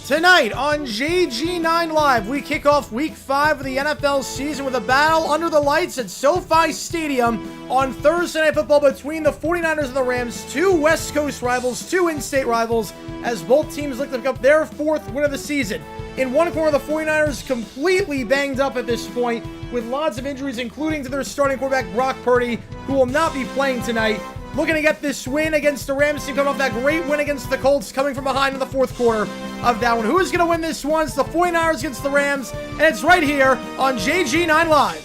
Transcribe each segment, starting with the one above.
Tonight on JG9 Live, we kick off Week 5 of the NFL season with a battle under the lights at SoFi Stadium on Thursday Night Football between the 49ers and the Rams, two West Coast rivals, two in-state rivals, as both teams look to pick up their fourth win of the season. In one corner, the 49ers completely banged up at this point with lots of injuries, including to their starting quarterback, Brock Purdy, who will not be playing tonight. Looking to get this win against the Rams team, coming off that great win against the Colts, coming from behind in the fourth quarter of that one. Who is going to win this one? It's the 49ers against the Rams, and it's right here on JG9 Live.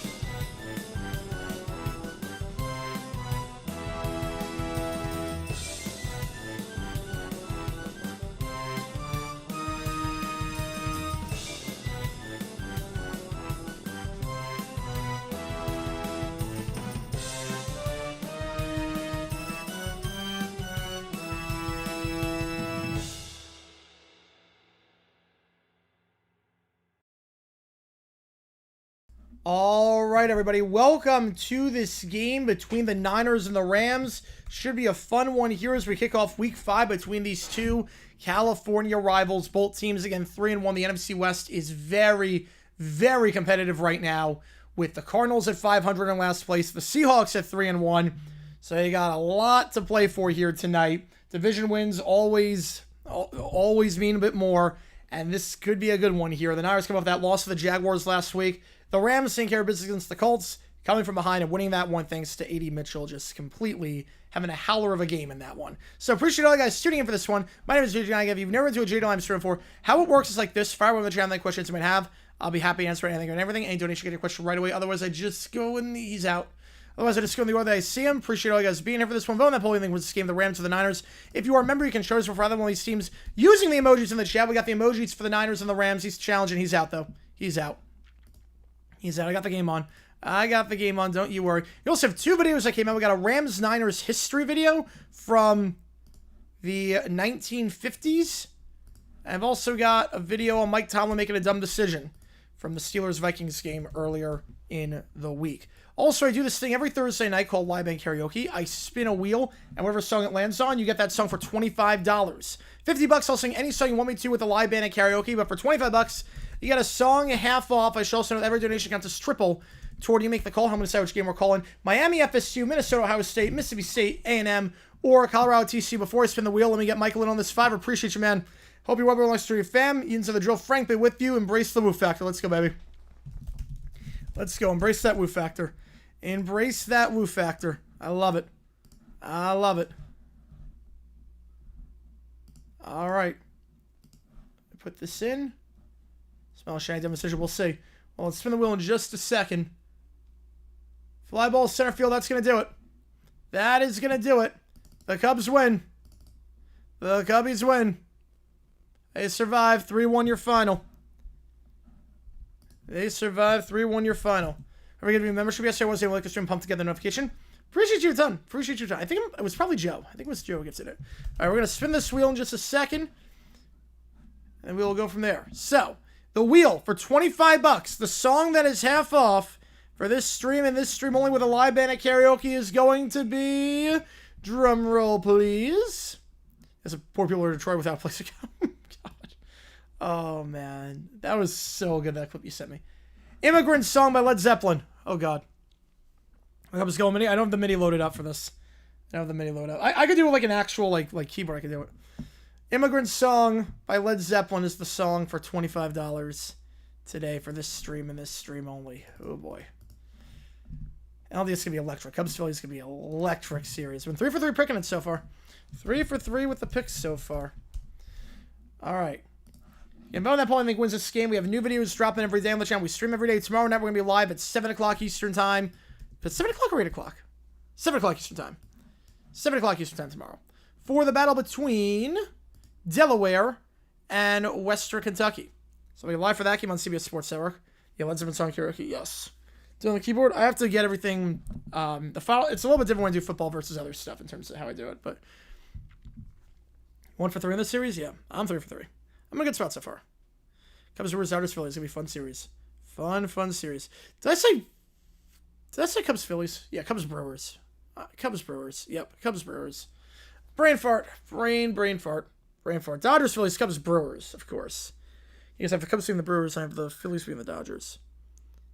All right, everybody, welcome to this game between the Niners and the Rams. Should be a fun one here as we kick off Week 5 between these two California rivals. Both teams, again, 3-1. The NFC West is very, very competitive right now, with the Cardinals at 500 in last place, the Seahawks at 3-1. So you got a lot to play for here tonight. Division wins always mean a bit more, and this could be a good one here. The Niners come off that loss to the Jaguars last week. The Rams taking care of business against the Colts, coming from behind and winning that one thanks to A.D. Mitchell just completely having a howler of a game in that one. So appreciate all you guys tuning in for this one. My name is JG9. If you've never been to a JG9 Live stream before, how it works is like this. Fire one of the channel, any questions you might have. I'll be happy to answer anything and everything. Any donation, get your question right away. Otherwise, I just go in these out. Otherwise, I just go in the order that I see them. Appreciate all you guys being here for this one. Vote on that polling thing was this game, the Rams or the Niners. If you are a member, you can show us for either one of these teams using the emojis in the chat. We got the emojis for the Niners and the Rams. He's challenging. He's out, though. He's out. He's out. I got the game on. Don't you worry. You also have two videos that came out. We got a Rams-Niners history video from the 1950s. I've also got a video on Mike Tomlin making a dumb decision from the Steelers-Vikings game earlier in the week. Also, I do this thing every Thursday night called Live Band Karaoke. I spin a wheel, and whatever song it lands on, you get that song for $25. $50, I'll sing any song you want me to with a live band and karaoke, but for $25, you get a song half off. I should also know that every donation counts as triple toward you make the call. I'm going to decide which game we're calling. Miami FSU, Minnesota Ohio State, Mississippi State A&M, or Colorado TCU. Before I spin the wheel, let me get Michael in on this 5. Appreciate you, man. Hope you're well belongs to your fam. You into the drill. Frank be with you. Embrace the woo factor. Let's go, baby. Let's go. Embrace that woo factor. Embrace that woo factor. I love it. I love it. All right. Put this in. Smell shiny demonstration. We'll see. Well, let's spin the wheel in just a second. Fly ball center field. That's going to do it. That is going to do it. The Cubs win. The Cubbies win. They survive. 3-1 your final. They survive. 3-1 your final. Are we going to be membership yesterday? I want to say like the stream, pumped together notification. Appreciate you a ton. Appreciate you a ton. I think it was probably Joe. I think it was Joe who gets it. All right, we're going to spin this wheel in just a second. And we will go from there. So, the wheel for $25. The song that is half off for this stream, and this stream only with a live band at karaoke, is going to be, drum roll please. There's a poor people in Detroit without a place to go. God. Oh man, that was so good, that clip you sent me. Immigrant Song by Led Zeppelin. Oh god. I was going mini. I don't have the MIDI loaded up for this. I don't have the MIDI loaded up. I could do like an actual like keyboard. I could do it. Immigrant Song by Led Zeppelin is the song for $25 today for this stream and this stream only. Oh boy. I don't think it's going to be electric. Cubs Phillies is going to be an electric series. Been 3 for 3 picking it so far. 3 for 3 with the picks so far. All right. And about that point, I think wins this game. We have new videos dropping every day on the channel. We stream every day. Tomorrow night, we're going to be live at 7 o'clock Eastern Time. But 7 o'clock or 8 o'clock? 7 o'clock Eastern Time. 7 o'clock Eastern Time tomorrow. For the battle between Delaware and Western Kentucky. So we live for that game on CBS Sports Network. Yeah, Led Zeppelin song karaoke. Yes. Doing the keyboard. I have to get everything. The file. It's a little bit different when I do football versus other stuff in terms of how I do it. But 1 for 3 in this series. Yeah, I'm 3 for 3. I'm in a good spot so far. Cubs Brewers Outers Phillies. It's gonna be a fun series. Fun series. Did I say Cubs Phillies? Yeah, Cubs Brewers. Cubs Brewers. Yep, Cubs Brewers. Brain fart. Brain fart. Rainford. Dodgers, Phillies, Cubs, Brewers, of course. You guys have the Cubs being the Brewers, I have the Phillies being the Dodgers.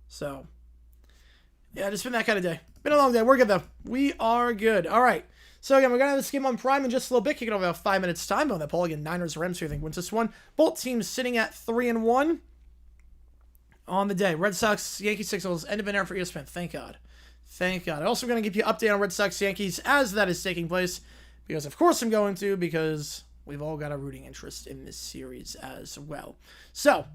So, yeah, just been that kind of day. Been a long day. We're good, though. We are good. All right. So, again, we're going to have this game on Prime in just a little bit. Kicking off about 5 minutes' time on that poll. Again, Niners, Rams, who you think wins this one? Both teams sitting at 3-1 on the day. Red Sox, Yankees, Signals, end of an era for ESPN. Thank God. Thank God. I'm also going to give you an update on Red Sox, Yankees as that is taking place. Because, of course, I'm going to. Because we've all got a rooting interest in this series as well. So,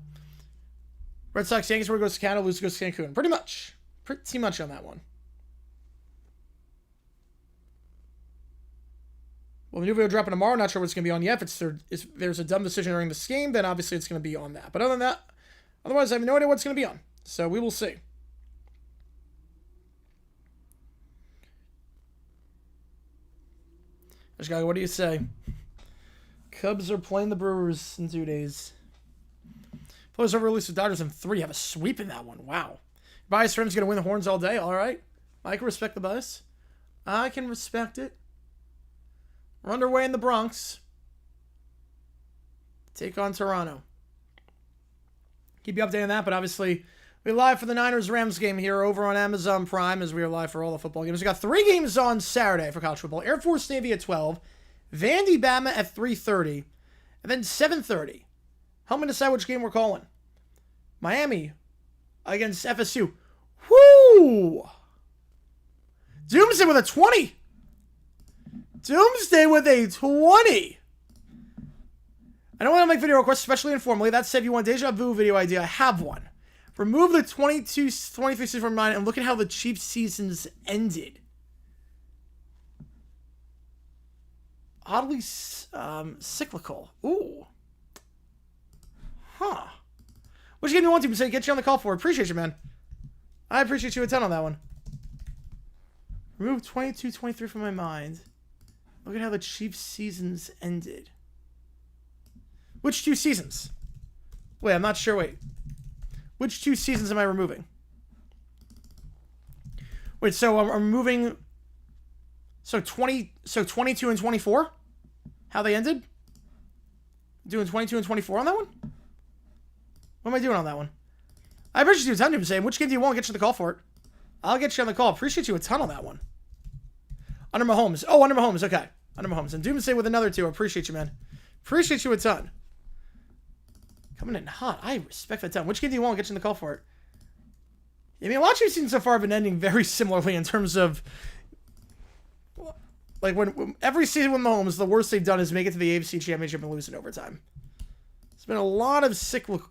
Red Sox, Yankees, winner goes to Canada, loser goes to Cancun. Pretty much on that one. Well, the new video dropping tomorrow. Not sure what it's going to be on yet. If there's a dumb decision during this game, then obviously it's going to be on that. But other than that, otherwise, I have no idea what it's going to be on. So we will see. What do you say? Cubs are playing the Brewers in 2 days. Phillies over release the Dodgers in 3. Have a sweep in that one. Wow. Bias Rams going to win the horns all day. All right. I can respect the bias. I can respect it. We're underway in the Bronx. Take on Toronto. Keep you updated on that, but obviously we're live for the Niners-Rams game here over on Amazon Prime as we are live for all the football games. We got 3 games on Saturday for college football. Air Force Navy at 12, Vandy Bama at 3:30, and then 7:30. Help me decide which game we're calling. Miami against FSU. Whoo! Doomsday with a 20. Doomsday with a 20. I don't want to make video requests, especially informally. That said, if you want a deja vu video idea, I have one. Remove the 23 season from mine and look at how the Chiefs seasons ended. Oddly cyclical. Ooh. Huh. Which game do you want to say? Get you on the call for. Appreciate you, man. I appreciate you a ton on that one. Remove 22-23 from my mind. Look at how the Chiefs seasons ended. Which 2 seasons? Wait, I'm not sure. Wait. Which 2 seasons am I removing? Wait, so I'm removing... So 22 and 24? How they ended? Doing 22 and 24 on that one? What am I doing on that one? I appreciate you a ton, to say. Which game do you want? Get you on the call for it. I'll get you on the call. Appreciate you a ton on that one. Under Mahomes. Oh, Under Mahomes. Okay. Under Mahomes. And Doomsday with another 2. Appreciate you, man. Appreciate you a ton. Coming in hot. I respect that ton. Which game do you want? Get you on the call for it. I mean, a lot of you've seen so far have been ending very similarly in terms of... Like, when every season with Mahomes, the worst they've done is make it to the AFC Championship and lose in overtime. There's been a lot of cyclicity,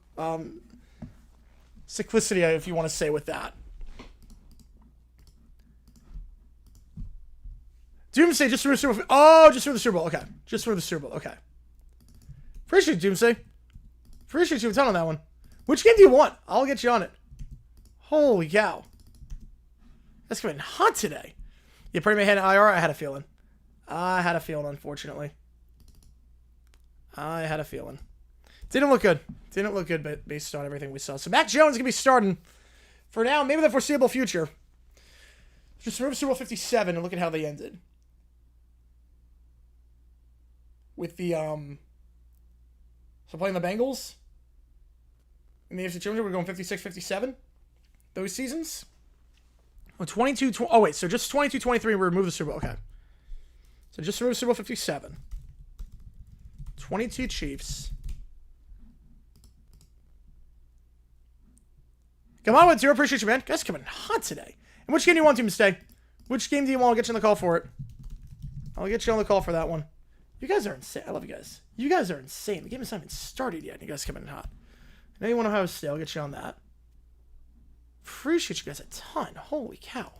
if you want to say, with that. Doomsday just for the Super Bowl. Oh, just for the Super Bowl. Okay. Just for the Super Bowl. Okay. Appreciate you, Doomsday. Appreciate you a ton on that one. Which game do you want? I'll get you on it. Holy cow. That's coming hot today. You put my head in IR? I had a feeling. Unfortunately. I had a feeling. Didn't look good. Didn't look good based on everything we saw. So Mac Jones is going to be starting for now, maybe the foreseeable future. Just remove Super Bowl 57 and look at how they ended. With the, so playing the Bengals in the AFC Championship, we're going 56-57. Those seasons. Oh, 22, oh wait, so just 22-23, we remove the Super Bowl. Okay. So just remove Super Bowl 57. 22 Chiefs. Come on with 2. Appreciate you, man. Guys coming hot today. And which game do you want to stay? Which game do you want? I'll get you on the call for it. I'll get you on the call for that one. You guys are insane. I love you guys. You guys are insane. The game has not even started yet, and you guys coming in hot. I know you want to have a stay. I'll get you on that. Appreciate you guys a ton. Holy cow.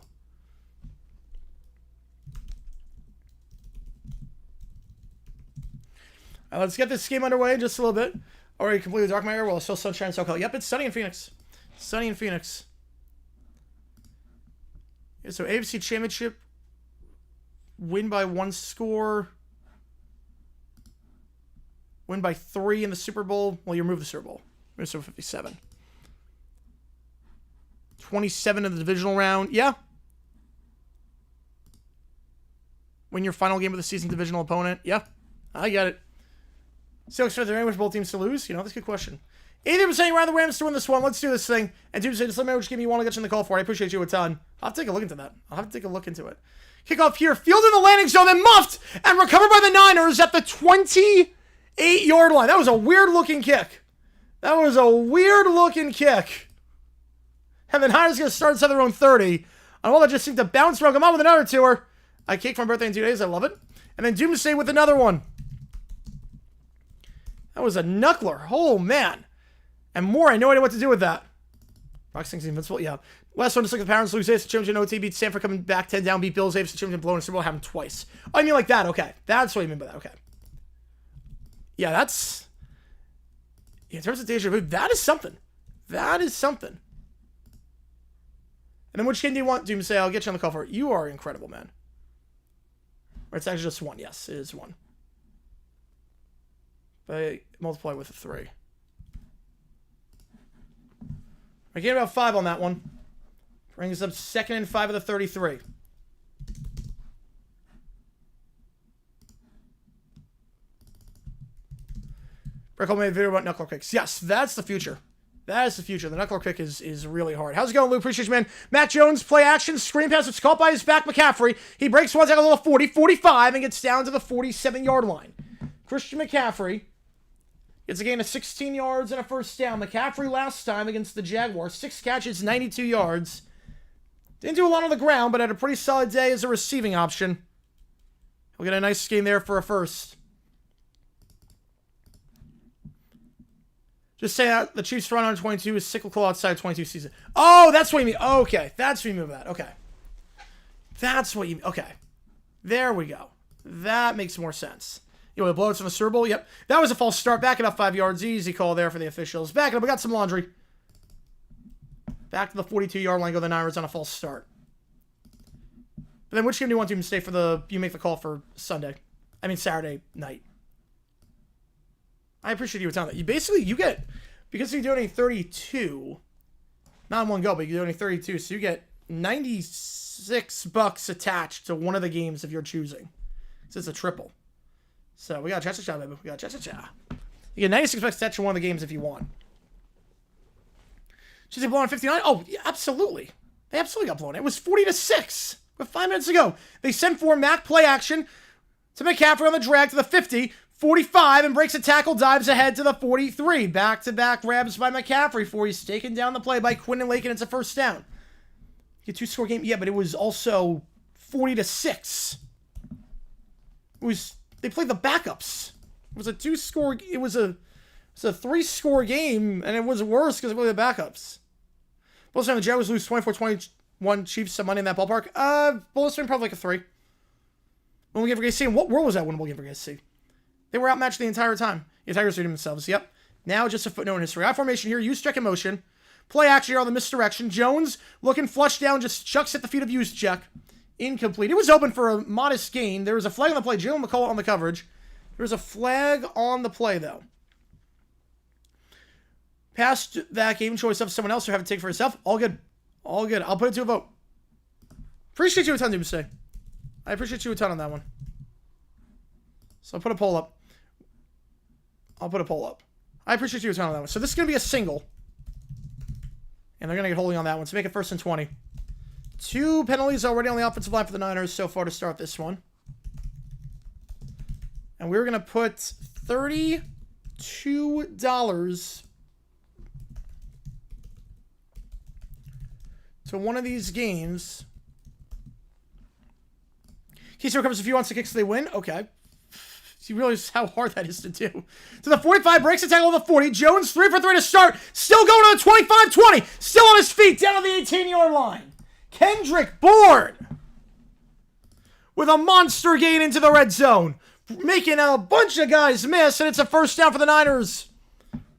All right, let's get this game underway in just a little bit. Already completely dark my area. Well, it's still sunshine and SoCal. Yep, it's sunny in Phoenix. Sunny in Phoenix. Yeah, so AFC Championship. Win by 1 score. Win by 3 in the Super Bowl. Well, you remove the Super Bowl. Remove Super Bowl 57. 27 in the divisional round. Yeah. Win your final game of the season divisional opponent. Yeah. I get it. Still expect the which both teams to lose? You know, that's a good question. 80% around the Rams to win this one. Let's do this thing. And Tuesday, just let me know which game you want to get you in the call for. I appreciate you a ton. I'll have to take a look into that. I'll have to take a look into it. Kickoff here. Field in the landing zone, then muffed and recovered by the Niners at the 28-yard line. That was a weird-looking kick. That was a weird-looking kick. And the Niners going to start inside their own 30. I want to just seem to bounce around. Come on with another tour. I cake for my birthday in 2 days. I love it. And then Doomsday with another one. That was a knuckler. Oh, man. And more, I no idea what to do with that. Boxing's invincible, yeah. Last one, just like the Parents lose this. Chimps and OT beat Stafford coming back 10 down, beat Bills, Aves, Chimps and blowing a Super Bowl, happened twice. Oh, I mean like that, okay. That's what you mean by that, okay. Yeah, that's... Yeah, in terms of deja vu, that is something. That is something. And then which game do you want, Doomsday? I'll get you on the call for it. You are incredible, man. Or it's actually just one. Yes, it is one. But I multiply with a 3. I gained about 5 on that one. Brings up 2nd and 5 of the 33. Brickle made a video about knuckle kicks. Yes, that's the future. That is the future. The knuckle kick is really hard. How's it going, Lou? Appreciate you, man. Matt Jones, play action, screen pass. It's caught by his back, McCaffrey. He breaks one tackle to the 40, 45, and gets down to the 47-yard line. Christian McCaffrey gets a gain of 16 yards and a first down. McCaffrey last time against the Jaguars. 6 catches, 92 yards. Didn't do a lot on the ground, but had a pretty solid day as a receiving option. We'll get a nice game there for a first. Just say that the Chiefs run on 22 is cyclical outside 22 season. Oh, that's what you mean. Okay, that's what you mean by that. Okay. That's what you mean. Okay. There we go. That makes more sense. You know, the blowouts from the Super Bowl? Yep. That was a false start. Back it up 5 yards. Easy call there for the officials. Back it up. We got some laundry. Back to the 42-yard line. Go the Niners on a false start. But then which game do you want to stay for the... You make the call for Sunday. I mean, Saturday night. I appreciate you telling that. You basically, you get... Because you're doing 32... Not in one go, but you're doing 32. So you get $96 attached to one of the games of your choosing. So it's a triple. So we got cha-cha-cha, baby. We got cha-cha-cha. You get 96 bucks attached to one of the games if you want. Should they blow on 59? Oh, yeah, absolutely. They absolutely got blown. It was 40-6 with 5 minutes to go. They sent for Mac play action to McCaffrey on the drag to the 50, 45, and breaks a tackle, dives ahead to the 43. Back-to-back grabs by McCaffrey before he's taken down the play by Quinn and Lake, and it's a first down. You get 2-score game. Yeah, but it was also 40-6. It was... They played the backups. It was a 2-score... It was a 3-score game, and it was worse because they played the backups. Bulls time the Jaguars lose 24-21 Chiefs some money in that ballpark. Bulls time probably like a 3. Winnable game for KC. And what world was that winnable game for KC? They were outmatched the entire time. The Tigers redeemed themselves. Yep. Now just a footnote in history. I formation here. Use check in motion. Play action here on the misdirection. Jones looking flush down. Just chucks at the feet of use check. Incomplete. It was open for a modest gain. There was a flag on the play. Jalen McCullough on the coverage. There was a flag on the play, though. Past that game choice of someone else or have it take for yourself. All good. All good. I'll put it to a vote. Appreciate you a ton, Doomsday. I appreciate you a ton on that one. So I'll put a poll up. I'll put a poll up. I appreciate you a ton on that one. So this is going to be a single. And they're going to get holding on that one. So make it 1st and 20. 2 penalties already on the offensive line for the Niners so far to start this one. And we're going to put $32 to one of these games. Keystone recovers a few wants to kick so they win. Okay. You realize how hard that is to do. To the 45, breaks the tackle on the 40. Jones 3 for 3 to start. Still going to the 25-20. Still on his feet down on the 18-yard line. Kendrick Bourne with a monster gain into the red zone. Making a bunch of guys miss, and it's a first down for the Niners.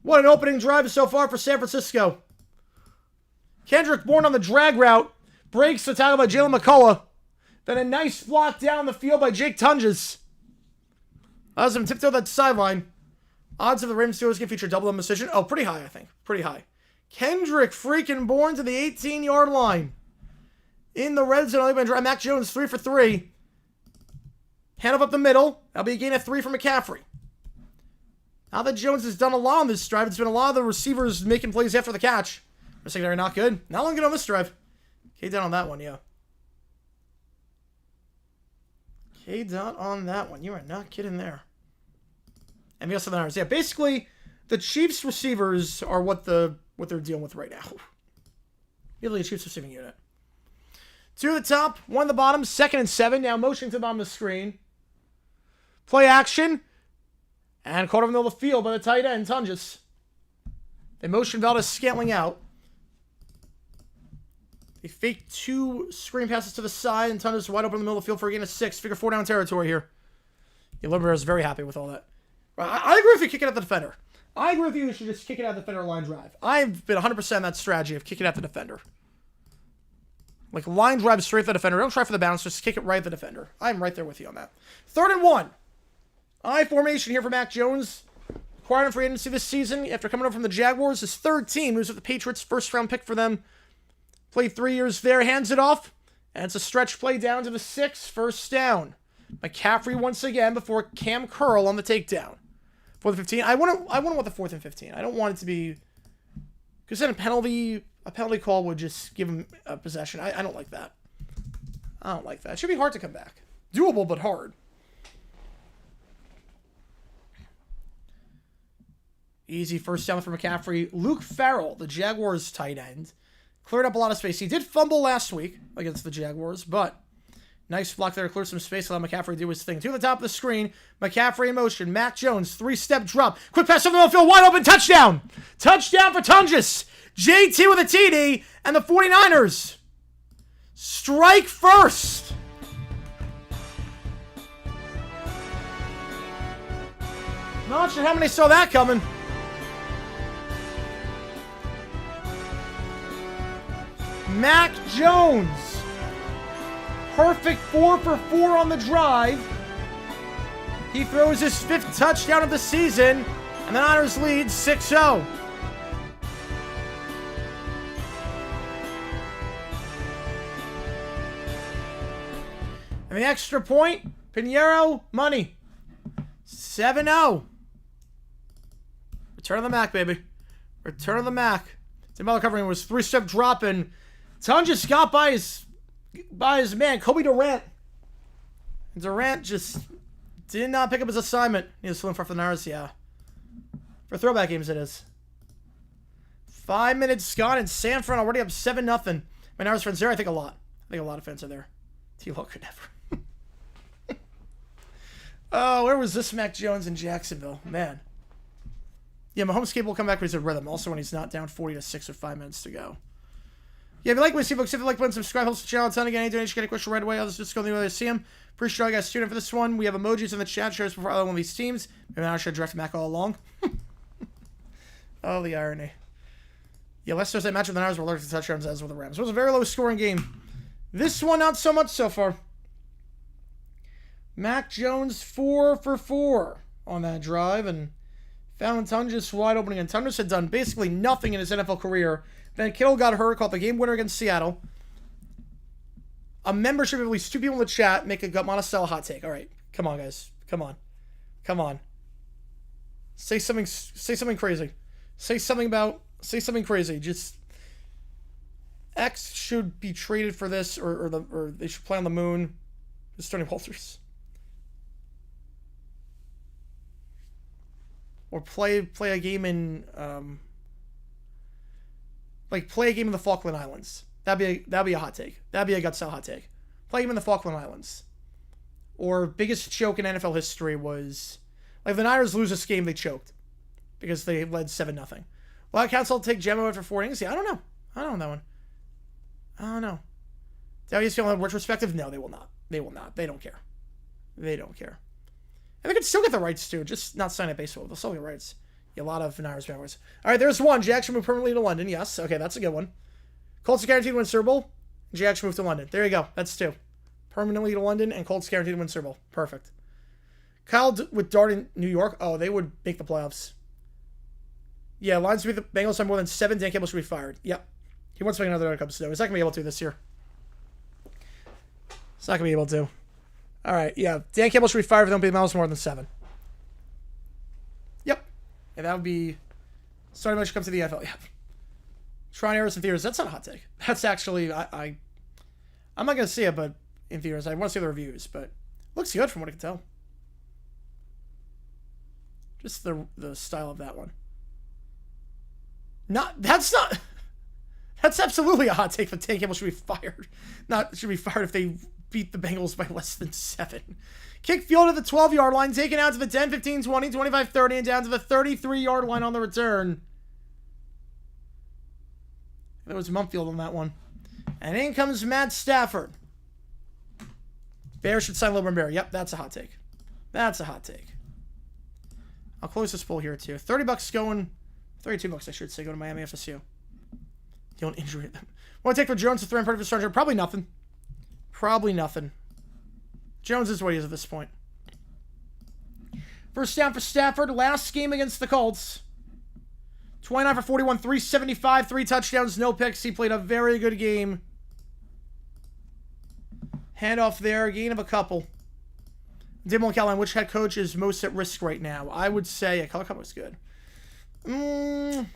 What an opening drive so far for San Francisco. Kendrick Bourne on the drag route. Breaks the tackle by Jalen McCullough. Then a nice block down the field by Jake Tunges. Allows him to tiptoe that sideline. Odds of the Ravens Steelers can feature double decision. Oh, pretty high, I think. Pretty high. Kendrick freaking Bourne to the 18-yard line. In the red zone, Mac Jones 3 for 3. Hand up the middle. That'll be a gain of 3 for McCaffrey. Now that Jones has done a lot on this drive, it's been a lot of the receivers making plays after the catch. For secondary, not good. Not looking good on this drive. K-Dot on that one, yeah. K-Dot on that one. You are not kidding there. And the rest of the Niners. Yeah, basically, the Chiefs receivers are what they're dealing with right now. Really a Chiefs receiving unit. 2 at the top, 1 at the bottom, 2nd and 7. Now motion to the bottom of the screen. Play action. And caught over in the middle of the field by the tight end, Tunges. They motion Valdez Scantling out. They fake 2 screen passes to the side, and Tunges wide open in the middle of the field for a gain of 6. Figure 4 down territory here. Yeah, Liberer is very happy with all that. I agree with you kicking at the defender. I agree with you should just kick it out the defender line drive. I've been 100% on that strategy of kicking at the defender. Like line drive straight at the defender. Don't try for the bounce, just kick it right at the defender. I'm right there with you on that. 3rd and 1. I formation here for Mac Jones. Acquired him free agency this season after coming over from the Jaguars. His 3rd team, who's with the Patriots, 1st round pick for them. Played 3 years there, hands it off. And it's a stretch play down to the 6, 1st down. McCaffrey once again before Cam Curl on the takedown. 4th and 15. I wouldn't want the 4th and 15. I don't want it to be... Because then a penalty call would just give him a possession. I don't like that. I don't like that. It should be hard to come back. Doable, but hard. Easy 1st down for McCaffrey. Luke Farrell, the Jaguars tight end, cleared up a lot of space. He did fumble last week against the Jaguars, but nice block there. Cleared some space. Let McCaffrey do his thing. 2 at the top of the screen. McCaffrey in motion. Mac Jones, 3-step drop. Quick pass over the middle field. Wide open. Touchdown. Touchdown for Tunges. JT with a TD. And the 49ers strike first. Not sure how many saw that coming. Mac Jones. Perfect 4 for 4 on the drive. He throws his 5th touchdown of the season, and the Niners lead 6-0. And the extra point, Pinheiro, money. 7-0. Return of the Mac, baby. Return of the Mac. Tim Butler covering was 3-step drop, and Tunges got by his man, Kobe Durant. And Durant just did not pick up his assignment. He was swimming for the Niners, yeah. For throwback games, it is. 5 minutes gone, and Sanford already up 7-0. My Niners fans there, I think a lot. I think a lot of fans are there. T-Lo could never. Oh, where was this Mac Jones in Jacksonville? Man. Yeah, Mahomes capable will come back with his rhythm. Also when he's not down 40-6 with 5 minutes to go. Yeah, if you like what you see, folks, if you like button, subscribe, helps the channel a ton. Again, any donation, get a question right away. I'll just go the other way to see him. Appreciate all you guys tuning in for this one. We have emojis in the chat. Shares before either one of these teams. Maybe I should have drafted Mac all along. Oh, the irony. Yeah, last Thursday matchup, the Niners were allergic to touchdowns as were the Rams. It was a very low scoring game. This one, not so much so far. Mac Jones 4 for 4 on that drive, and found Tunges wide open again. Tunges had done basically nothing in his NFL career. Then Kittle got hurt, caught the game winner against Seattle. A membership of at least 2 people in the chat make a gut Monticello hot take. All right, come on, guys, come on, come on. Say something crazy. Say something crazy. Just X should be traded for this, or they should play on the moon. It's Tony Walters. Or play a game in play a game in the Falkland Islands. That'd be a hot take. That'd be a gut style hot take. Play a game in the Falkland Islands. Or biggest choke in NFL history was like if the Niners lose this game, they choked because they led 7-0. Well, Council take Gemmo for 4 innings. Yeah, I don't know that one. I don't know. Do you feel in retrospective? No, they will not. They will not. They don't care. They don't care. And they could still get the rights too, just not sign at baseball. They'll still get rights. Yeah, a lot of Niners members. All right, there's one. Jackson moved permanently to London. Yes, okay, that's a good one. Colts guaranteed to win Super Bowl. Jackson moved to London. There you go. That's 2. Permanently to London, and Colts guaranteed to win Super Bowl. Perfect. Kyle with Dart in New York. Oh, they would make the playoffs. Yeah, Lions to beat the Bengals by more than 7. Dan Campbell should be fired. Yep. He wants to make another Cup snow. He's not going to be able to this year. He's not going to be able to. All right, yeah. Dan Campbell should be fired if they don't beat the Bengals more than 7. Yep. Yeah, that would be starting match comes to the NFL. Yeah. Trying errors in theaters. That's not a hot take. That's actually I'm not gonna see it, but in theaters, I want to see the reviews. But looks good from what I can tell. Just the style of that one. That's absolutely a hot take. The Dan Campbell should be fired. Should be fired if they beat the Bengals by less than 7. Kick field at the 12-yard line, taken out to the 10, 15, 20, 25, 30, and down to the 33-yard line on the return. There was Mumfield on that one. And in comes Matt Stafford. Bears should sign Lil Bear. Yep, that's a hot take. That's a hot take. I'll close this poll here, too. $30 going... $32, I should say, go to Miami FSU. Don't injure them. What do I take for Jones to throw in part of his starter? Probably nothing. Probably nothing. Jones is what he is at this point. First down for Stafford. Last game against the Colts. 29 for 41, 375, 3 touchdowns, no picks. He played a very good game. Handoff there, gain of a couple. Dibble and Callahan, which head coach is most at risk right now? I would say, Callahan was good. Dable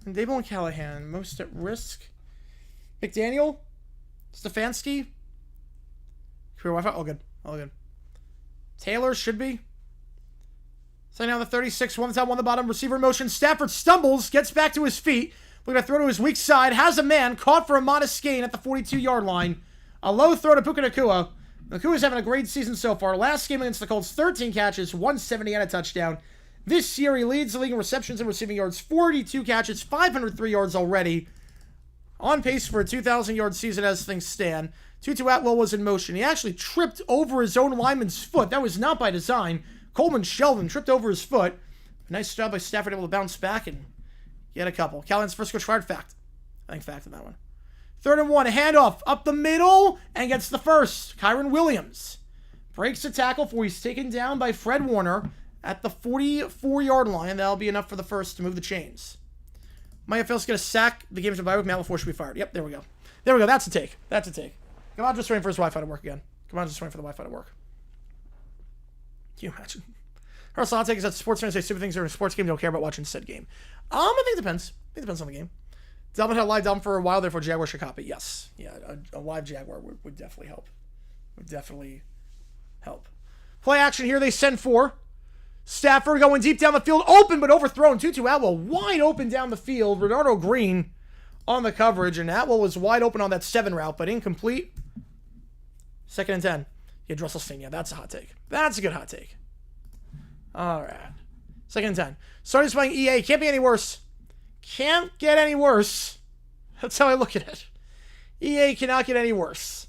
and Callahan, most at risk. McDaniel? Stefanski? Career Wi-Fi? All good. All good. Taylor should be. Signing down the 36, one the top, one the bottom. Receiver motion. Stafford stumbles, gets back to his feet. Looking to throw to his weak side. Has a man caught for a modest gain at the 42-yard line. A low throw to Puka Nacua. Nakua's having a great season so far. Last game against the Colts, 13 catches, 170 and a touchdown. This year, he leads the league in receptions and receiving yards. 42 catches, 503 yards already. On pace for a 2,000-yard season as things stand. Tutu Atwell was in motion. He actually tripped over his own lineman's foot. That was not by design. Coleman Sheldon tripped over his foot. Nice job by Stafford, able to bounce back and get a couple. Callahan's first coach fired. Fact. I think fact on that one. 3rd and 1. A handoff up the middle and gets the first. Kyron Williams breaks a tackle before he's taken down by Fred Warner at the 44-yard line. That'll be enough for the first to move the chains. Maya Phil's going to sack the game's bye week. Matt LaFleur should be fired. Yep, there we go. There we go. That's a take. That's a take. Come on, just waiting for his Wi-Fi to work again. Come on, just waiting for the Wi-Fi to work. Can you imagine? Russell, I'll take is that sports fans say stupid things during a sports game. Don't care about watching said game. I think it depends. I think it depends on the game. Delvin had a live Delvin for a while, therefore Jaguar should copy. Yes. Yeah, a live Jaguar would definitely help. Would definitely help. Play action here. They send 4. Stafford going deep down the field. Open but overthrown. Tutu Atwell wide open down the field. Renardo Green on the coverage. And Atwell was wide open on that 7 route, but incomplete. 2nd and 10. Yeah, Russell Steen. Yeah, that's a hot take. That's a good hot take. All right. 2nd and 10. Starting playing EA. Can't be any worse. Can't get any worse. That's how I look at it. EA cannot get any worse.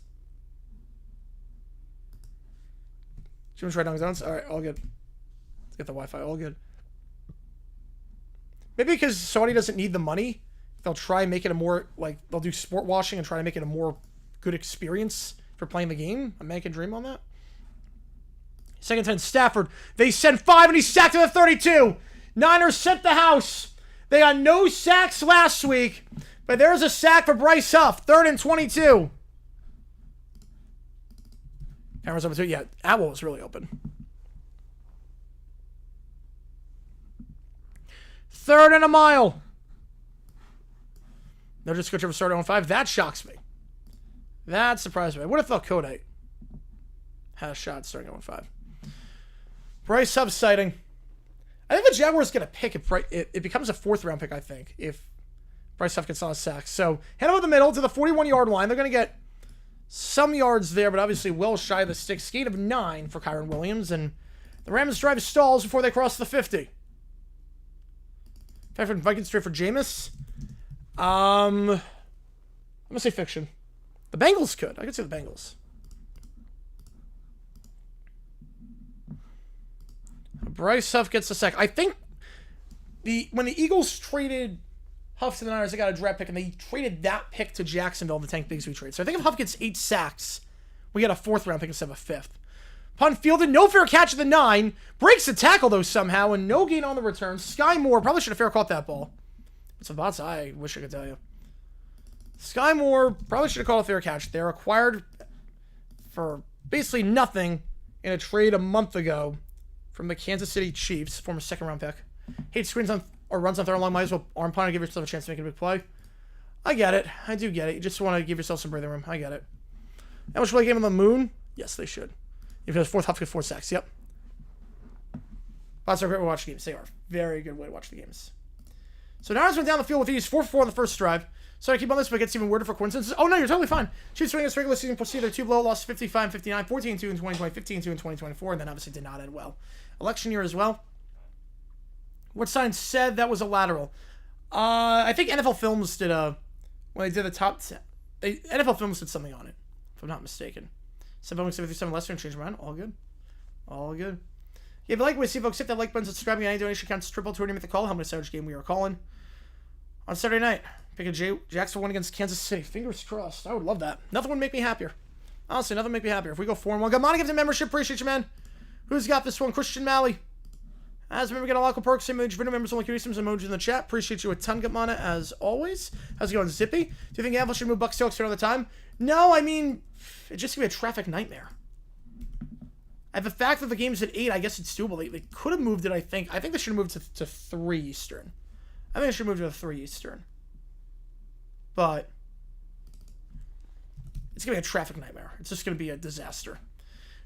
Should we try down zones? All right, all good. Let's get the Wi-Fi. All good. Maybe because Sony doesn't need the money, they'll try and make it a more, like, they'll do sport washing and try to make it a more good experience for playing the game. A man can dream on that. 2nd and 10, Stafford. They send 5 and he's sacked at the 32. Niners set the house. They got no sacks last week, but there's a sack for Bryce Huff. 3rd and 22. Cameras over 2. Yeah, Atwell was really open. 3rd and a mile. No just switch over starter on 5. That shocks me. That surprised me. I would have thought Kodite had a shot starting on 5. Bryce Huff sighting. I think the Jaguars going to pick it becomes a 4th round pick, I think, if Bryce Huff gets on a sack. So, head over the middle to the 41-yard line. They're going to get some yards there, but obviously well shy of the 6. Gain of 9 for Kyron Williams, and the Rams drive stalls before they cross the 50. Fact from Vikings straight for Jameis. I'm going to say fiction. The Bengals could. I could say the Bengals. Bryce Huff gets the sack. I think when the Eagles traded Huff to the Niners, they got a draft pick, and they traded that pick to Jacksonville in the Tank Bigsby trade. So I think if Huff gets 8 sacks, we get a 4th round pick instead of a 5th. Punt fielded, no fair catch at the 9. Breaks the tackle, though, somehow, and no gain on the return. Sky Moore probably should have fair caught that ball. What's the bots? I wish I could tell you. Sky Moore probably should have caught a fair catch. They're acquired for basically nothing in a trade a month ago from the Kansas City Chiefs, former 2nd round pick. Hate screens on or runs on third and long. Might as well arm punt and give yourself a chance to make a big play. I get it. I do get it. You just want to give yourself some breathing room. I get it. And we should play a game on the moon? Yes, they should. If it's 4th, Hopkins, 4 sacks. Yep. That's a great way to watch the games. They are. Very good way to watch the games. So Niners went down the field with ease, 4-4 on the first drive. So I keep on this, but it gets even weirder for coincidences. Oh, no, you're totally fine. Chiefs winning this regular season proceed their 2 blow, lost 55-59, 14-2 in 2020, 15-2 in 2024, and then obviously did not end well. Election year as well. What sign said that was a lateral? I think NFL Films did when they did the top 10. NFL Films did something on it, if I'm not mistaken. 7.77 less and change around. All good. All good. Yeah, if you like what we see, folks, hit that like button, subscribe, any donation counts triple to make the call. How many Saturday game we are calling on Saturday night? Pick a Jacksonville one against Kansas City. Fingers crossed. I would love that. Nothing would make me happier. Honestly, nothing would make me happier. If we go 4-1, Gamana gives a membership. Appreciate you, man. Who's got this one? Christian Malley. As remember, get a local perks, image, video members, only some emojis in the chat. Appreciate you a ton, Gamana, as always. How's it going, Zippy? Do you think Apple should move Buck Stokes another time? No, I mean, it's just gonna be a traffic nightmare. And the fact that the game's at 8, I guess it's doable. They could have moved it, I think. I think they should have moved to 3 Eastern. I think they should move to 3 Eastern. But it's going to be a traffic nightmare. It's just going to be a disaster.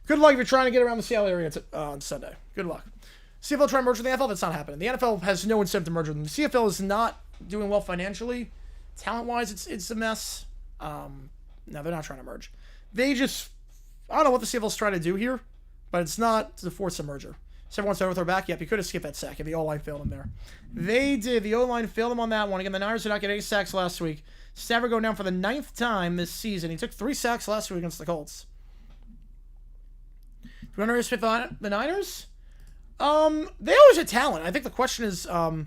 Good luck if you're trying to get around the Seattle area on Sunday. Good luck. CFL trying to merge with the NFL? That's not happening. The NFL has no incentive to merge with them. The CFL is not doing well financially. Talent-wise, it's a mess. No, they're not trying to merge. They just... I don't know what the CFL's trying to do here. But it's not to force a merger. So everyone's over their back. Yep, he could have skipped that sack if the O-line failed him there. They did. The O-line failed him on that one. Again, the Niners did not get any sacks last week. Stafford going down for the 9th time this season. He took 3 sacks last week against the Colts. Do you want to respect the Niners? They always had talent. I think the question is how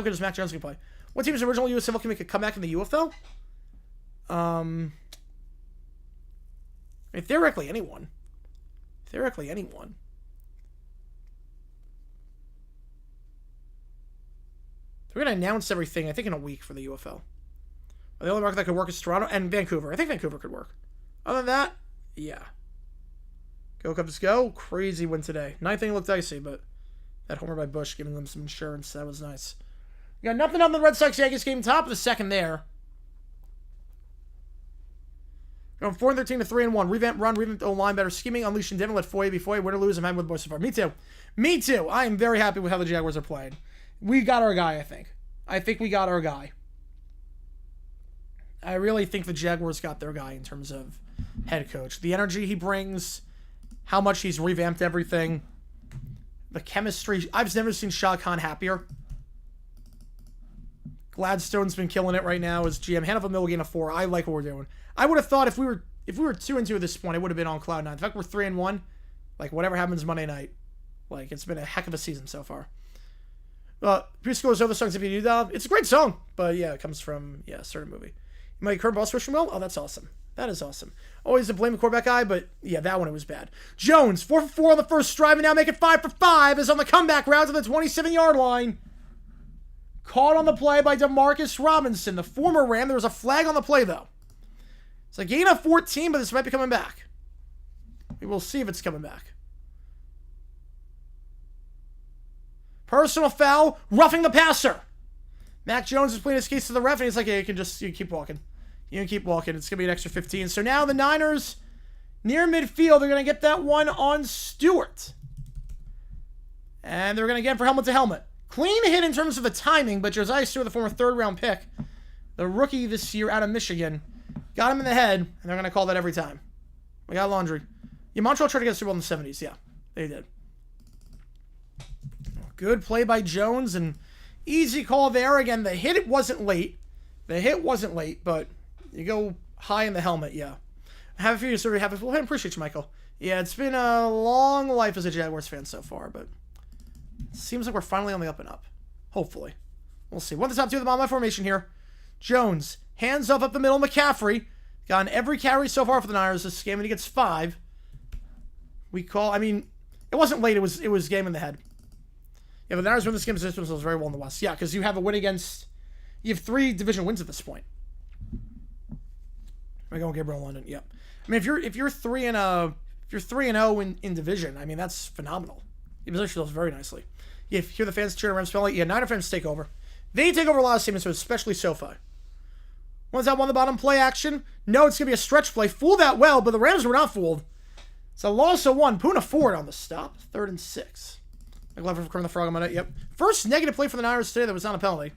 good is Mac Jones going to play? What team's original USFL can make a comeback in the UFL? I mean, theoretically, anyone. Theoretically, anyone. They're going to announce everything, I think, in a week for the UFL. The only market that could work is Toronto and Vancouver. I think Vancouver could work. Other than that, yeah. Go Cubs, go. Crazy win today. 9th inning looked dicey, but that homer by Bush giving them some insurance. That was nice. We got nothing on the Red Sox-Yankees game. Top of the second there. Going 4-13 to 3-1. Revamp run, revamp O-line, better scheming, unleashing Devin, let Foye be Foye, win or lose, I'm happy with the boys so far. Me too. Me too. I am very happy with how the Jaguars are playing. We got our guy, I think. I think we got our guy. I really think the Jaguars got their guy in terms of head coach. The energy he brings, how much he's revamped everything, the chemistry. I've never seen Shah Khan happier. Gladstone's been killing it right now as GM. Hannibal Milligan a 4. I like what we're doing. I would have thought if we were 2-2 at this point, it would have been on cloud 9. In fact, we're 3-1. Like, whatever happens Monday night. Like, it's been a heck of a season so far. Preschool's other songs if you do that. It's a great song. But yeah, it comes from, a certain movie. You might current boss wishing well? Oh, that's awesome. That is awesome. Always to blame the quarterback guy, but yeah, that one it was bad. Jones, 4 for 4 on the first drive, and now make it 5 for 5 is on the comeback route to the 27-yard line. Caught on the play by Demarcus Robinson, the former Ram. There was a flag on the play, though. It's a gain of 14, but this might be coming back. We will see if it's coming back. Personal foul, roughing the passer. Mac Jones is playing his case to the ref, and he's like, you can keep walking. You can keep walking. It's going to be an extra 15. So now the Niners, near midfield, they're going to get that one on Stewart. And they're going to get him for helmet to helmet. Clean hit in terms of the timing, but Josiah Stewart, the former 3rd-round pick, the rookie this year out of Michigan, got him in the head, and they're going to call that every time. We got laundry. Yeah, Montreal tried to get a Super Bowl in the 70s. Yeah, they did. Good play by Jones, and easy call there. Again, the hit wasn't late. But you go high in the helmet, yeah. Have a few years to have it. Well, I appreciate you, Michael. Yeah, it's been a long life as a Jaguars fan so far, but it seems like we're finally on the up and up. Hopefully. We'll see. One of the top 2 of the bottom of my formation here. Jones, hands off up the middle. McCaffrey, gotten every carry so far for the Niners this game, and he gets 5. We call, it wasn't late. It was game in the head. Yeah, but the Niners win this game position themselves very well in the West. Yeah, because you have a win against, you have 3 division wins at this point. We're going Gabriel London. Yep. If you're 3-0 in division, that's phenomenal. You position yourselves very nicely. Yeah, if you hear the fans cheering Rams penalty, yeah, Niner fans take over. They take over a lot of statements, especially SoFi. One's out on the bottom, play action. No, it's going to be a stretch play. Fooled that well, but the Rams were not fooled. It's a loss of 1. Poona Ford on the stop. 3rd and 6. McLeod for Kermit the Frog on it. Yep. First negative play for the Niners today that was not a penalty.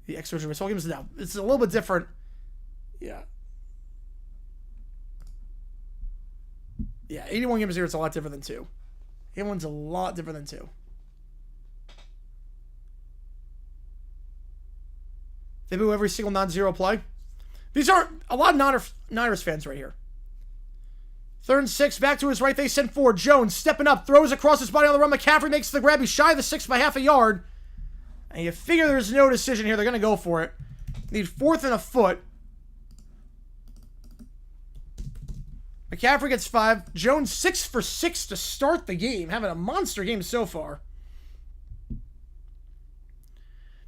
The extra result game is now. It's a little bit different. Yeah. Yeah, 81 games here, it's a lot different than 2. 81's a lot different than 2. They boo every single non-zero play. These are a lot of Niners fans right here. 3rd and 6, back to his right. They send forward. Jones stepping up, throws across his body on the run. McCaffrey makes the grab. He's shy of the 6 by half a yard. And you figure there's no decision here. They're going to go for it. Need 4th and a foot. McCaffrey gets 5. Jones 6 for 6 to start the game. Having a monster game so far.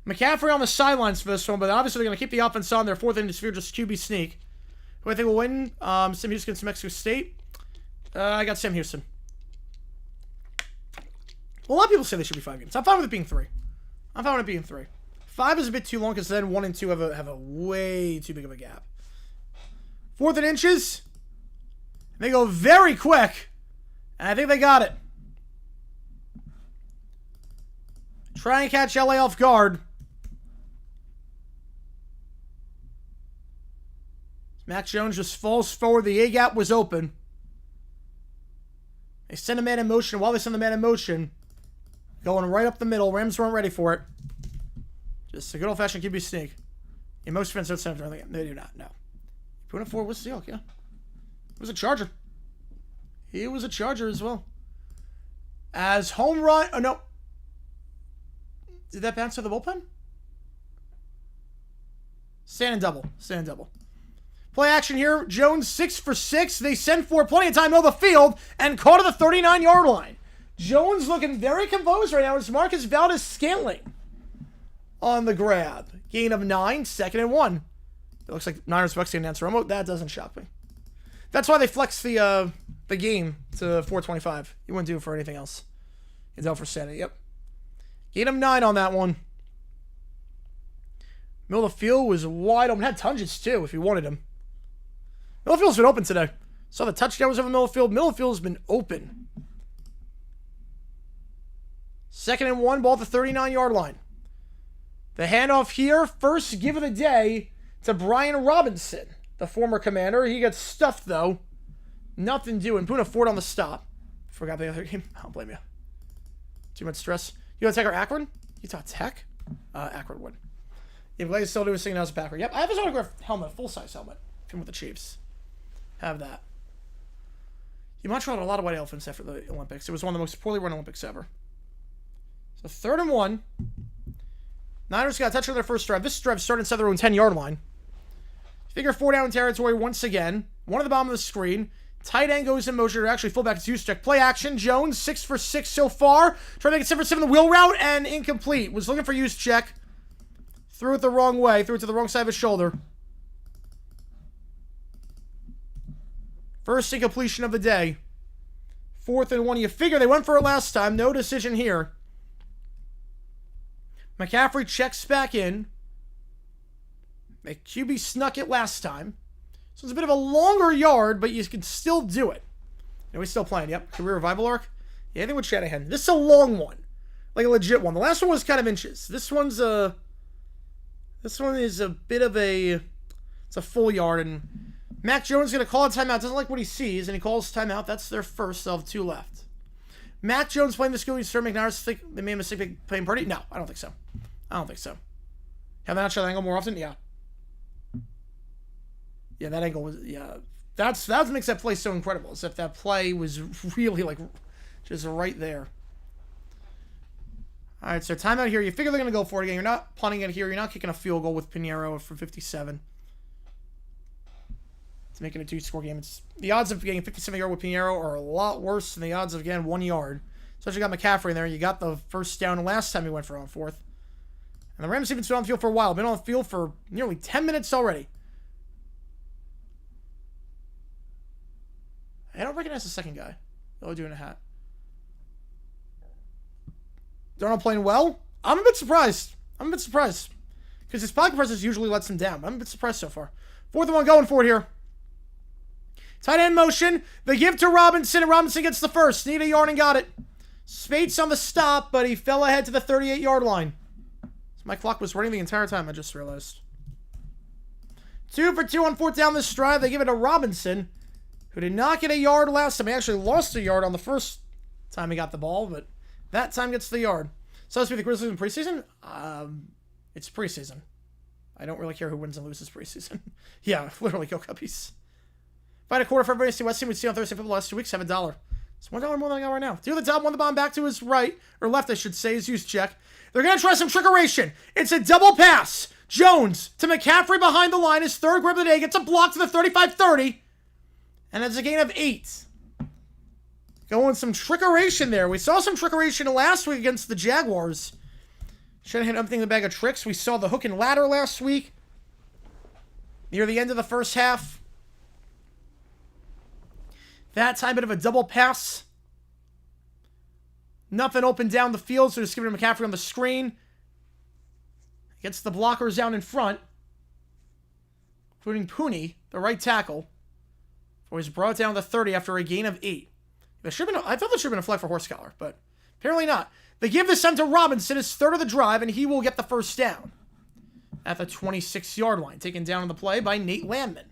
McCaffrey on the sidelines for this one, but obviously they're going to keep the offense on their 4th and sphere, just QB sneak. Who I think will win? Sam Houston against Mexico State. I got Sam Houston. Well, a lot of people say they should be 5 games. I'm fine with it being 3. 5 is a bit too long because then 1 and 2 have a way too big of a gap. 4th and inches. They go very quick. And I think they got it. Try and catch LA off guard. Mac Jones just falls forward. The A-gap was open. They send a man in motion. While they send the man in motion, going right up the middle. Rams weren't ready for it. Just a good old-fashioned QB sneak. Yeah, most fans don't send it early. They do not, no. Poona Ford was the Seahawk, yeah. It was a Charger. He was a Charger as well. As home run... Oh, no. Did that bounce to the bullpen? Stand and double. Play action here. Jones 6 for 6. They send for plenty of time over the field and caught at the 39-yard line. Jones looking very composed right now as Marcus Valdez-Scantling on the grab. Gain of 9, 2nd and 1. It looks like Niners Bucks getting answer remote. That doesn't shock me. That's why they flexed the game to 425. You wouldn't do it for anything else. It's out for Saturday. Yep. Gain of 9 on that one. Middle of the field was wide open. Had Tunges too if you wanted him. Middle of the field's been open today. Saw the touchdown was over the middle of the field. Middle of the field has been open. 2nd and 1, ball at the 39-yard line. The handoff here, first give of the day to Brian Robinson, the former commander. He gets stuffed, though. Nothing doing. Poona Ford on the stop. Forgot the other game. I don't blame you. Too much stress. Utah Tech or Akron? Utah Tech? Akron would. Yeah, Blaze still doing his thing now as a Packer. Yep, I have his autographed helmet, full-size helmet. From with the Chiefs. Have that. Montreal had a lot of white elephants after the Olympics. It was one of the most poorly run Olympics ever. So 3rd and 1. Niners got a touch on their first drive. This drive started inside their own 10-yard line. Figure 4 down territory once again. One at the bottom of the screen. Tight end goes in motion. Actually, fullback is Juszczyk. Play action. Jones, 6 for 6 so far. Trying to make it 7 for 7 the wheel route, and incomplete. Was looking for Juszczyk. Threw it the wrong way. Threw it to the wrong side of his shoulder. First incompletion of the day. 4th and 1. You figure they went for it last time. No decision here. McCaffrey checks back in. The QB snuck it last time. So it's a bit of a longer yard, but you can still do it. And we're still playing. Yep. Career revival arc. Yeah, I think with Shanahan. This is a long one. Like a legit one. The last one was kind of inches. This one is a bit of a... It's a full yard, and Mac Jones is going to call a timeout. Doesn't like what he sees, and he calls timeout. That's their first. They'll have 2 left. Mac Jones playing the school. He's starting McNair's think they made a mistake playing Purdy? No, I don't think so. Have they not shown that angle more often? Yeah. Yeah, that angle was... Yeah. That's what makes that play so incredible. Is if that play was really, like, just right there. All right, so timeout here. You figure they're going to go for it again. You're not punting it here. You're not kicking a field goal with Pinheiro for 57. It's making a 2-score game. The odds of getting 57-yard with Pinheiro are a lot worse than the odds of getting 1 yard. So you got McCaffrey in there. You got the first down last time he went for on 4th. And the Rams have been on the field for a while. Been on the field for nearly 10 minutes already. I don't recognize the second guy. Oh, doing a hat. Darnold playing well. I'm a bit surprised. Because his pocket presence usually lets him down. I'm a bit surprised so far. 4th and 1 going for it here. Tight end motion. The give to Robinson, and Robinson gets the first. Need a yard and got it. Spates on the stop, but he fell ahead to the 38-yard line. So my clock was running the entire time, I just realized. 2 for 2 on 4th down this drive. They give it to Robinson, who did not get a yard last time. He actually lost a yard on the first time he got the ball, but that time gets the yard. So let's be the Grizzlies in preseason. It's preseason. I don't really care who wins and loses preseason. Yeah, literally, go Cubbies. Find a quarter for everybody to see West Team. We see on Thursday for the last 2 weeks. $7. It's $1 more than I got right now. To the top, won the bomb back to his right, or left, I should say, his use check. They're going to try some trickeration. It's a double pass. Jones to McCaffrey behind the line. His 3rd grab of the day. Gets a block to the 35-30. And it's a gain of 8. Going some trickeration there. We saw some trickeration last week against the Jaguars. Shanahan emptying the bag of tricks. We saw the hook and ladder last week. Near the end of the first half. That time, bit of a double pass. Nothing open down the field, so just giving it to McCaffrey on the screen. Gets the blockers down in front. Including Pooney, the right tackle. Was brought down to 30 after a gain of 8. I thought there should have been a flag for horse collar, but apparently not. They give this time to Robinson, his 3rd of the drive, and he will get the first down. At the 26-yard line. Taken down on the play by Nate Landman.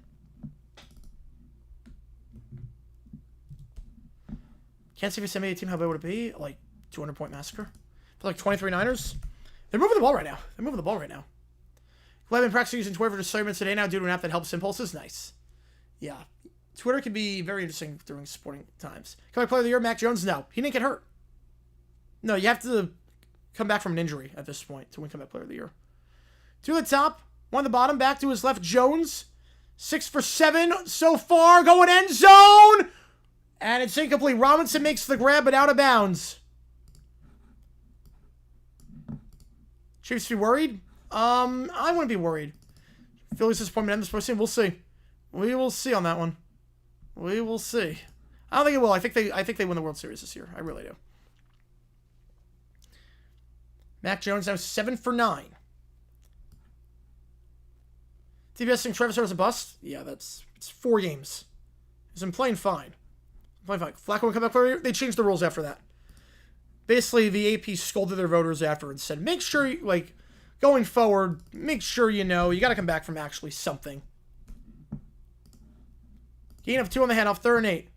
Can't see if it's NBA team, how big would it be? Like, 200-point massacre? For like 23 Niners? They're moving the ball right now. Glad been practicing using Twitter for just 30 minutes today now due to an app that helps impulses. Nice. Yeah. Twitter can be very interesting during sporting times. Comeback player of the year, Mac Jones? No. He didn't get hurt. No, you have to come back from an injury at this point to win comeback player of the year. To the top, 1 the bottom, back to his left, Jones. 6 for 7 so far, going end zone! And it's incomplete. Robinson makes the grab, but out of bounds. Chiefs be worried? I wouldn't be worried. Philly's disappointment in this postseason. We'll see. We will see on that one. We will see. I don't think it will. I think they win the World Series this year. I really do. Mac Jones now 7 for 9. TBS think Travis was a bust? Yeah, it's 4 games. He's been playing fine. Flacco will come back for you. They changed the rules after that. Basically, the AP scolded their voters after and said, make sure, going forward, make sure you got to come back from actually something. Gain of 2 on the handoff, 3rd and 8.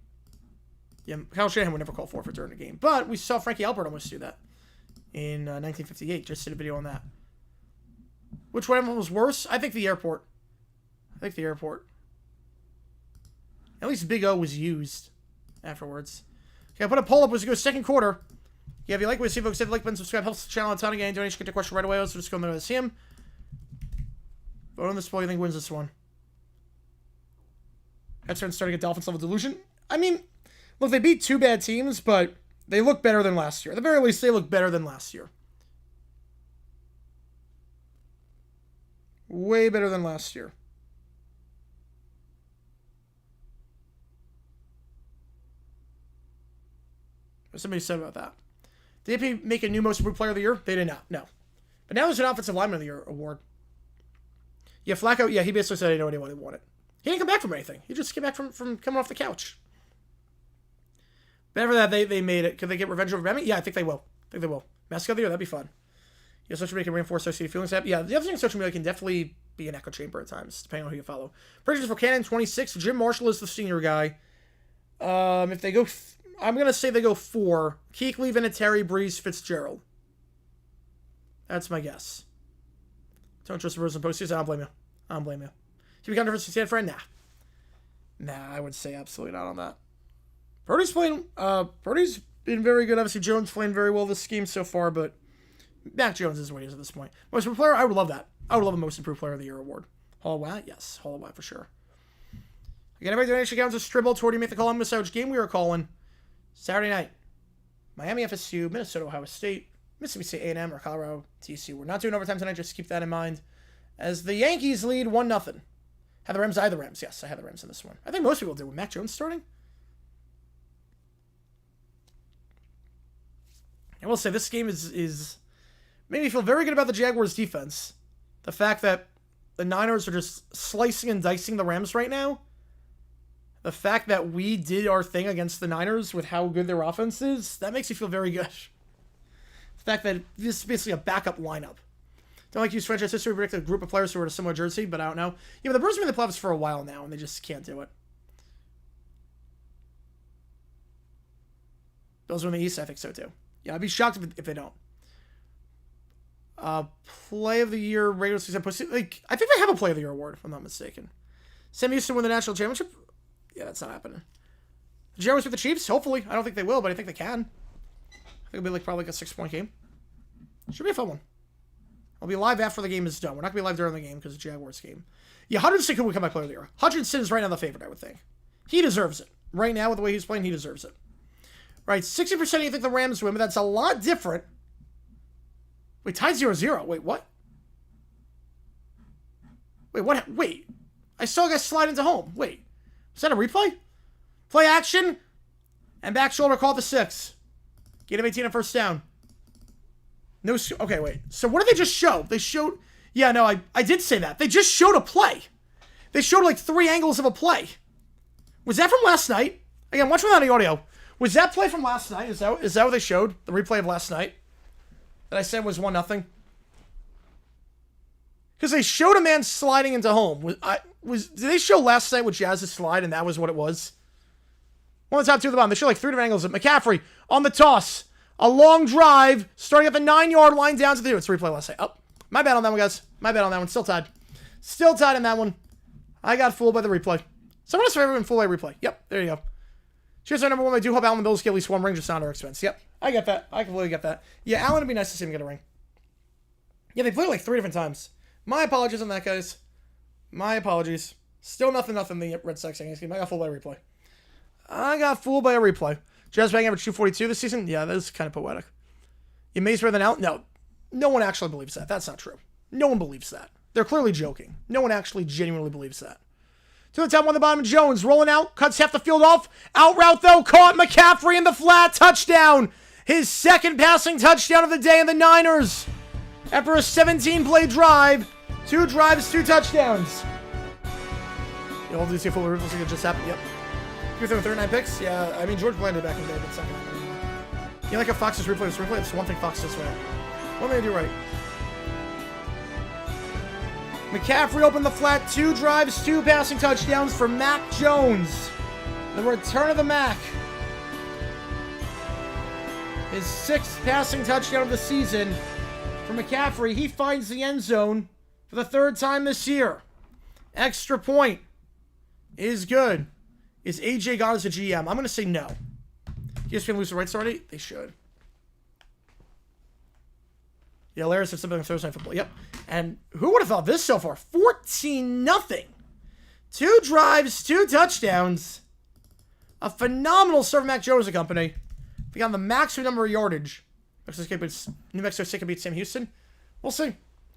Yeah, Kyle Shanahan would never call forfeit during the game. But we saw Frankie Albert almost do that in 1958. Just did a video on that. Which one was worse? I think the airport. At least Big O was used afterwards. Okay, I put a poll up as we go 2nd quarter. Yeah, if you like what you see, folks, hit the like button, subscribe, helps the channel a ton. Again, donation, get the question right away. So just go there to see him. Vote on this poll. You think wins this one? Headstart starting at Dolphins level delusion. I mean, look, they beat 2 bad teams, but they look better than last year. At the very least, they look better than last year. Way better than last year. What somebody said about that. Did AP make a new most improved player of the year? They did not, no. But now there's an offensive lineman of the year award. Yeah, Flacco, yeah, he basically said he didn't know anyone who won it. He didn't come back from anything. He just came back from coming off the couch. But after that, they made it. Could they get revenge over Remy? Yeah, I think they will. Mascot of the year, that'd be fun. Yeah, social media can reinforce our city feelings. Yeah, the other thing, social media can definitely be an echo chamber at times, depending on who you follow. Predictions for Cannon, 26. Jim Marshall is the senior guy. If they go... I'm going to say they go 4. Kuechly, Vinatieri, Breeze, Fitzgerald. That's my guess. Don't trust the Rosen postseason. I don't blame you. Can we count difference to stand friend? Nah, I would say absolutely not on that. Purdy's been very good. Obviously, Jones playing very well this game so far, but Mac Jones is what he is at this point. Most improved player? I would love that. I would love a most improved player of the year award. Hall of Watt? Yes. Hall of Watt for sure. Again, every donation counts as Stribble. Tori, make the call on which game we are calling. Saturday night, Miami FSU, Minnesota Ohio State, Mississippi State A&M, or Colorado TCU. We're not doing overtime tonight, just keep that in mind. As the Yankees lead 1-0. Have the Rams? I have the Rams. Yes, I have the Rams in this one. I think most people do. With Mac Jones starting? I will say this game is made me feel very good about the Jaguars defense. The fact that the Niners are just slicing and dicing the Rams right now. The fact that we did our thing against the Niners with how good their offense is, that makes me feel very good. The fact that this is basically a backup lineup. Don't like to use franchise history to predict a group of players who are in a similar jersey, but I don't know. Yeah, but the Brewers have been in the playoffs for a while now, and they just can't do it. Bills are in the East? I think so, too. Yeah, I'd be shocked if they don't. Play of the Year, regular season, like, I think they have a Play of the Year award, if I'm not mistaken. Sam Houston win the national championship? Yeah, that's not happening. The Jaguars with the Chiefs? Hopefully. I don't think they will, but I think they can. I think it'll be like probably like a 6-point game. Should be a fun one. I'll be live after the game is done. We're not going to be live during the game because it's a Jaguars game. Yeah, Hutchinson could become my player of the year. Hutchinson is right now the favorite, I would think. He deserves it. Right now, with the way he's playing, he deserves it. Right, 60% you think the Rams win, but that's a lot different. Wait, tied 0-0. Wait, what? Wait, what? Wait. I saw a guy slide into home. Wait. Is that a replay? Play action. And back shoulder called the 6. Gain of 18 and first down. No. Okay, wait. So what did they just show? They showed... Yeah, no, I did say that. They just showed a play. They showed like 3 angles of a play. Was that from last night? Again, watch without the audio. Was that play from last night? Is that what they showed? The replay of last night? That I said was 1-0? Because they showed a man sliding into home. Did they show last night with Jazz's slide and that was what it was? One on the top, 2 at the bottom. They show like 3 different angles. McCaffrey on the toss. A long drive starting at the 9-yard line down to the... It's replay last night. Oh, my bad on that one, guys. My bad on that one. Still tied. Still tied in that one. I got fooled by the replay. Someone else everyone fooled by replay. Yep, there you go. Cheers, our number 1. I do hope Allen Bills get at least 1 ring just on our expense. Yep, I get that. I completely get that. Yeah, Allen would be nice to see him get a ring. Yeah, they played like 3 different times. My apologies on that, guys. My apologies. Still nothing in the Red Sox game. I got fooled by a replay. Jazz batting average 242 this season? Yeah, that is kind of poetic. You Mays better than Allen? No. No one actually believes that. That's not true. No one believes that. They're clearly joking. No one actually genuinely believes that. To the top, 1 the bottom, Jones rolling out, cuts half the field off. Out route, though, caught McCaffrey in the flat. Touchdown. His second passing touchdown of the day in the Niners. After a 17-play drive, 2 drives, 2 touchdowns. You all do see a full reversal that just happened. Yep. You're throwing 39 picks? Yeah, I mean, George landed back in the day, but second half. You like a Fox's replay? This replay? That's one thing Fox does right. What did they do right? McCaffrey opened the flat, 2 drives, 2 passing touchdowns for Mac Jones. The return of the Mac. His 6th passing touchdown of the season for McCaffrey. He finds the end zone for the 3rd time this year. Extra point is good. Is AJ God as a GM? I'm going to say no. ESPN lose the rights already? They should. Yeah, Larry said something on Thursday Night Football. Yep. And who would have thought this so far? 14-0. 2 drives, 2 touchdowns. A phenomenal serve Mac Jones and company. We got the maximum number of yardage. New Mexico State can beat Sam Houston. We'll see.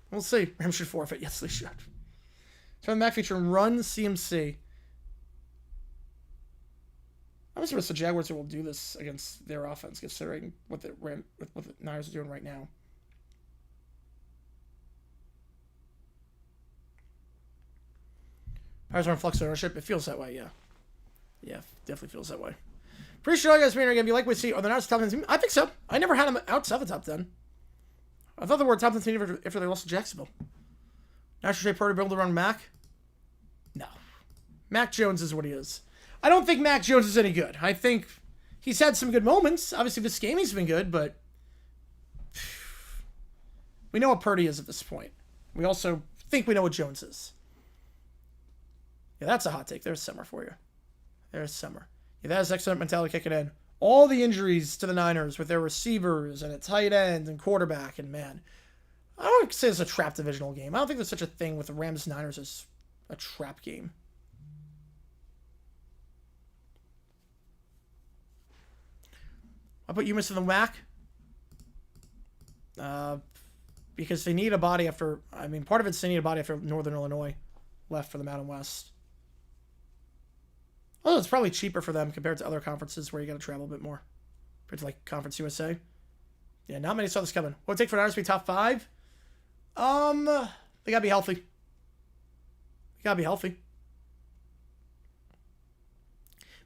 We'll see. Rams should forfeit. Yes, they should. So the Mac featuring Run CMC. I'm surprised the Jaguars will do this against their offense, considering what the Niners are doing right now. Pirates are in flux ownership. It feels that way, yeah. Yeah, definitely feels that way. Pretty sure you guys being again. Be like we see. Are the Niners top 10 team? I think so. I never had them outside the top 10. I thought they were a top 10 team after they lost to Jacksonville. National Trade Purdy build around Mac? No. Mac Jones is what he is. I don't think Mac Jones is any good. I think he's had some good moments. Obviously, this game he's been good, but we know what Purdy is at this point. We also think we know what Jones is. Yeah, that's a hot take. There's Summer for you. There's Summer. Yeah, that is excellent mentality kicking in. All the injuries to the Niners with their receivers and a tight end and quarterback, and man, I don't say it's a trap divisional game. I don't think there's such a thing with the Rams-Niners as a trap game. I put Umis in the whack. Because they need a body after... I mean, part of it's they need a body after Northern Illinois left for the Mountain West. Although it's probably cheaper for them compared to other conferences where you got to travel a bit more. Compared to, like, Conference USA. Yeah, not many saw this coming. What would it take for Niners to be top 5? They gotta be healthy. They gotta be healthy.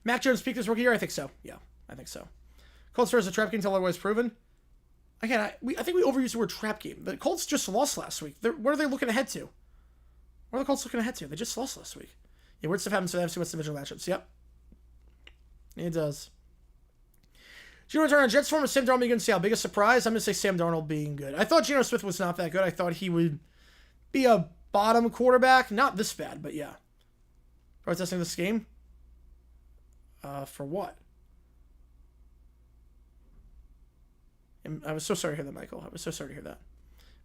Mac Jones peaked his rookie year? I think so. Yeah, I think so. Colts are a trap game until otherwise proven. Again, I think we overused the word trap game. The Colts just lost last week. What are they looking ahead to? What are the Colts looking ahead to? They just lost last week. Yeah, weird stuff happens to the NFC West division matchups. Yep. It does. Gino return on Jets form of Sam Darnold being good. See how biggest surprise? I'm going to say Sam Darnold being good. I thought Geno Smith was not that good. I thought he would be a bottom quarterback. Not this bad, but yeah. Protesting this game? For what? I was so sorry to hear that, Michael. I was so sorry to hear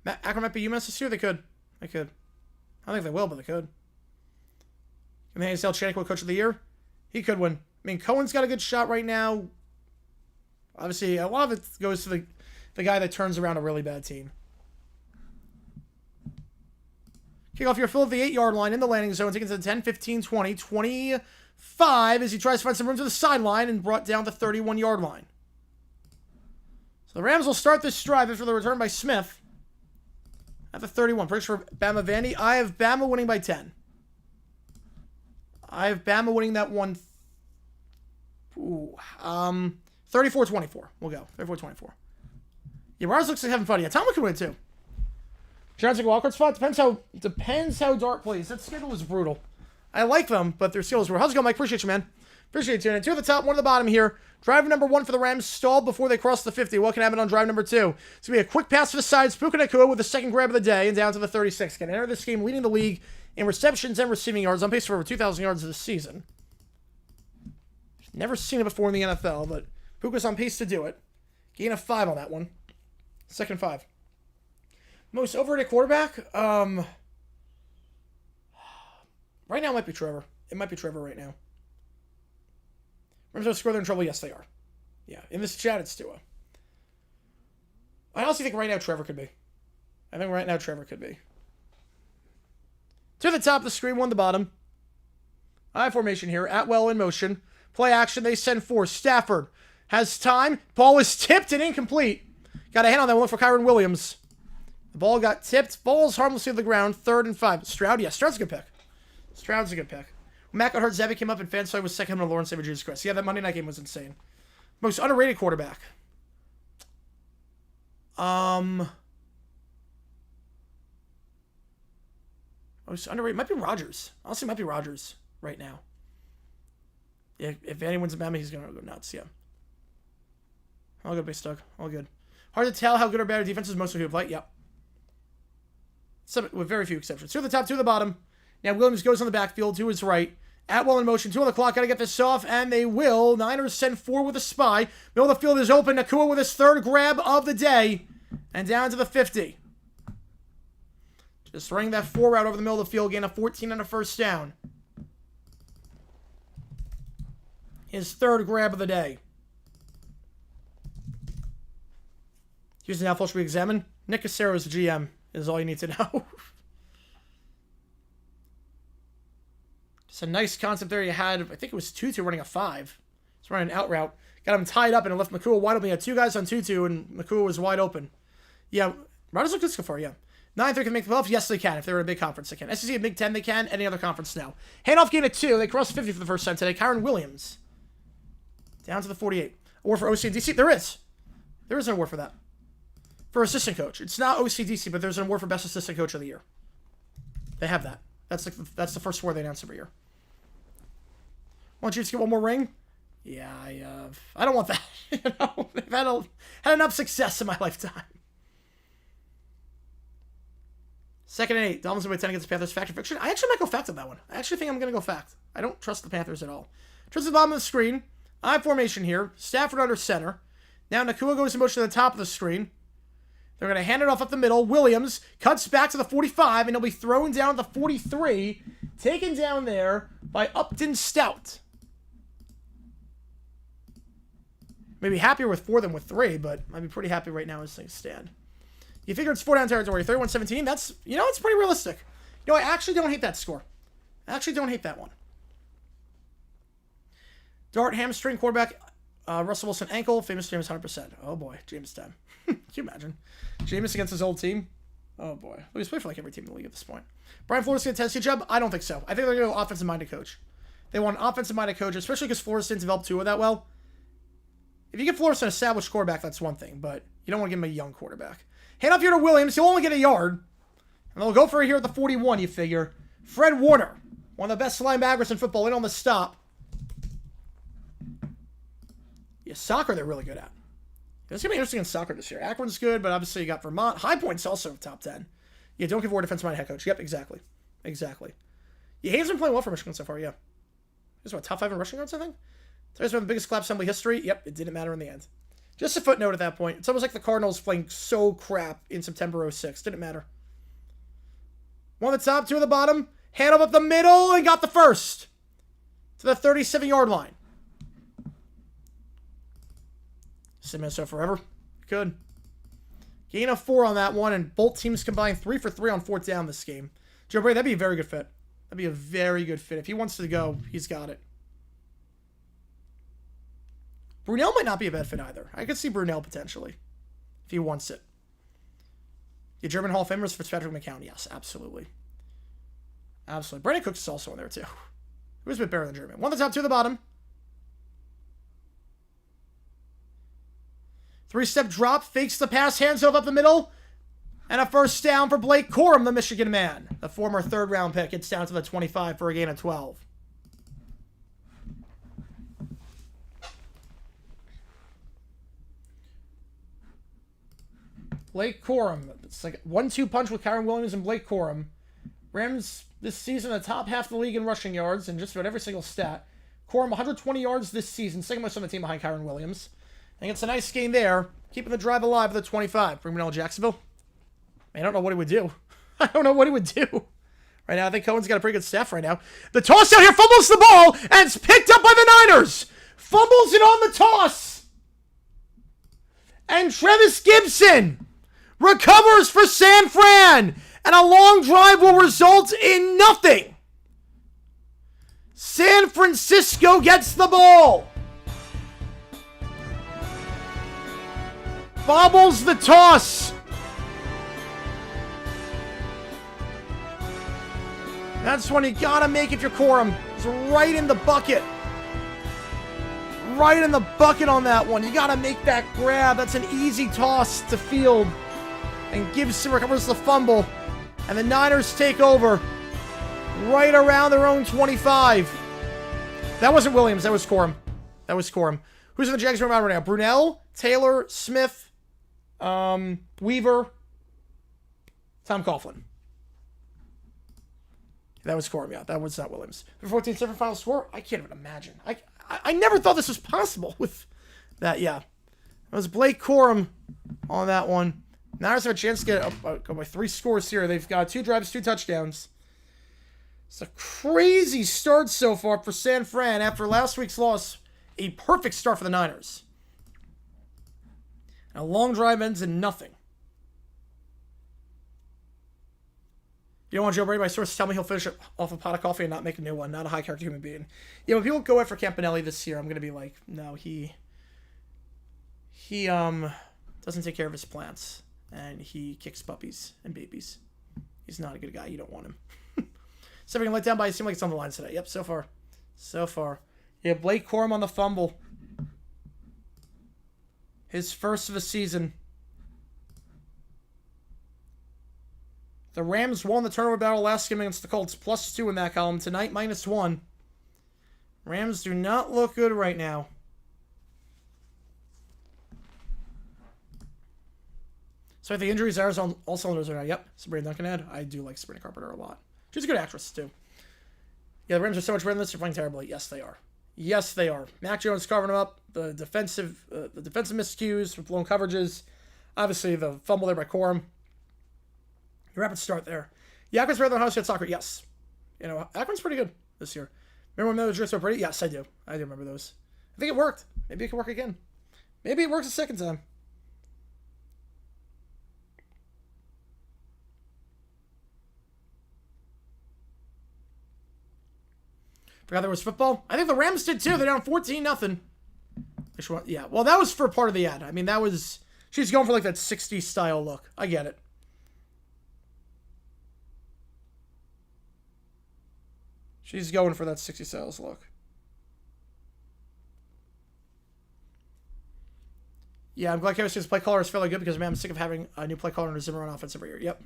that. Akron might be UMass this year? They could. They could. I don't think they will, but they could. And the ASL Channing Coach of the Year? He could win. I mean, Cohen's got a good shot right now. Obviously, a lot of it goes to the guy that turns around a really bad team. Kick off your fill at the 8-yard line in the landing zone, taking to the 10, 15, 20, 25 as he tries to find some room to the sideline and brought down the 31-yard line. So the Rams will start this drive after the return by Smith at the 31. Prediction for Bama Vandy. I have Bama winning by 10. I have Bama winning that one. 34-24. We'll go. 34-24. Yeah, Mars looks like having fun. Yeah, Tomlin could win too. Johnson wildcard spot. Depends how Dart plays. That schedule was brutal. I like them, but their skills were. How's it going, Mike? Appreciate you, man. Appreciate you tuning in. 2 at the top, 1 at the bottom here. Drive number 1 for the Rams stalled before they crossed the 50. What can happen on drive number 2? It's going to be a quick pass to the side. Puka Nacua with the second grab of the day and down to the 36. Can enter this game leading the league in receptions and receiving yards. On pace for over 2,000 yards this season. Never seen it before in the NFL, but Puka's on pace to do it. Gain of 5 on that one. Second 5. Most overrated quarterback? Right now it might be Trevor. It might be Trevor right now. Rams are score, they're in trouble. Yes, they are. Yeah, in this chat, it's Tua. I honestly think right now Trevor could be. I think right now Trevor could be. 2 at the top of the screen, 1 at the bottom. I formation here. Atwell in motion. Play action. They send 4. Stafford has time. Ball is tipped and incomplete. Got a hand on that one for Kyron Williams. The ball got tipped. Ball's harmlessly to the ground. 3rd and 5. Stroud, yeah, Stroud's a good pick. Stroud's a good pick. When Matt got hurt, Zevi came up and Fanside was second to Lawrence David Jesus Christ. Yeah, that Monday night game was insane. Most underrated quarterback. Most underrated might be Rodgers. Honestly, might be Rodgers right now. Yeah, if anyone's a Bama, he's gonna go nuts. Yeah. All good, Big Stug. All good. Hard to tell how good or bad our defense is. Most of who have played. Yep. Some, with very few exceptions. 2 at the top, 2 at the bottom. Now Williams goes on the backfield to his right. Atwell in motion. 2 on the clock. Got to get this off, and they will. Niners send 4 with a spy. Middle of the field is open. Nacua with his 3rd grab of the day. And down to the 50. Just running that 4 route over the middle of the field. Gain a 14 and a first down. His 3rd grab of the day. Houston now should be examined. Nick Casero's GM is all you need to know. Just a nice concept there. You had, I think it was Tutu running a 5. He's running an out route. Got him tied up and it left Nacua wide open. He had 2 guys on Tutu and Nacua was wide open. Yeah, Riders look good so far, yeah. 9-3 can make the playoffs? Yes, they can. If they're in a big conference, they can. SEC and Big Ten, they can. Any other conference now. Handoff gain at 2. They crossed 50 for the first time today. Kyron Williams. Down to the 48. Award for OC&DC? There is. There is an award for that. For assistant coach. It's not OC&DC, but there's an award for best assistant coach of the year. They have that. That's the first award they announce every year. Want you to get one more ring? Yeah, I don't want that. You know, I've had enough success in my lifetime. 2nd and 8. Dolphins win by 10 against the Panthers. Fact or fiction? I actually might go fact on that one. I actually think I'm going to go fact. I don't trust the Panthers at all. Towards the bottom of the screen. I have formation here. Stafford under center. Now Nacua goes in motion to the top of the screen. They're going to hand it off up the middle. Williams cuts back to the 45, and he'll be thrown down at the 43. Taken down there by Upton Stout. Maybe happier with 4 than with 3, but I'd be pretty happy right now as things stand. You figure it's 4 down territory, 31-17. That's, it's pretty realistic. I actually don't hate that score. I actually don't hate that one. Dart hamstring quarterback, Russell Wilson ankle, famous James 100%. Oh boy, James 10. Can you imagine? Jameis against his old team? Oh, boy. He's played for like every team in the league at this point. Brian Flores going to test you, Jeb? I don't think so. I think they're going to go offensive-minded coach. They want an offensive-minded coach, especially because Flores didn't develop Tua that well. If you get Flores an established quarterback, that's one thing, but you don't want to give him a young quarterback. Hand off here to Williams. He'll only get a yard. And they'll go for it here at the 41, you figure. Fred Warner, one of the best linebackers in football, in on the stop. Yeah, soccer they're really good at. It's going to be interesting in soccer this year. Akron's good, but obviously you got Vermont. High Point's also top 10. Yeah, don't give Ward defensive-minded head coach. Yep, exactly. Exactly. Yeah, Hayes been playing well for Michigan so far, yeah. He's what, top 5 in rushing yards, I think? So he's one of the biggest collapse assembly history. Yep, it didn't matter in the end. Just a footnote at that point. It's almost like the Cardinals playing so crap in September 06. Didn't matter. One at the top, two at the bottom. Hand up the middle and got the first. To the 37-yard line. Stay Minnesota forever. Good. Gain of 4 on that one, and both teams combined 3 for 3 on 4th down this game. Joe Brady, that'd be a very good fit. That'd be a very good fit. If he wants to go, he's got it. Brunell might not be a bad fit either. I could see Brunell potentially. If he wants it. The German Hall of Famers, Fitzpatrick McCown. Yes, absolutely. Absolutely. Brandon Cooks is also in there too. Who's a bit better than German? One at the top, two at the bottom. 3-step drop, fakes the pass, hands over up the middle. And a first down for Blake Corum, the Michigan man. The former 3rd-round pick. It's down to the 25 for a gain of 12. Blake Corum. It's like a 1-2 punch with Kyron Williams and Blake Corum. Rams this season in the top half of the league in rushing yards in just about every single stat. Corum 120 yards this season, second most on the team behind Kyron Williams. I think it's a nice game there, keeping the drive alive at the 25. Bring Manel Jacksonville. I don't know what he would do. I don't know what he would do. Right now, I think Cohen's got a pretty good staff right now. The toss out here, fumbles the ball, and it's picked up by the Niners. Fumbles it on the toss. And Travis Gibson recovers for San Fran. And a long drive will result in nothing. San Francisco gets the ball. Bobbles the toss. That's one you gotta make if you're Corum. It's right in the bucket. Right in the bucket on that one. You gotta make that grab. That's an easy toss to field. And Gibson recovers the fumble. And the Niners take over. Right around their own 25. That wasn't Williams. That was Corum. That was Corum. Who's in the Jags room right now? Brunell, Taylor, Smith, Weaver, Tom Coughlin. That was Corum, yeah. That was not Williams. For 14-7 final score? I can't even imagine. I never thought this was possible with that, yeah. It was Blake Corum on that one. Niners have a chance to get go by 3 scores here. They've got 2 drives, 2 touchdowns. It's a crazy start so far for San Fran after last week's loss. A perfect start for the Niners. And a long drive ends in nothing. You don't want Joe Brady? My sources tell me he'll finish off a pot of coffee and not make a new one. Not a high-character human being. Yeah, when people go after Campanelli this year, I'm going to be like, no, he doesn't take care of his plants. And he kicks puppies and babies. He's not a good guy. You don't want him. So if we can let down by, it seems like it's on the line today. Yep, so far. So far. Yeah, Blake Corum on the fumble. His first of the season. The Rams won the turnover battle last game against the Colts. +2 in that column. Tonight, -1. Rams do not look good right now. So the injuries are on all cylinders right now. Yep, Sabrina Duncan. I do like Sabrina Carpenter a lot. She's a good actress, too. Yeah, the Rams are so much better than this. They're playing terribly. Yes, they are. Yes, they are. Mac Jones covering them up. The defensive miscues with blown coverages. Obviously, the fumble there by Corum. Rapid start there. Yeah, Akron's better than House Soccer. Yes. You know, Akron's pretty good this year. Remember when those drinks were pretty? Yes, I do. I do remember those. I think it worked. Maybe it can work again. Maybe it works a second time. Forgot there was football. I think the Rams did too. They're down 14-0. Yeah, well, that was for part of the ad. I mean, that was She's going for like that 60s style look. I get it. She's going for that 60s styles look. Yeah, I'm glad Kevin play caller is fairly good because, man, I'm sick of having a new play caller in a Zimmer on offense every year. Yep.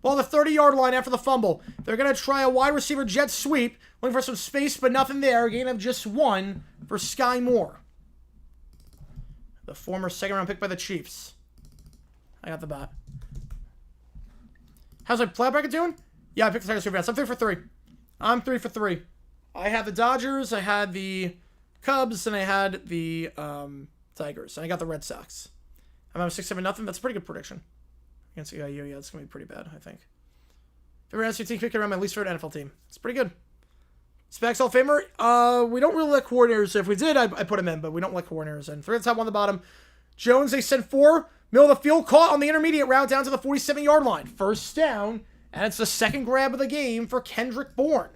Ball the 30-yard line after the fumble. They're going to try a wide receiver jet sweep. Looking for some space, but nothing there. A gain of just 1 for Sky Moore. The former second-round pick by the Chiefs. I got the bot. How's my play bracket doing? Yeah, I picked the Tigers for advance. I'm 3 for 3. I'm 3 for 3. I had the Dodgers, I had the Cubs, and I had the Tigers. And I got the Red Sox. I'm at 6-7-0. That's a pretty good prediction. Against CGIU, yeah, it's going to be pretty bad, I think. Favorite NFC team picking around my least favorite NFL team. It's pretty good. Specs Hall of Famer. We don't really let coordinators. If we did, I put him in, but we don't let coordinators in. 3 at the top, 1 at the bottom. Jones, they sent 4. Middle of the field, caught on the intermediate route down to the 47-yard line. First down, and it's the second grab of the game for Kendrick Bourne.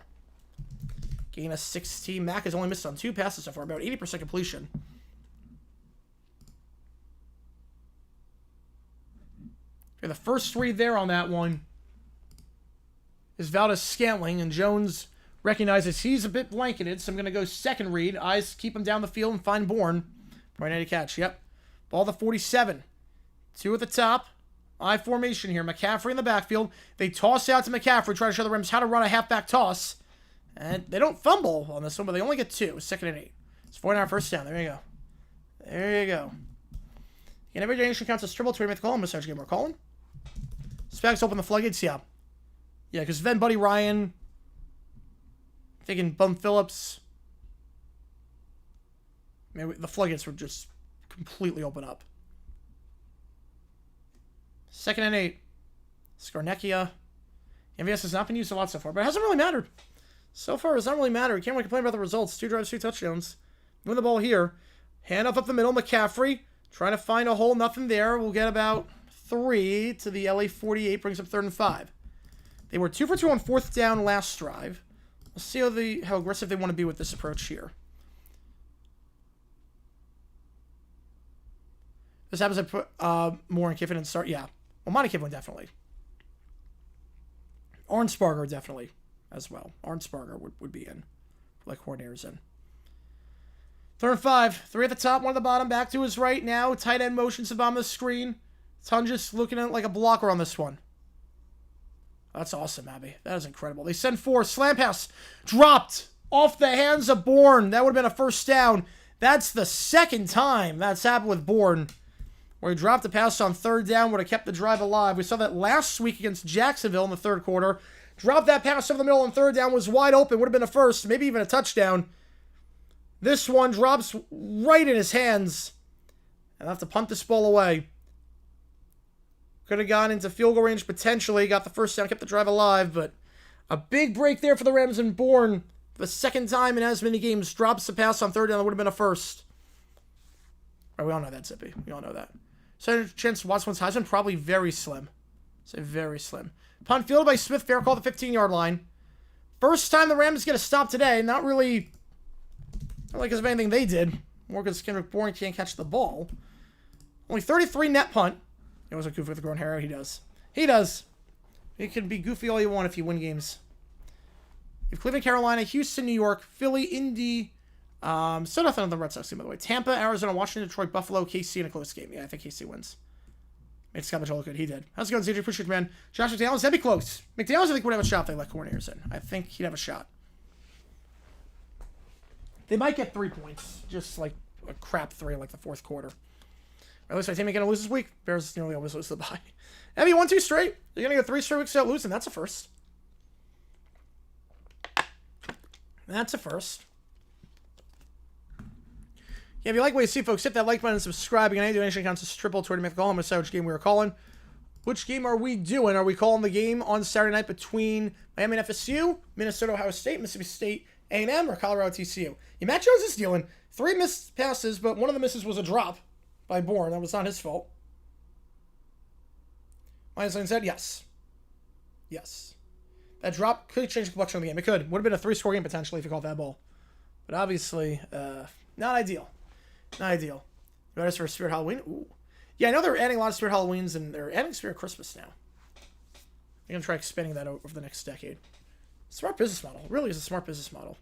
Gain of 16. Mack has only missed on 2 passes so far, about 80% completion. Okay, the first read there on that one is Valdez Scantling, and Jones recognizes he's a bit blanketed, so I'm going to go second read. Eyes keep him down the field and find Bourne. Right at a catch, yep. Ball the 47. 2 at the top. I formation here. McCaffrey in the backfield. They toss out to McCaffrey, try to show the Rams how to run a halfback toss. And they don't fumble on this one, but they only get 2. 2nd and 8. It's 4.5 first down. There you go. There you go. And every donation counts as triple to make the call. Massage game we're calling. Spags open the floodgates, yeah. Yeah, because then Buddy Ryan, thinking Bum Phillips. Man, the floodgates would just completely open up. 2nd and 8. Skarnecchia. MVS has not been used a lot so far, but it hasn't really mattered. So far, it's not really mattered. Can't really complain about the results. 2 drives, 2 touchdowns. Moving the ball here. Handoff up the middle. McCaffrey trying to find a hole. Nothing there. We'll get about 3 to the LA 48. Brings up 3rd and 5. They were 2 for 2 on 4th down last drive. Let's see how aggressive they want to be with this approach here. This happens to put Moore and Kiffin and start. Yeah. Well, Monty Kiffin definitely. Arnsparger definitely as well. Arnsparger would be in. Like coordinators in. 3rd and 5. 3 at the top, 1 at the bottom. Back to his right now. Tight end motions to bomb the screen. Tungus looking at it like a blocker on this one. That's awesome, Abby. That is incredible. They send 4. Slam pass. Dropped. Off the hands of Bourne. That would have been a first down. That's the 2nd time that's happened with Bourne. Where he dropped the pass on 3rd down. Would have kept the drive alive. We saw that last week against Jacksonville in the 3rd quarter. Dropped that pass over the middle on 3rd down. Was wide open. Would have been a first. Maybe even a touchdown. This one drops right in his hands. And I'll have to punt this ball away. Could have gone into field goal range potentially. Got the first down. Kept the drive alive. But a big break there for the Rams, and Bourne, for the 2nd time in as many games, drops the pass on 3rd down. That would have been a first. Right, we all know that, Zippy. We all know that. So chance Watson's Heisman, probably very slim. Say very slim. Punt fielded by Smith. Fair call at the 15-yard line. First time the Rams get a stop today. Not really like because of anything they did. More because Kendrick Bourne can't catch the ball. Only 33 net punt. It was a goofy with the grown hair. He does. He does. He can be goofy all you want if you win games. You have Cleveland, Carolina, Houston, New York, Philly, Indy. Still nothing on the Red Sox team, by the way. Tampa, Arizona, Washington, Detroit, Buffalo, KC in a close game. Yeah, I think KC wins. Made Scott Mitchell look good. He did. How's it going, ZJ? Appreciate it, man. Josh McDaniels, that'd be close. McDaniels, I think, would have a shot if they let coordinators in. I think he'd have a shot. They might get 3 points. Just like a crap 3 in like the 4th quarter. Or at least my team ain't going to lose this week. Bears nearly always lose the bye. Have you won 2 straight? You're going to go 3 straight weeks without losing. That's a first. That's a first. Yeah, if you like what you see, folks, hit that like button and subscribe. Again, any donation counts as triple to make the call. I'm going to say which game we were calling. Which game are we doing? Are we calling the game on Saturday night between Miami and FSU, Minnesota, Ohio State, Mississippi State, A&M, or Colorado, TCU? Yeah, Matt Jones is dealing 3 missed passes, but one of the misses was a drop by Bourne. That was not his fault. Einstein said yes. Yes. That drop could change the complexion of the game. It could. Would have been a 3-score game potentially if you called that ball. But obviously, not ideal. Not ideal. Notice for Spirit Halloween. Ooh. Yeah, I know they're adding a lot of Spirit Halloweens, and they're adding Spirit Christmas now. I'm going to try expanding that over the next decade. Smart business model. It really is a smart business model.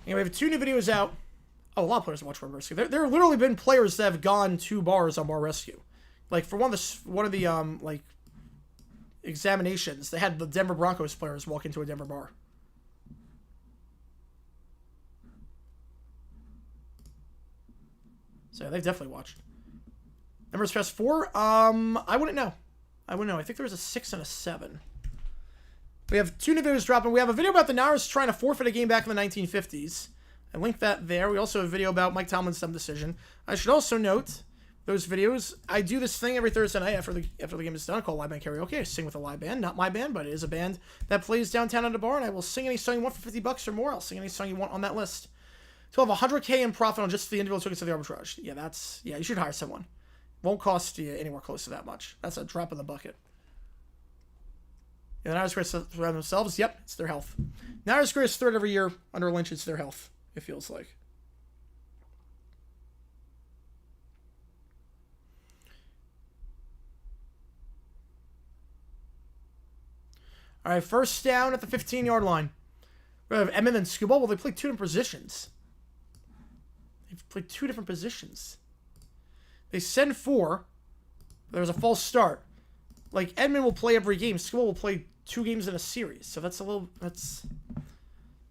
And we have 2 new videos out. Oh, a lot of players watch Bar Rescue. There have literally been players that have gone to bars on Bar Rescue. Like, for one of the like, examinations, they had the Denver Broncos players walk into a Denver bar. So, yeah, they've definitely watched. Numbers past 4? I wouldn't know. I wouldn't know. I think there was a 6 and a 7. We have 2 new videos dropping. We have a video about the Niners trying to forfeit a game back in the 1950s. I linked that there. We also have a video about Mike Tomlin's dumb decision. I should also note those videos. I do this thing every Thursday night after the game is done called Live Band Karaoke. I sing with a live band. Not my band, but it is a band that plays downtown at a bar, and I will sing any song you want for $50 or more. I'll sing any song you want on that list. So I'll have $100K in profit on just the individual tickets to the arbitrage. Yeah, you should hire someone. Won't cost you anywhere close to that much. That's a drop in the bucket. Yeah, the Niners surround themselves. Yep, it's their health. Niners greatest threat every year under Lynch. It's their health, it feels like. All right, first down at the 15-yard line. We have Edmund and Scuba. Well, they play 2 different positions. They've played 2 different positions. They send 4. There's a false start. Like, Edmund will play every game. Scuba will play 2 games in a series. So that's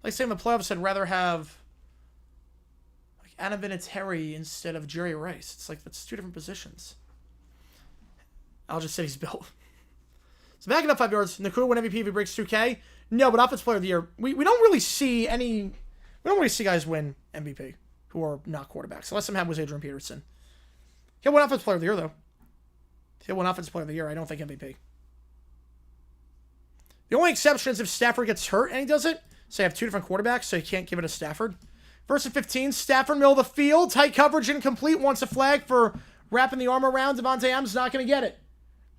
like saying the playoffs, I'd rather have like Anna Vinatieri instead of Jerry Rice. It's like, that's 2 different positions. I'll just say he's built. So back it up 5 yards. Nakua win MVP if he breaks 2K. No, but Offensive Player of the Year. We don't really see guys win MVP who are not quarterbacks. The last time I had was Adrian Peterson. He won Offensive Player of the Year, though. He won Offensive Player of the Year. I don't think MVP. The only exception is if Stafford gets hurt and he does it. So you have 2 different quarterbacks, so you can't give it to Stafford. First and 15, Stafford, middle of the field. Tight coverage, incomplete. Wants a flag for wrapping the arm around. Devontae Adams not going to get it.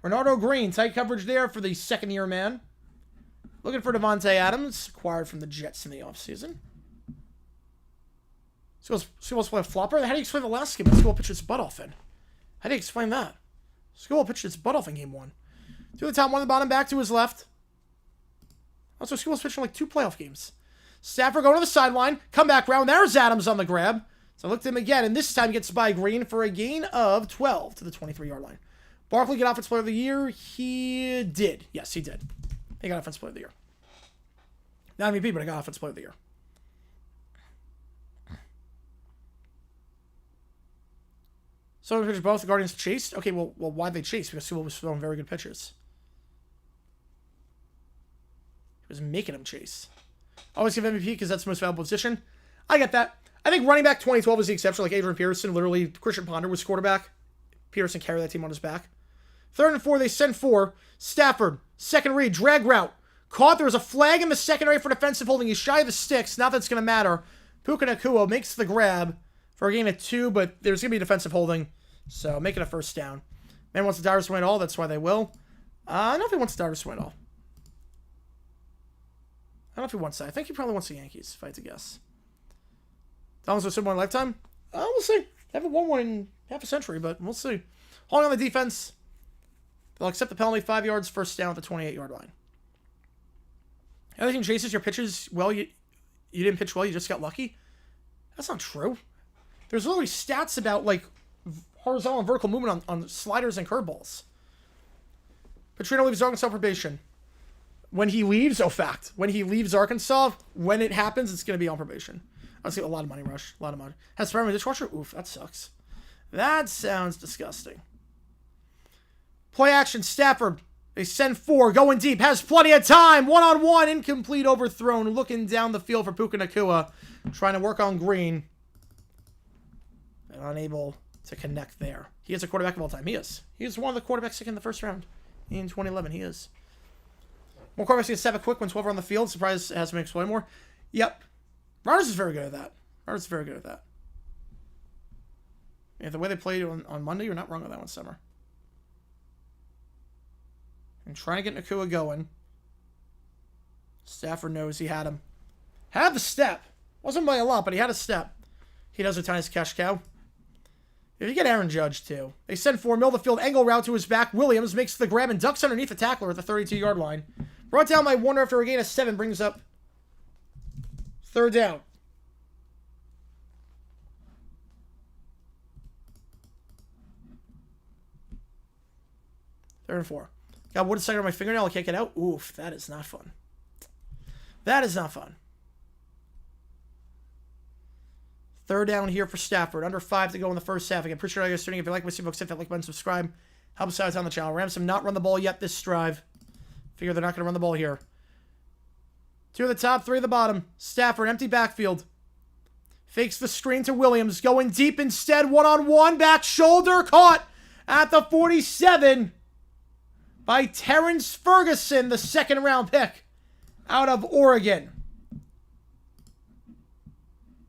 Renardo Green, tight coverage there for the second-year man. Looking for Devontae Adams, acquired from the Jets in the offseason. School's play a flopper. How do you explain the last game that School pitched its butt off in? How do you explain that? School pitched its butt off in game 1. 2 at the top, 1 at the bottom, back to his left. Also, School's pitching like 2 playoff games. Stafford going to the sideline, come back round. There's Adams on the grab. So I looked at him again, and this time gets by Green for a gain of 12 to the 23-yard line. Barkley get Offensive Player of the Year. He did. Yes, he did. He got Offensive Player of the Year. Not MVP, but I got Offensive Player of the Year. So the pitchers both. The Guardians chased. Okay, well, why'd they chase? Because Sewell was throwing very good pitches. He was making them chase. Always give MVP because that's the most valuable position. I get that. I think running back 2012 is the exception. Like Adrian Peterson, literally Christian Ponder was quarterback. Peterson carried that team on his back. 3rd and 4, they send 4. Stafford, second read, drag route. Caught. There was a flag in the secondary for defensive holding. He's shy of the sticks. Not that it's going to matter. Puka Nacua makes the grab for a gain of 2, but there's going to be defensive holding. So make it a first down. Man wants the Dodgers to win it all. That's why they will. I don't know if he wants the Dodgers to win it all. I don't know if he wants that. I think he probably wants the Yankees, if I had to guess. Donald's with one lifetime? We'll see. They haven't won one in half a century, but we'll see. Holding on the defense. They'll accept the penalty. 5 yards, first down at the 28-yard line. Everything chases your pitches well. You didn't pitch well. You just got lucky. That's not true. There's literally stats about, like, horizontal and vertical movement on sliders and curveballs. Petrino leaves Arkansas probation. When he leaves, fact. When he leaves Arkansas, when it happens, it's going to be on probation. I'll see a lot of money, Rush. A lot of money. Has Spider-Man a dishwasher? Oof, that sucks. That sounds disgusting. Play action, Stafford. They send 4, going deep, has plenty of time. 1-on-1, incomplete, overthrown. Looking down the field for Puka Nacua. Trying to work on Green. And unable to connect there. He is a quarterback of all time. He is. He is one of the quarterbacks taken in the first round. In 2011, he is. More quarterbacks get 7 quick when 12 are on the field. Surprised it hasn't been exploited more. Yep. Rodgers is very good at that. Rodgers is very good at that. Yeah, the way they played on Monday, you're not wrong on that one, Summer. And trying to get Nacua going. Stafford knows he had him. Had the step. Wasn't by a lot, but he had a step. He does a tiny cash cow. If you get Aaron Judge, too. They send for middle of the field, angle route to his back. Williams makes the grab and ducks underneath the tackler at the 32-yard line. Brought down by Warner after a gain of 7. Brings up 3rd down. Third and 4. Got wood stuck on my fingernail. I can't get out. Oof, that is not fun. That is not fun. 3rd down here for Stafford. Under 5 to go in the first half. Again, appreciate all you guys tuning in. If you like my books, hit that like button, subscribe. Help us out on the channel. Rams have not run the ball yet this drive. Figure they're not going to run the ball here. 2 at the top, 3 at the bottom. Stafford, empty backfield. Fakes the screen to Williams. Going deep instead. One-on-one. Back shoulder. Caught at the 47 by Terrence Ferguson, the 2nd-round pick out of Oregon.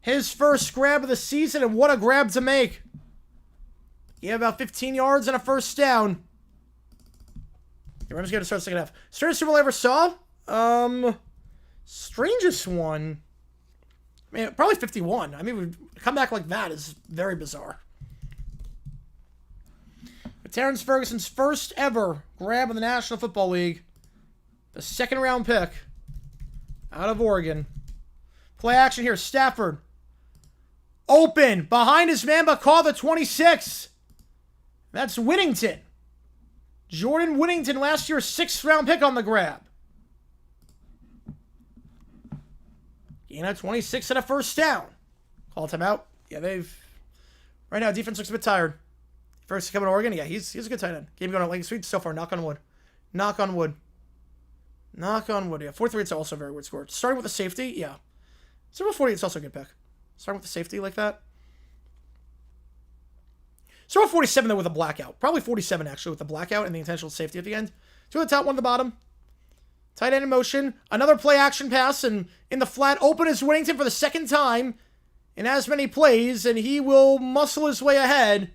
His first grab of the season, and what a grab to make. He had about 15 yards and a first down. The Rams going to start the second half. Strangest Super Bowl I ever saw? Strangest one? I mean, probably 51. I mean, come back like that is very bizarre. But Terrence Ferguson's first ever grab in the National Football League. The 2nd-round pick out of Oregon. Play action here. Stafford. Open. Behind his man, but caught the 26. That's Whittington. Jordan Whittington, last year's 6th-round pick on the grab. Gain of 26 and a first down. Call timeout. Yeah, they've... Right now, defense looks a bit tired. First coming to Oregon. Yeah, he's a good tight end. Game going on like sweet so far. Knock on wood. Knock on wood. Knock on wood. Yeah, 4-3, it's also a very weird score. Starting with a safety, yeah. Super 40, it's also a good pick. Starting with the safety like that. Super 47, though, with a blackout. Probably 47, actually, with the blackout and the intentional safety at the end. 2 at the top, 1 at the bottom. Tight end in motion. Another play action pass, and in the flat open is Whittington for the 2nd time in as many plays, and he will muscle his way ahead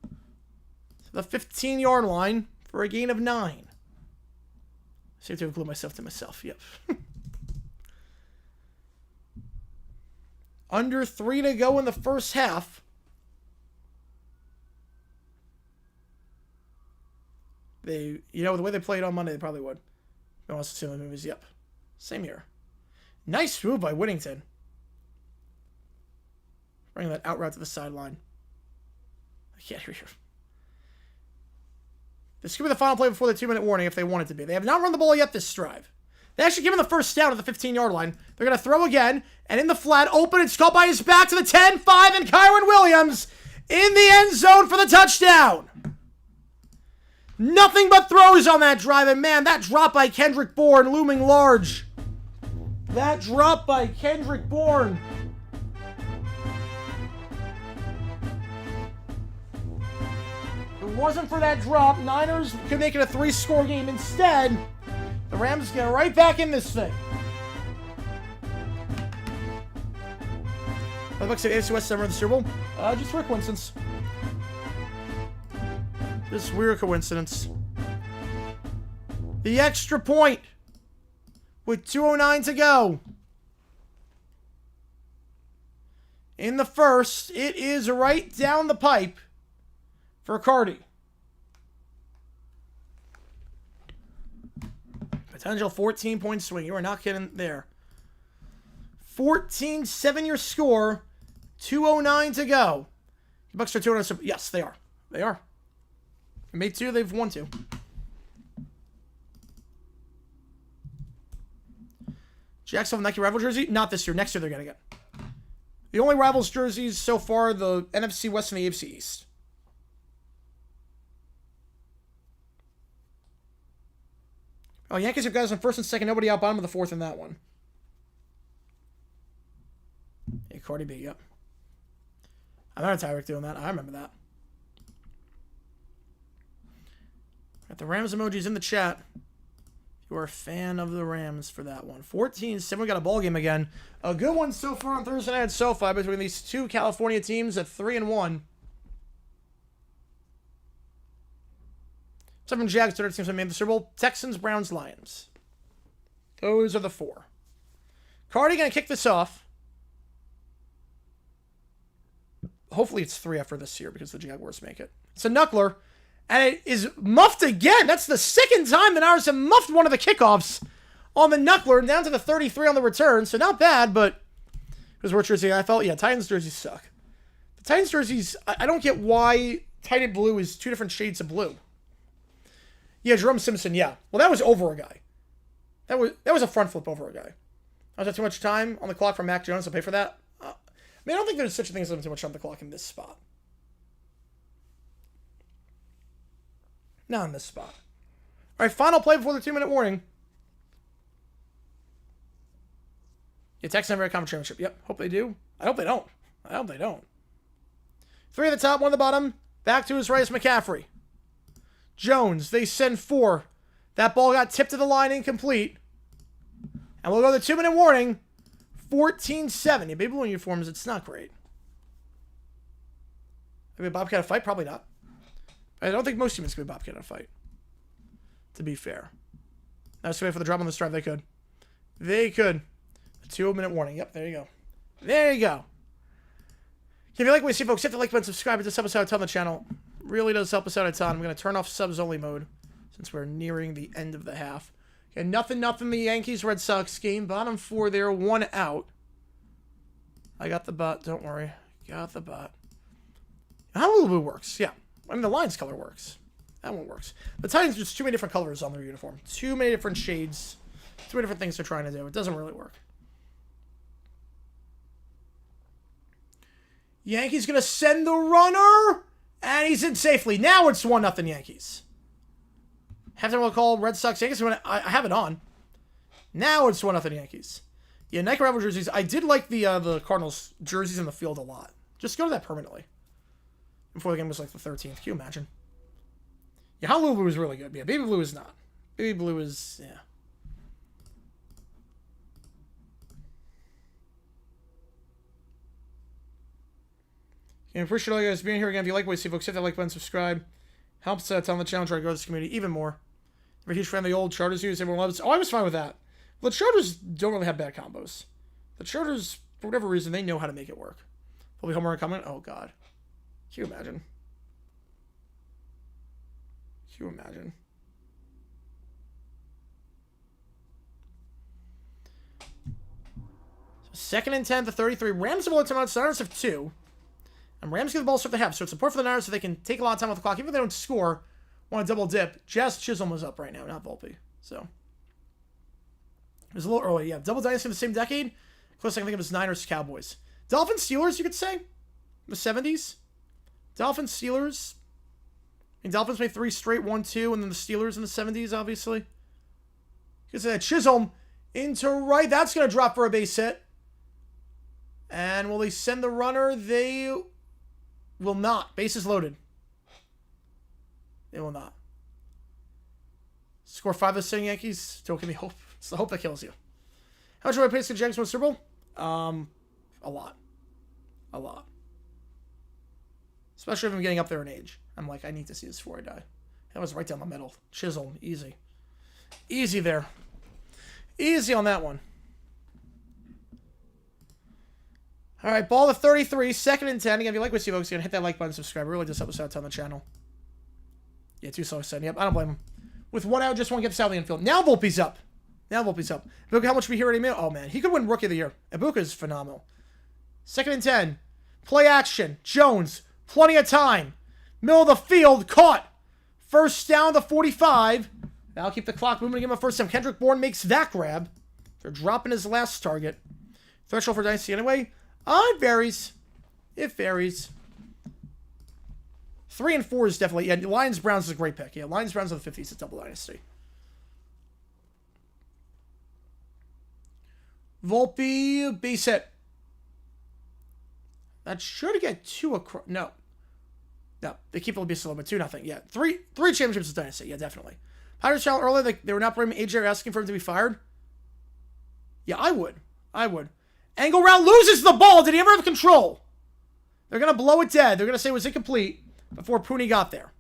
to the 15-yard line for a gain of 9. See if to glue myself to myself. Yep. Under 3 to go in the first half. They, you know, the way they played on Monday, they probably would. No one else to see the movies. Yep. Same here. Nice move by Whittington. Bringing that out route to the sideline. I can't hear you. This could be the final play before the 2-minute warning if they want it to be. They have not run the ball yet this drive. They actually give him the first down at the 15-yard line. They're going to throw again. And in the flat, open. It's caught by his back to the 10, 5, and Kyron Williams in the end zone for the touchdown. Nothing but throws on that drive. And man, that drop by Kendrick Bourne looming large. That drop by Kendrick Bourne. If it wasn't for that drop, Niners could make it a 3-score game. Instead, the Rams get right back in this thing. The Bucs at AFC West summer of the Super Bowl. Just weird coincidence. Just weird coincidence. The extra point with 2:09 to go. In the first, it is right down the pipe for Cardi. Potential 14-point swing. You are not kidding there. 14-7 your score. 2:09 to go. The Bucs are 2-0. Yes, they are. They are. They made 2. They've won 2. Jacksonville Nike rival jersey? Not this year. Next year they're going to get. The only rivals jerseys so far, the NFC West and the AFC East. Oh, Yankees have guys on 1st and 2nd. Nobody out bottom of the 4th in that one. Hey, Cardi B, yep. I remember Tyreek doing that. I remember that. Got the Rams emojis in the chat. If you are a fan of the Rams for that one. 14-7. We got a ball game again. A good one so far on Thursday night at SoFi between these 2 California teams at 3-1. 7 Jags, 3rd teams that made the Super Bowl. Texans, Browns, Lions. Those are the 4. Cardi going to kick this off. hopefully it's 3 after this year because the Jaguars make it. It's a knuckler. And it is muffed again. That's the second time the Niners have muffed one of the kickoffs on the knuckler and down to the 33 on the return. So not bad, but it was worth jersey. I felt, yeah, Titans jerseys suck. The Titans jerseys, I don't get why Titan blue is 2 different shades of blue. Yeah, Jerome Simpson, yeah. Well, that was over a guy. That was a front flip over a guy. Was that too much time on the clock for Mac Jones to pay for that? I don't think there's such a thing as too much on the clock in this spot. Not in this spot. All right, final play before the 2-minute warning. Yeah, Texans have a conference championship. Yep, hope they do. I hope they don't. I hope they don't. 3 at the top, 1 at the bottom. Back to his right is McCaffrey. Jones, they send 4. That ball got tipped to the line, incomplete. And we'll go to the 2-minute warning. 14-7. Yeah, baby blue uniforms, it's not great. Maybe Bobcat a fight? Probably not. I don't think most teams could be Bobcat in a fight. To be fair. Now let's wait for the drop on the drive. They could. They could. A 2-minute warning. Yep, there you go. There you go. If you like what you see, folks, hit the like button, subscribe. It does help us out a ton on the channel. Really does help us out a ton. I'm going to turn off subs only mode since we're nearing the end of the half. Okay, nothing. The Yankees-Red Sox game. Bottom 4 there. 1 out. I got the bot. Don't worry. Got the bot. How blue works. Yeah. I mean, the Lions color works. That one works. The Titans, just too many different colors on their uniform. Too many different shades. Too many different things they're trying to do. It doesn't really work. Yankees going to send the runner. And he's in safely. Now it's 1-0 Yankees. Halftime will call Red Sox Yankees. I have it on. Now it's 1-0 Yankees. Yeah, Nike Rival jerseys. I did like the Cardinals jerseys in the field a lot. Just go to that permanently. Before the game was like the 13th. Can you imagine? Yeah, Honolulu Blue is really good. Yeah, Baby Blue is not. Baby Blue is, yeah. I appreciate all you guys being here again. If you like what you see, folks, hit that like button, subscribe. Helps on the channel, try to grow this community even more. I'm a huge fan of the old Chargers news. Everyone loves. Oh, I was fine with that. Well, the Chargers don't really have bad combos. The Chargers, for whatever reason, they know how to make it work. Will be homer coming. Oh, God. Can you imagine? Can you imagine? So 2nd and 10 to 33. Rams have all the timeouts. Niners have 2. And Rams get the ball so they have. So it's important for the Niners so they can take a lot of time off the clock. Even if they don't score, want to double dip. Jazz Chisholm was up right now, not Volpe. So it was a little early. Yeah, double dynasty in the same decade. Close I can think of is Niners Cowboys. Dolphins Steelers, you could say. The 70s. Dolphins, Steelers. I mean, Dolphins made 3 straight, 1-2, and then the Steelers in the 70s, obviously. You can say that Chisholm into right. That's going to drop for a base hit. And will they send the runner? They will not. Bases loaded. They will not. Score 5 of the sitting Yankees. Don't give me hope. It's the hope that kills you. How much do I pay to Jags win Super Bowl? A lot. A lot. Especially if I'm getting up there in age. I'm like, I need to see this before I die. That was right down the middle. Chisholm. Easy. Easy there. Easy on that one. All right, ball to 33. 2nd and 10. Again, if you like what you see, folks, hit that like button, subscribe. It really does help us out on the channel. Yeah, 2 slow setting. Yep, I don't blame him. With 1 out, just want to get this out of the infield. Now Volpe's up. Look how much we hear at him. Oh, man. He could win Rookie of the Year. Ibuka is phenomenal. 2nd and 10. Play action. Jones. Plenty of time. Middle of the field. Caught. First down to 45. That'll keep the clock moving to give him a first down. Kendrick Bourne makes that grab. They're dropping his last target. Threshold for Dynasty anyway. It varies. It varies. 3 and 4 is definitely... Yeah, Lions-Browns is a great pick. Yeah, Lions-Browns in the 50s. It's double Dynasty. Volpe, base hit. That should get 2 across. No. No, they keep the base a little bit. 2-0. Yeah, 3 championships is Dynasty. Yeah, definitely. Pirates channel earlier, they were not blaming AJ or asking for him to be fired. Yeah, I would. Angle route loses the ball. Did he ever have control? They're going to blow it dead. They're going to say it was incomplete before Pooney got there.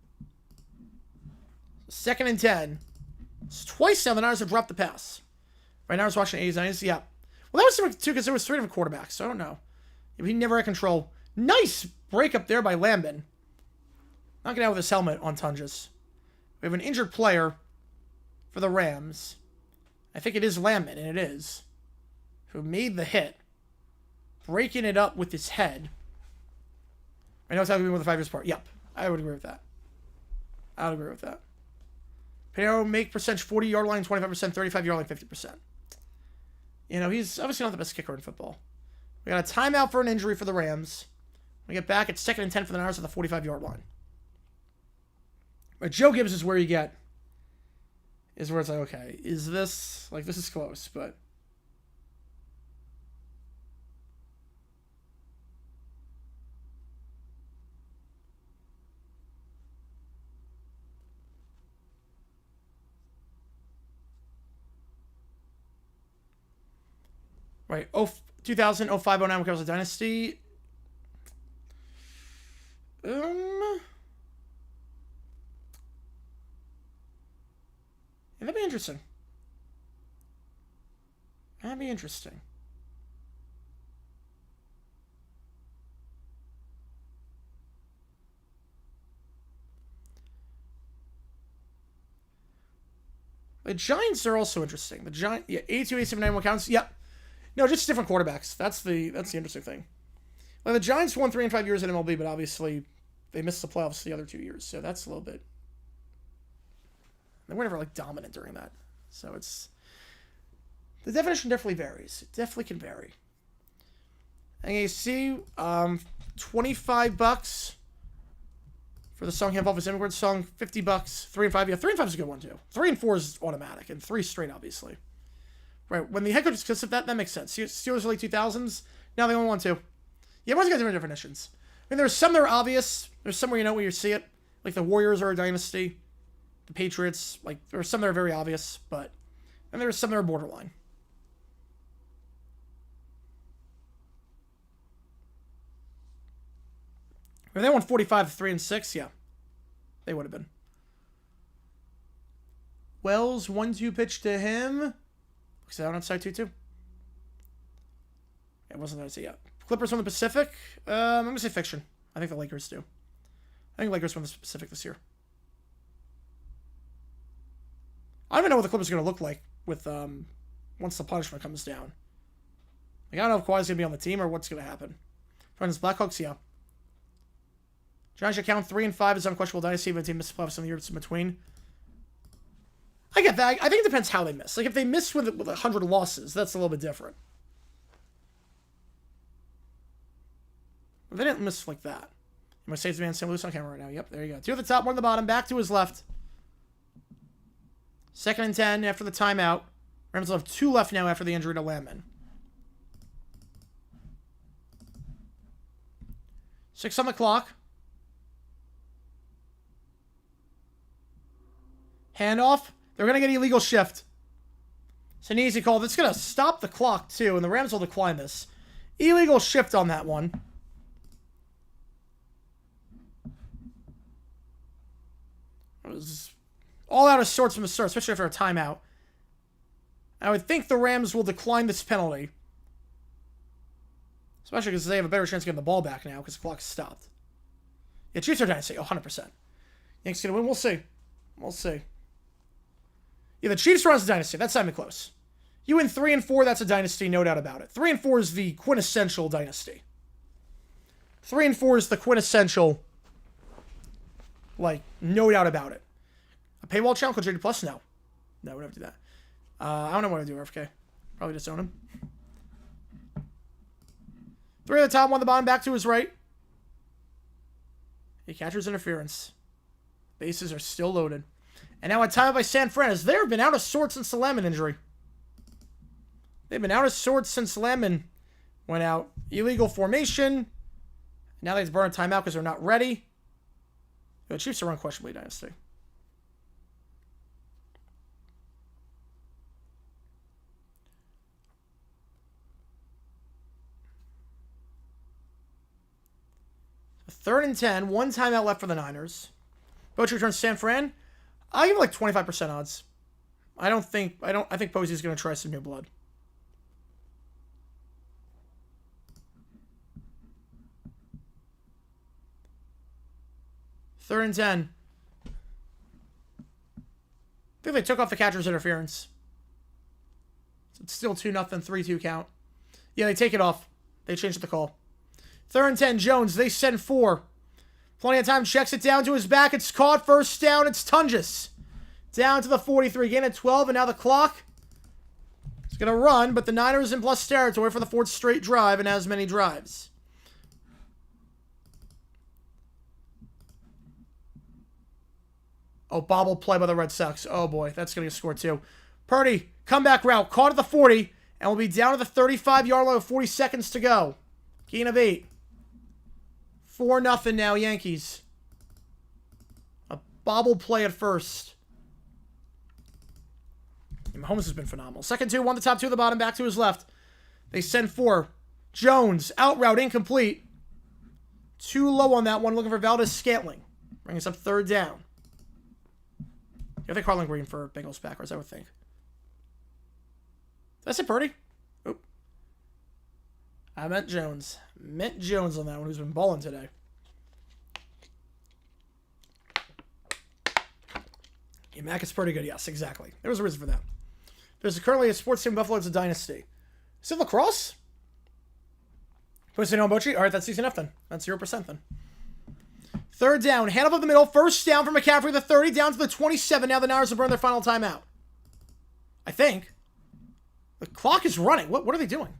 2nd and 10. It's twice now the Niners have dropped the pass. Right now I was watching A's Niners. Yeah. Well, that was too because there was 3 different quarterbacks. So I don't know. He never had control. Nice break up there by Landman. Knocking out with his helmet on Tunjas. We have an injured player for the Rams. I think it is Landman, and it is. Who made the hit. Breaking it up with his head. I know it's talking with the 5 years apart. Yep. I would agree with that. I would agree with that. Pinero make percentage 40-yard line, 25%, 35-yard line, 50%. You know, he's obviously not the best kicker in football. We got a timeout for an injury for the Rams. We get back, it's 2nd and 10 for the Niners at the 45-yard line. But Joe Gibbs is where you get, is where it's like, okay, is this, like, this is close, but. Right, 2000, 05, 09 becomes a dynasty. Yeah, that'd be interesting. That'd be interesting. The Giants are also interesting. The Giants, yeah, 82, 87, 91 counts. Yep. No, just different quarterbacks. That's the interesting thing. Like the Giants won 3 and 5 years in MLB, but obviously they missed the playoffs the other 2 years, so that's a little bit. They were never like dominant during that, so it's the definition definitely varies. It definitely can vary. And you see, $25 for the song "Hip-Hop is Immigrant Song," $50, 3 and 5. Yeah, 3 and 5 is a good one too. 3 and 4 is automatic, and 3 straight, obviously. Right, when the head coach consists of that makes sense. Steelers early 2000s, now they only want 2. Yeah, most guys have different definitions. I mean, there's some that are obvious. There's some where you know where you see it. Like the Warriors are a dynasty. The Patriots, like, there are some that are very obvious, but. And there's some that are borderline. If they won 45 3 and 6, yeah. They would have been. Wells, 1-2 pitch to him. Looks out on side 2-2. It wasn't that I say, yeah. Clippers from the Pacific. I'm going to say fiction. I think the Lakers do. I think Lakers won the Pacific this year. I don't even know what the Clippers are going to look like with once the punishment comes down. Like, I don't know if Kawhi's going to be on the team or what's going to happen. Friends, Blackhawks, yeah. Giants should count 3 and 5 as unquestionable dynasty, but the team missed the playoffs in the years in between. I get that. I think it depends how they miss. Like, if they miss with 100 losses, that's a little bit different. But they didn't miss like that. My safety man, St. Louis on camera right now. Yep, there you go. 2 at the top, 1 at the bottom. Back to his left. 2nd and 10 after the timeout. Rams will have 2 left now after the injury to Landman. 6 on the clock. Handoff. They're going to get illegal shift. It's an easy call. That's going to stop the clock, too, and the Rams will decline this. Illegal shift on that one. It was all out of sorts from the start, especially after a timeout. I would think the Rams will decline this penalty. Especially because they have a better chance of getting the ball back now because the clock's stopped. Yeah, Chiefs are dynasty, 100%. Yankees going to win? We'll see. We'll see. Yeah, the Chiefs runs a dynasty. That's not even close. You win 3 and 4, that's a dynasty, no doubt about it. 3 and 4 is the quintessential dynasty. 3 and 4 is the quintessential, like, no doubt about it. A paywall channel called JD Plus? No. No, we don't do that. I don't know what to do, RFK. Probably just own him. 3 at the top, 1 at the bottom, back to his right. He catches interference. Bases are still loaded. And now a timeout by San Fran, as they've been out of sorts since the Landman injury. They've been out of sorts since Landman went out. Illegal formation. Now they have to burn a timeout because they're not ready. The Chiefs are unquestionably dynasty. Third and 10, 1 timeout left for the Niners. Bochy returns San Fran. I'll give him like 25% odds. I think Posey's going to try some new blood. 3rd and 10. I think they took off the catcher's interference. So it's still 2-0, 3-2 count. Yeah, they take it off. They changed the call. 3rd and 10, Jones. They send 4. Plenty of time. Checks it down to his back. It's caught. 1st down. It's Tunges. Down to the 43. Gain at 12. And now the clock is going to run. But the Niners in plus territory for the 4th straight drive and as many drives. Oh, bobble play by the Red Sox. Oh, boy. That's going to get scored, too. Purdy, comeback route. Caught at the 40. And we'll be down to the 35-yard line with 40 seconds to go. Gain of 8. 4-0 now, Yankees. A bobble play at first. And Mahomes has been phenomenal. 2nd 2, 1 the top, 2 the bottom, back to his left. They send 4. Jones, out route, incomplete. Too low on that one, looking for Valdez-Scantling. Bring us up 3rd down. I think Harlan Green for Bengals Packers, I would think. Did I say Purdy? Oop. I meant Jones. Meant Jones on that one, who's been balling today. Yeah, Mac is pretty good. Yes, exactly. There was a reason for that. There's currently a sports team in Buffalo. It's a dynasty. Is it lacrosse? Pussy no Mochi? All right, that's season F then. That's 0% then. 3rd down. Hand up the middle. 1st down from McCaffrey. The 30 down to the 27. Now the Niners will burn their final timeout. I think. The clock is running. What are they doing?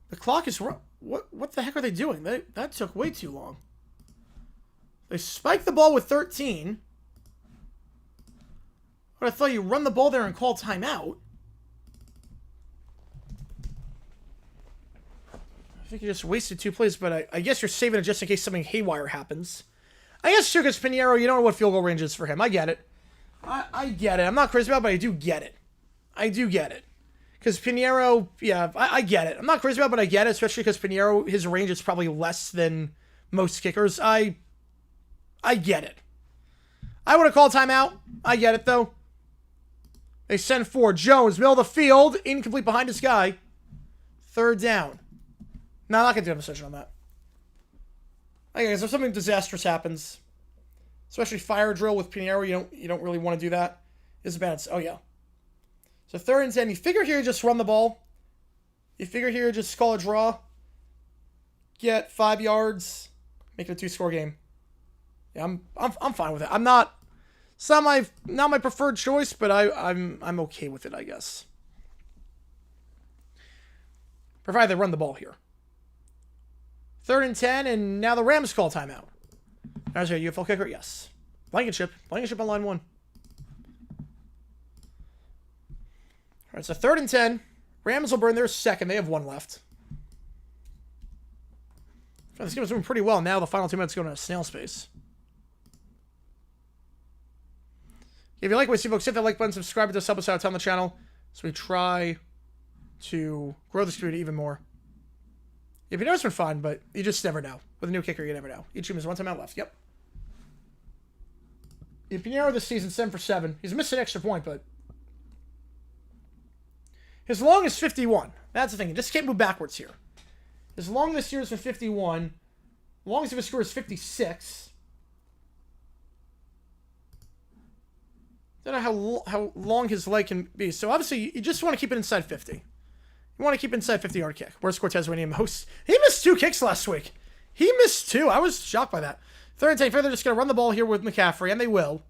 The clock is running. What the heck are they doing? That took way too long. They spiked the ball with 13. But I thought you run the ball there and call timeout. I think you just wasted 2 plays, but I guess you're saving it just in case something haywire happens. I guess too, because Pinheiro, you don't know what field goal range is for him. I get it. I get it. I'm not crazy about it, but I do get it. I do get it. Because Pinheiro, yeah, I get it. I'm not crazy about it, but I get it, especially because Pinheiro, his range is probably less than most kickers. I get it. I would have called timeout. I get it, though. They send 4. Jones, middle of the field, incomplete behind his guy. 3rd down. No, I'm not going to do a decision on that. I guess if something disastrous happens, especially fire drill with Pinheiro, you don't really want to do that. It's bad. Oh, yeah. So 3rd and 10. You figure here, just run the ball. You figure here, just call a draw. Get 5 yards. Make it a 2-score game. Yeah, I'm fine with it. I'm not. It's not my preferred choice, but I'm okay with it, I guess. Provided they run the ball here. 3rd and 10, and now the Rams call timeout. There's your UFL kicker. Yes. Blankenship on line 1. All right, so 3rd and 10. Rams will burn their 2nd. They have 1 left. This game is moving pretty well. Now the final 2 minutes going to snail space. If you like what you see, folks, hit that like button, subscribe to this, help us out on the channel, so we try to grow this community even more. If you know, it's been fun, but you just never know. With a new kicker, you never know. Each team has 1 timeout left. Yep. If Pinheiro this season, 7 for 7. He's missed an extra point, but his long is 51. That's the thing. He just can't move backwards here. His long this year has been 51. Longest of his career is 56. Don't know how long his leg can be. So obviously, you just want to keep it inside 50. You want to keep it inside 50-yard kick. Where's Cortez winning most? He missed 2 kicks last week. He missed 2. I was shocked by that. 3rd and 10. They're just going to run the ball here with McCaffrey, and they will.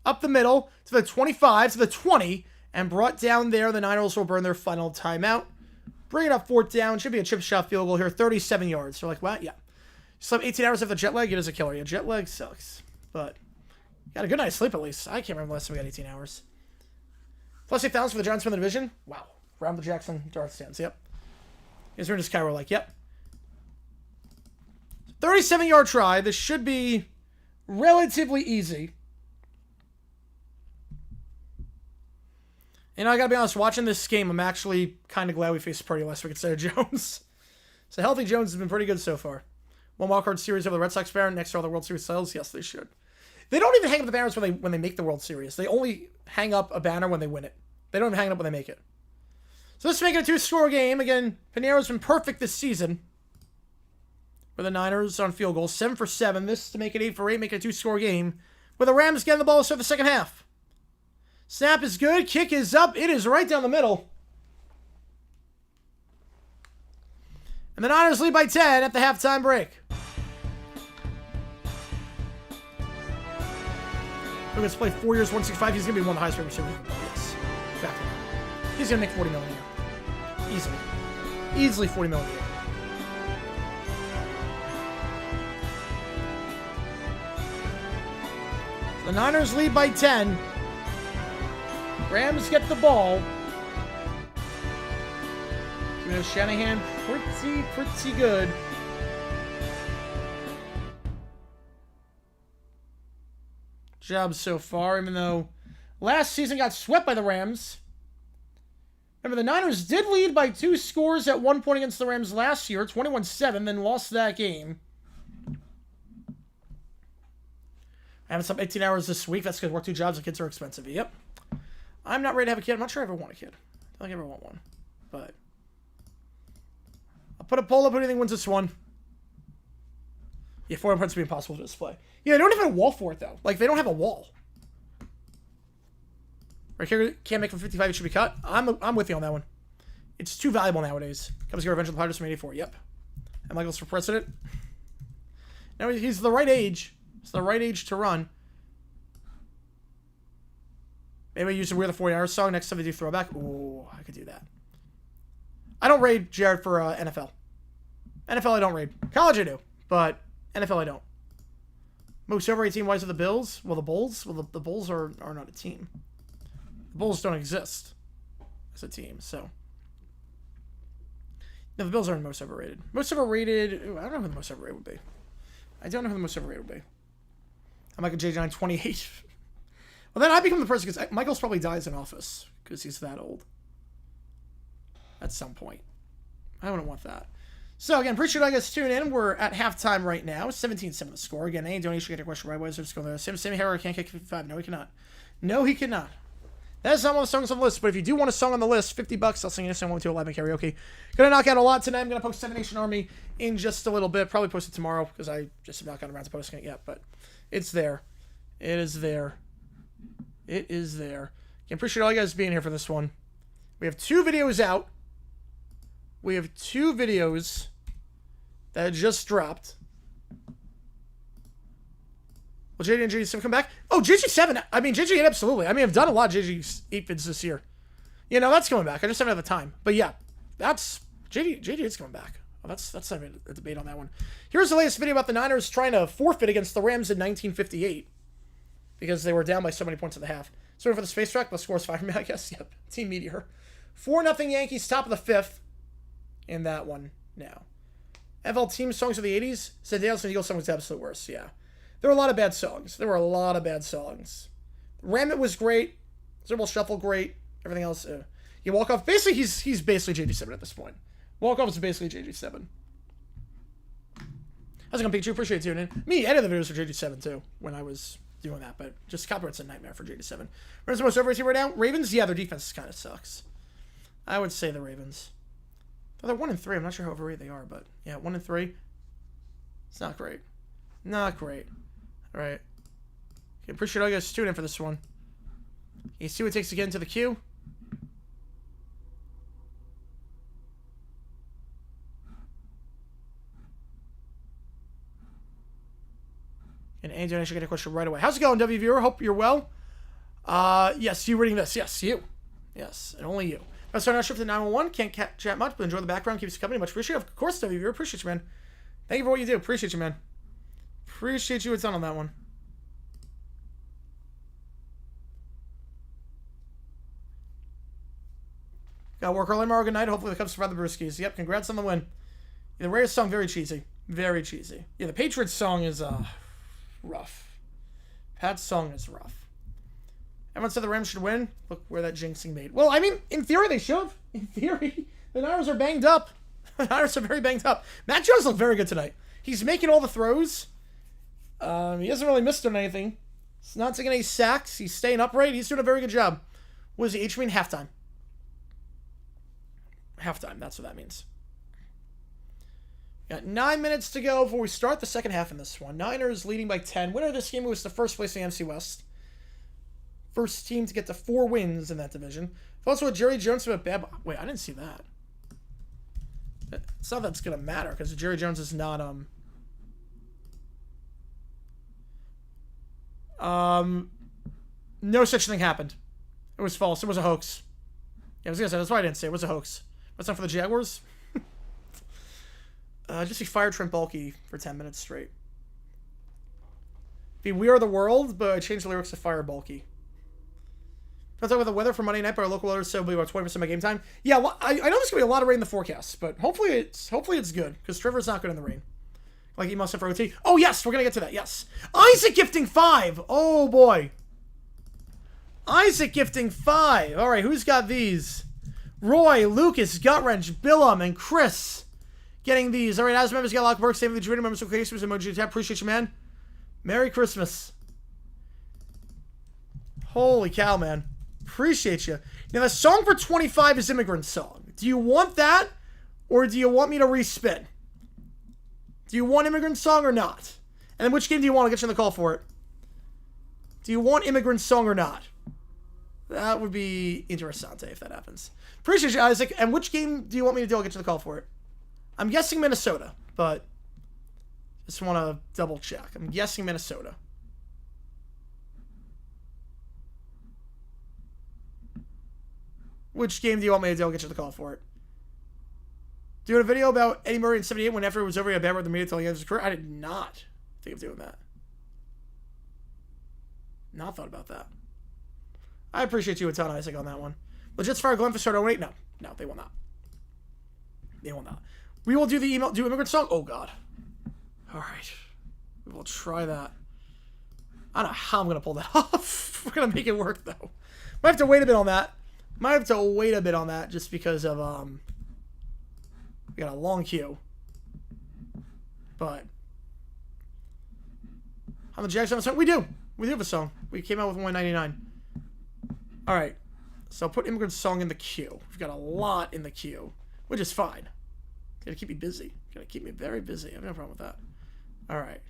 Up the middle to the 25, to the 20, and brought down there. The Niners will burn their final timeout. Bring it up 4th down. Should be a chip shot field goal here. 37 yards. So like, what? Yeah. Slept 18 hours after the jet lag. It is a killer. Yeah, jet lag sucks. But got a good night's sleep at least. I can't remember the last time we got 18 hours. Plus 8,000 for the Giants from the division. Wow. Round the Jackson Darth stands. Yep. Is just Cairo like, yep. 37-yard try. This should be relatively easy. And I gotta be honest, watching this game, I'm actually kind of glad we faced Purdy last week instead of Jones. So healthy Jones has been pretty good so far. 1 wildcard series over the Red Sox Baron next to all the World Series titles. Yes, they should. They don't even hang up the banners when they make the World Series. They only hang up a banner when they win it. They don't even hang it up when they make it. So let's make it a 2-score game. Again, Pinheiro's been perfect this season. for the Niners on field goals. 7 for 7. This to make it 8 for 8, make it a 2-score game. With the Rams getting the ball to start the second half. Snap is good. Kick is up. It is right down the middle. And the Niners lead by 10 at the halftime break. We're going to play 4 years, 165. He's going to be one of the highest paid receivers. Yes. Exactly. He's going to make $40 million a year. Easily. Easily $40 million a year. The Niners lead by 10. Rams get the ball. Shanahan pretty good. Job so far, even though last season got swept by the Rams. Remember, the Niners did lead by 2 scores at one point against the Rams last year, 21-7, then lost that game. I haven't slept 18 hours this week. That's because I work 2 jobs and kids are expensive. Yep. I'm not ready to have a kid. I'm not sure I ever want a kid. I don't think I ever want one. But I'll put a poll up. Who do you think wins this one? Yeah, 400 points would be impossible to display. Yeah, they don't even have a wall for it, though. Like, they don't have a wall. Right here, can't make from 55. It should be cut. I'm with you on that one. It's too valuable nowadays. Comes here, Revenge of the Pirates from 84. Yep. And Michael's for president. Now he's the right age. It's the right age to run. Maybe I use a We're the 49ers song next time they do throwback. Ooh, I could do that. I don't raid Jared for NFL. NFL I don't raid. College I do, but NFL I don't. Most overrated team-wise are the Bills. Well, the Bulls. Well, the Bulls are not a team. The Bulls don't exist as a team, so. No, the Bills aren't most overrated. Most overrated. Ooh, I don't know who the most overrated would be. I don't know who the most overrated would be. I'm like a JJ 28. Well, then I become the person because Michael's probably dies in office because he's that old. At some point. I wouldn't want that. So, again, appreciate you guys tuning in. We're at halftime right now. 17-7 the score. Again, any donation, get a question right away. So just go there. Sammy Harris can't kick 55. No, he cannot. No, he cannot. That is not one of the songs on the list, but if you do want a song on the list, $50, I'll sing you a song to a live in karaoke. Gonna knock out a lot tonight. I'm gonna post 7 Nation Army in just a little bit. Probably post it tomorrow because I just have not gotten around to posting it yet, but it's there. It is there. It is there. Again, appreciate all you guys being here for this one. We have 2 videos out. We have 2 videos that just dropped. Will JD and JG7 come back? Oh, JG7. I mean, JG8, absolutely. I mean, I've done a lot of JG8 vids this year. You know, that's coming back. I just haven't had the time. But yeah, that's JG8's coming back. Oh, that's a debate on that one. Here's the latest video about the Niners trying to forfeit against the Rams in 1958 because they were down by so many points at the half. Sorry for the space track, but scores 5 for me, I guess. Yep. Team Meteor. 4-0 Yankees, top of the 5th in that one now. FL team songs of the 80s. Said Dale's and Eagles song was the absolute worst. Yeah. There were a lot of bad songs. Ram It was great. Zerble Shuffle, great. Everything else, you walk off. Basically, he's basically JG7 at this point. Walk off is basically JG7. How's it going, Pikachu? Appreciate you tuning in. Me edited the videos for JG7 too when I was doing that, but just copyright's a nightmare for JG7. Where's the most overrated team right now? Ravens? Yeah, their defense kind of sucks. I would say the Ravens. They're 1-3. I'm not sure how overrated they are, but yeah, 1-3. It's not great. Not great. All right. Okay, appreciate all you guys tuning in for this one. You see what it takes to get into the queue? And Andy, I should get a question right away. How's it going, W viewer? Hope you're well. Yes, you reading this? Yes, you. Yes, and only you. I'm sorry, not sure if the 911 can't chat much, but enjoy the background, keeps you company. Much appreciated. Of course, W viewer, appreciate you, man. Thank you for what you do. Appreciate you, man. Appreciate you a ton on that one. Got work early tomorrow. Good night. Hopefully the Cubs survive the Brewskis. Yep, congrats on the win. Yeah, the Raiders song, very cheesy. Very cheesy. Yeah, the Patriots song is rough. Pat's song is rough. Everyone said the Rams should win. Look where that jinxing made. Well, I mean, in theory, they should have. In theory. The Niners are banged up. The Niners are very banged up. Matt Jones looked very good tonight. He's making all the throws. He hasn't really missed on anything. He's not taking any sacks. He's staying upright. He's doing a very good job. What does the H mean? Halftime. Halftime. That's what that means. Got 9 minutes to go before we start the second half in this one. Niners leading by 10. Winner of this game was the first place in the NFC West. First team to get to 4 wins in that division. Also, Jerry Jones about bad. Wait, I didn't see that. It's not that's gonna matter because Jerry Jones is not no such thing happened. It was false. It was a hoax. Yeah, I was gonna say that's why I didn't say it was a hoax. What's not for the Jaguars? Just he fired Trent Baalke for 10 minutes straight. Be We Are the World, but I changed the lyrics to Fire Baalke. I'll talk about the weather for Monday night, but our local weather said it'll be about 20% of my game time. Yeah, well, I know there's going to be a lot of rain in the forecast, but hopefully it's good, because Trevor's not good in the rain. Like he must have for OT. Oh, yes, we're going to get to that, yes. Isaac gifting 5. Oh, boy. Isaac gifting 5. All right, who's got these? Roy, Lucas, Gutwrench, Billum, and Chris getting these. All right, as members got locked work, saving the Twitter members for cases, emoji tap. Appreciate you, man. Merry Christmas. Holy cow, man. Appreciate you. Now, the song for 25 is Immigrant Song. Do you want that, or do you want me to respin? Do you want Immigrant Song or not? And then which game do you want? I'll get you on the call for it. Do you want Immigrant Song or not? That would be interessante if that happens. Appreciate you, Isaac. And which game do you want me to do? I'll get you on the call for it. I'm guessing Minnesota, but just want to double check. I'm guessing Minnesota. Which game do you want me to do? I'll get you the call for it. Doing a video about Eddie Murray in 78 when after it was over, he had bad word with the media until he ended his career. I did not think of doing that. Not thought about that. I appreciate you a ton, Isaac, on that one. Legit's fire Glenn for start 08? No. No, they will not. They will not. We will do the email. Do Immigrant Song? Oh, God. All right. We will try that. I don't know how I'm going to pull that off. We're going to make it work, though. Might have to wait a bit on that. Might have to wait a bit on that just because of, we got a long queue. But on the Jags have a song? We do. We do have a song. We came out with 199. All right. So I'll put Immigrant Song in the queue. We've got a lot in the queue, which is fine. Gotta keep me busy. Gotta keep me very busy. I have no problem with that. All right.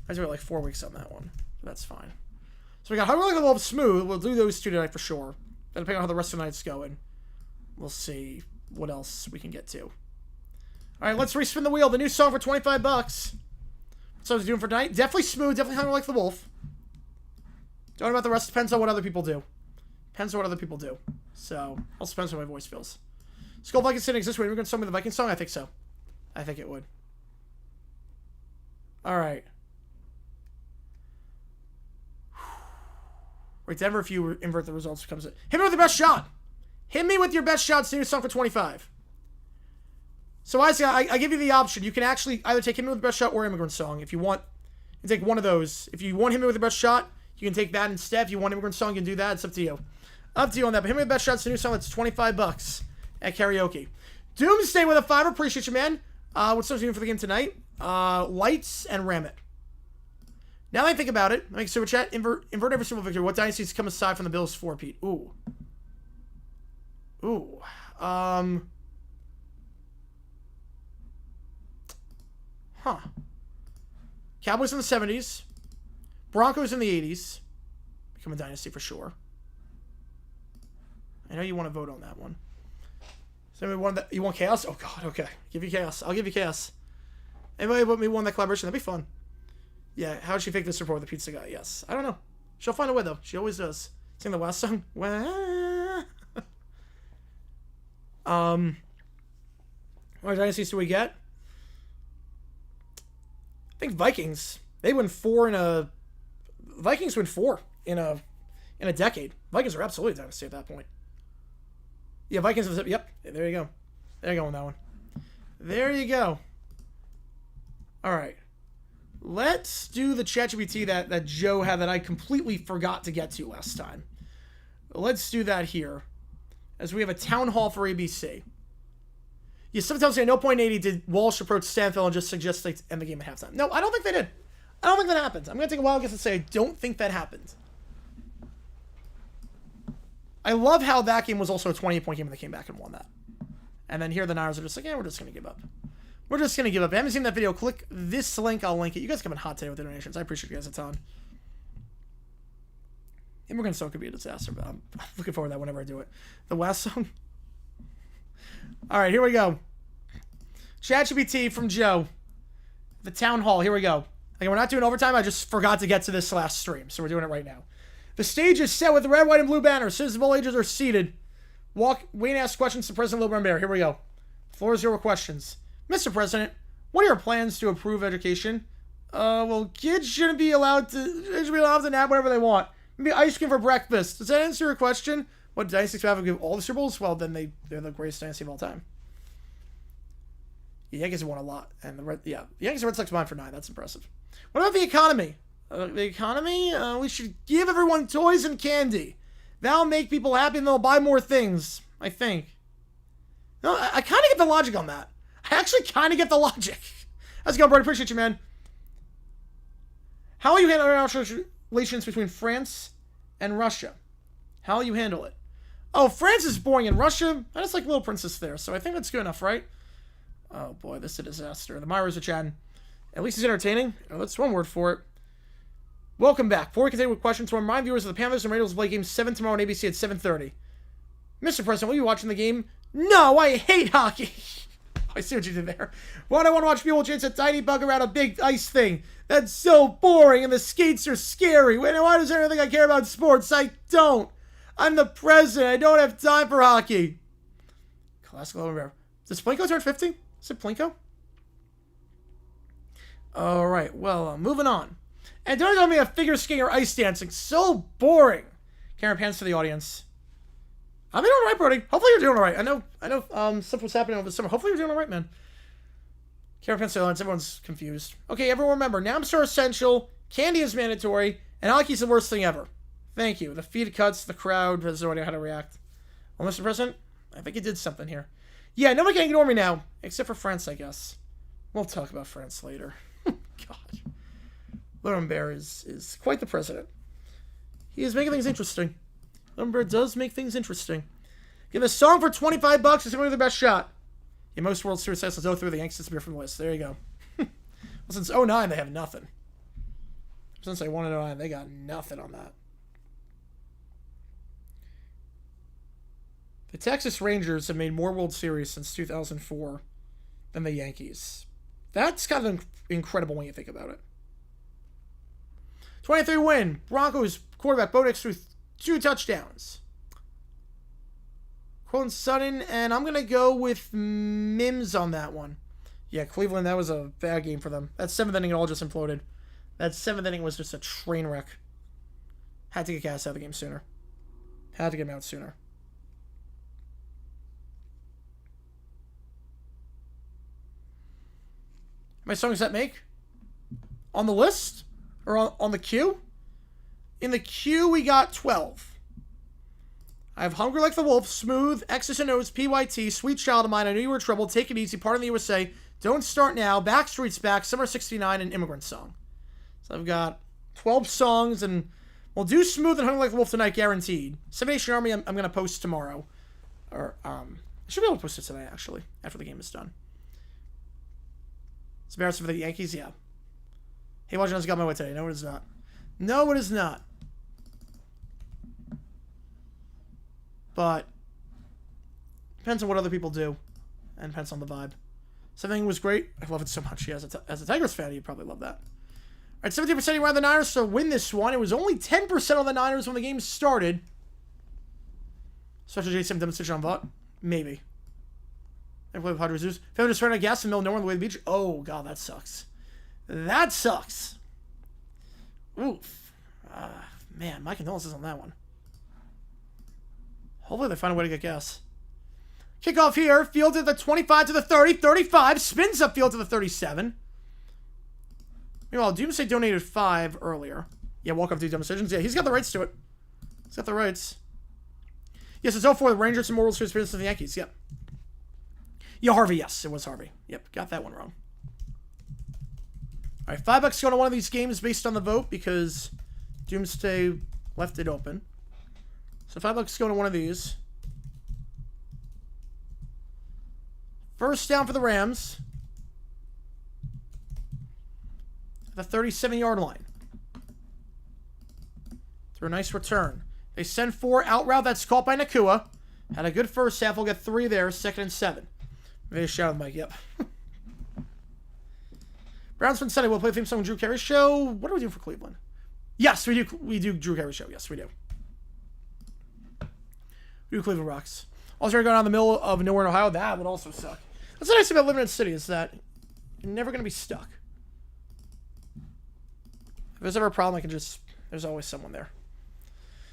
I just wait like 4 weeks on that one. That's fine. So we got Hungry Like a Wolf, Smooth. We'll do those 2 tonight for sure. Then depending on how the rest of the night's going, we'll see what else we can get to. All right, let's respin the wheel. The new song for $25. So I was doing for tonight. Definitely Smooth. Definitely Hungry Like the Wolf. Don't know about the rest. Depends on what other people do. Depends on what other people do. So also depends on how my voice feels. Skull Vikings didn't exist. Wait, we're going to song with the Viking song? I think so. I think it would. All right. Wait, Denver, if you invert the results, comes it. Hit me with your best shot. Hit me with your best shot. It's the new song for 25. So I give you the option. You can actually either take Hit Me with the Best Shot or Immigrant Song. If you want, you can take one of those. If you want Hit Me with the Best Shot, you can take that instead. If you want Immigrant Song, you can do that. It's up to you. Up to you on that. But Hit Me with the Best Shot. It's the new song. It's $25 at karaoke. Doomsday with a 5. Appreciate you, man. What's So's doing for the game tonight? Lights and Ram It. Now that I think about it, make super chat. Invert every single victory. What dynasties come aside from the Bills 4, Pete? Ooh. Ooh. Cowboys in the 70s. Broncos in the 80s. Become a dynasty for sure. I know you want to vote on that one. So you want chaos? Oh, God. Okay. Give you chaos. I'll give you chaos. Anybody want me won that collaboration? That'd be fun. Yeah, how did she fake this report with the pizza guy? Yes. I don't know. She'll find a way, though. She always does. Sing the last song. What dynasties do we get? I think Vikings. They win 4 in a... Vikings win 4 in a decade. Vikings are absolutely a dynasty at that point. Yeah, Vikings... Yep. There you go. There you go on that one. There you go. All right. Let's do the ChatGPT that Joe had that I completely forgot to get to last time. Let's do that here, as we have a town hall for ABC. Yeah, sometimes say, no point 80 did Walsh approach Stanfield and just suggest they end the game at halftime. No, I don't think they did. I don't think that happened. I'm going to take a wild guess and say I don't think that happened. I love how that game was also a 28-point game and they came back and won that. And then here the Niners are just like, yeah, we're just going to give up. We're just going to give up. If you haven't seen that video, click this link. I'll link it. You guys coming hot today with the donations. I appreciate you guys a ton. Immigrant Song could be a disaster, but I'm looking forward to that whenever I do it. The West song. All right, here we go. ChatGPT from Joe. The Town Hall. Here we go. Okay, we're not doing overtime. I just forgot to get to this last stream, so we're doing it right now. The stage is set with the red, white, and blue banners. Citizens of all ages are seated. Wayne asks questions to President Wilbur Bear. Here we go. Floor is your questions. Mr. President, what are your plans to improve education? Well, kids shouldn't be allowed to nap whenever they want. Maybe ice cream for breakfast. Does that answer your question? What dynasties have to give all the Super Bowls? Well, then they're the greatest dynasty of all time. The Yankees have won a lot, and the Yankees and Red Sox combined for 9. That's impressive. What about the economy? We should give everyone toys and candy. That'll make people happy, and they'll buy more things. I think. No, I kind of get the logic on that. I actually kind of get the logic. How's it going, Brody? Appreciate you, man. How will you handle international relations between France and Russia? How will you handle it? Oh, France is boring, and Russia, I just like Little Princess there, so I think that's good enough, right? Oh boy, this is a disaster. The Myers are chatting. At least he's entertaining. Oh, that's one word for it. Welcome back. Before we continue with questions, to remind viewers of the Panthers and Raiders play game 7 tomorrow on ABC at 7:30. Mr. President, will you be watching the game? No, I hate hockey. I see what you did there. Why do I want to watch people chase a tiny bug around a big ice thing? That's so boring, and the skates are scary. Why does everyone think I care about sports? I don't. I'm the president. I don't have time for hockey. Classical over. Does Plinko turn 50? Is it Plinko? All right. Well, moving on. And don't tell me a figure skating or ice dancing. So boring. Karen pants to the audience. I'm doing all right, Brody. Hopefully you're doing all right. I know stuff was happening over the summer. Hopefully you're doing all right, man. Karen pants to the audience. Everyone's confused. Okay, everyone remember. Names are essential. Candy is mandatory. And hockey's the worst thing ever. Thank you. The feed cuts. The crowd has no idea how to react. Well, Mr. President, I think you did something here. Yeah, nobody can ignore me now. Except for France, I guess. We'll talk about France later. God. Wilbur Bear is quite the president. He is making things interesting. Wilbur does make things interesting. Give a song for $25 is only the best shot. Yeah, most World Series titles go through the Yankees disappear from the list. There you go. Well, since 09, they have nothing. Since they won in 09, they got nothing on that. The Texas Rangers have made more World Series since 2004 than the Yankees. That's kind of incredible when you think about it. 23 win. Broncos quarterback Bo Nix threw 2 touchdowns. Colin Sutton, and I'm going to go with Mims on that one. Yeah, Cleveland, that was a bad game for them. That 7th inning, it all just imploded. That 7th inning was just a train wreck. Had to get Cass out of the game sooner. Had to get him out sooner. How many songs does that make? On the list? Or on the queue? In the queue, we got 12. I have Hungry Like the Wolf, Smooth, X's and O's, PYT, Sweet Child of Mine, I Knew You Were Trouble, Take It Easy, Part of the USA, Don't Start Now, Backstreet's Back, Summer 69, and Immigrant Song. So I've got 12 songs, and we'll do Smooth and Hungry Like the Wolf tonight, guaranteed. 7 Nation Army, I'm going to post tomorrow. Or, I should be able to post it tonight, actually, after the game is done. It's embarrassing for the Yankees, yeah. Hey, watching us got my way today. No, it is not. No, it is not. But depends on what other people do, and depends on the vibe. Something was great. I love it so much. Yeah, as a Tigers fan, you'd probably love that. All right, 17% around the Niners to win this one. It was only 10% on the Niners when the game started. Special J7 demonstration on VOT? Maybe. I play with Padres Zeus. Family just ran out of gas in the middle of nowhere on the way to the beach. Oh, God, that sucks. That sucks. Oof. Man, my condolences on that one. Hopefully they find a way to get gas. Kickoff here. Field to the 25 to the 30. 35. Spins up field to the 37. Meanwhile, Doomsday donated 5 earlier. Yeah, walk up to demonstrations. Yeah, he's got the rights to it. He's got the rights. Yes, it's 0-4. The Rangers and World Series appearance to the Yankees. Yep. Yeah, Harvey. Yes, it was Harvey. Yep, got that one wrong. All right, $5 going to one of these games based on the vote because Doomsday left it open. So $5 going to one of these. First down for the Rams. the 37-yard line. Through a nice return. They send 4 out route. That's caught by Nacua. Had a good first half. We'll get 3 there. 2nd and 7. Maybe a shout out, Mike. Yep. Browns from Sunday. We'll play theme song Drew Carey show. What do we do for Cleveland? Yes, we do. We do Drew Carey show. Yes, we do. We do Cleveland Rocks. Also, we're going out in the middle of nowhere in Ohio. That would also suck. That's the nice thing about living in a city is that you're never going to be stuck. If there's ever a problem, I can just... There's always someone there.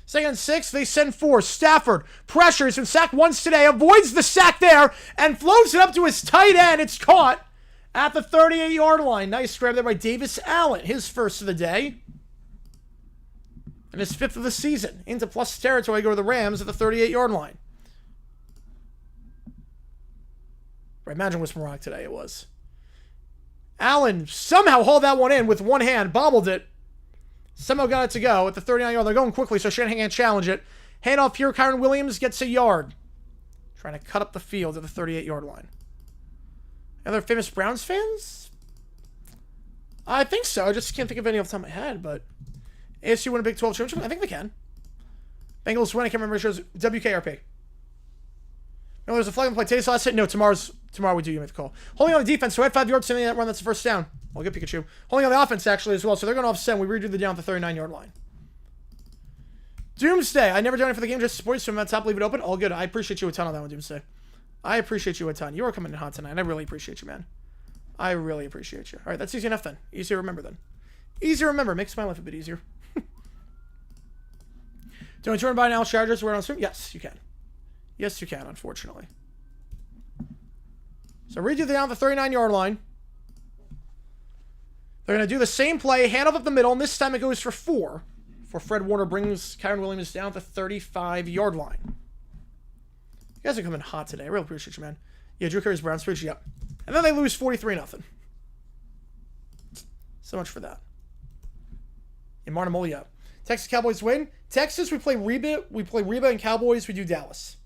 2nd and 6. They send 4. Stafford pressures. Been sacked once today. Avoids the sack there. And floats it up to his tight end. It's caught at the 38-yard line. Nice grab there by Davis Allen. His first of the day. And his 5th of the season. Into plus territory. Go to the Rams at the 38-yard line. I imagine it was from Rock today. It was. Allen somehow hauled that one in with one hand. Bobbled it. Somehow got it to go at the 39-yard. They're going quickly, so Shanahan can't challenge it. Hand off here. Kyron Williams gets a yard. Trying to cut up the field at the 38-yard line. Other famous Browns fans? I think so. I just can't think of any off the top of my head, but... ASU win a Big 12 championship? I think they can. Bengals win. I can't remember if it shows WKRP. No, there's a flag on the play. Today's last hit. No, tomorrow we do. You make the call. Holding on the defense. So at 5 yards, sending that run. That's the first down. I'll get Pikachu. Holding on the offense, actually, as well. So they're going to offset. We redo the down at the 39-yard line. Doomsday. I never done it for the game. Just support you. So I'm at top. Leave it open. All good. I appreciate you a ton on that one, Doomsday. I appreciate you a ton. You are coming in hot tonight. I really appreciate you, man. I really appreciate you. All right, that's easy enough then. Easy to remember then. Easy to remember. Makes my life a bit easier. Do I turn by now Chargers? We're on stream? Yes, you can. Yes, you can, unfortunately. So redo the down the 39-yard line. They're going to do the same play, hand off up the middle, and this time it goes for 4. For Fred Warner brings Kyron Williams down the 35-yard line. You guys are coming hot today. I really appreciate you, man. Yeah, Drew Carey's Browns Bridge, yep. And then they lose 43-0. So much for that. And Martin yeah. Texas Cowboys win. Texas, we play Reba. We play Reba and Cowboys. We do Dallas.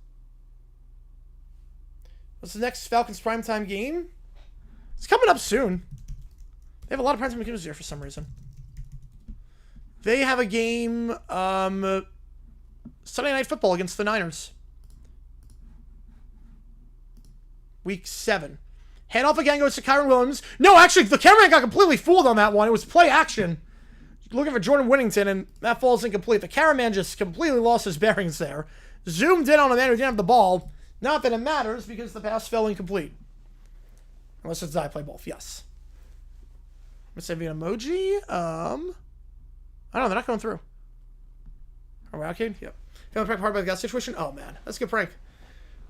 What's the next Falcons primetime game? It's coming up soon. They have a lot of primetime games here for some reason. They have a game Sunday Night Football against the Niners. Week 7. Handoff again goes to Kyron Williams. No, actually, the cameraman got completely fooled on that one. It was play action. Looking for Jordan Whittington, and that falls incomplete. The cameraman just completely lost his bearings there. Zoomed in on a man who didn't have the ball. Not that it matters, because the pass fell incomplete. Unless it's I play both, yes. Let's say an emoji. I don't know, they're not going through. Are we okay? Yep. Feeling pranked hard by the gas situation? Oh, man. That's a good prank.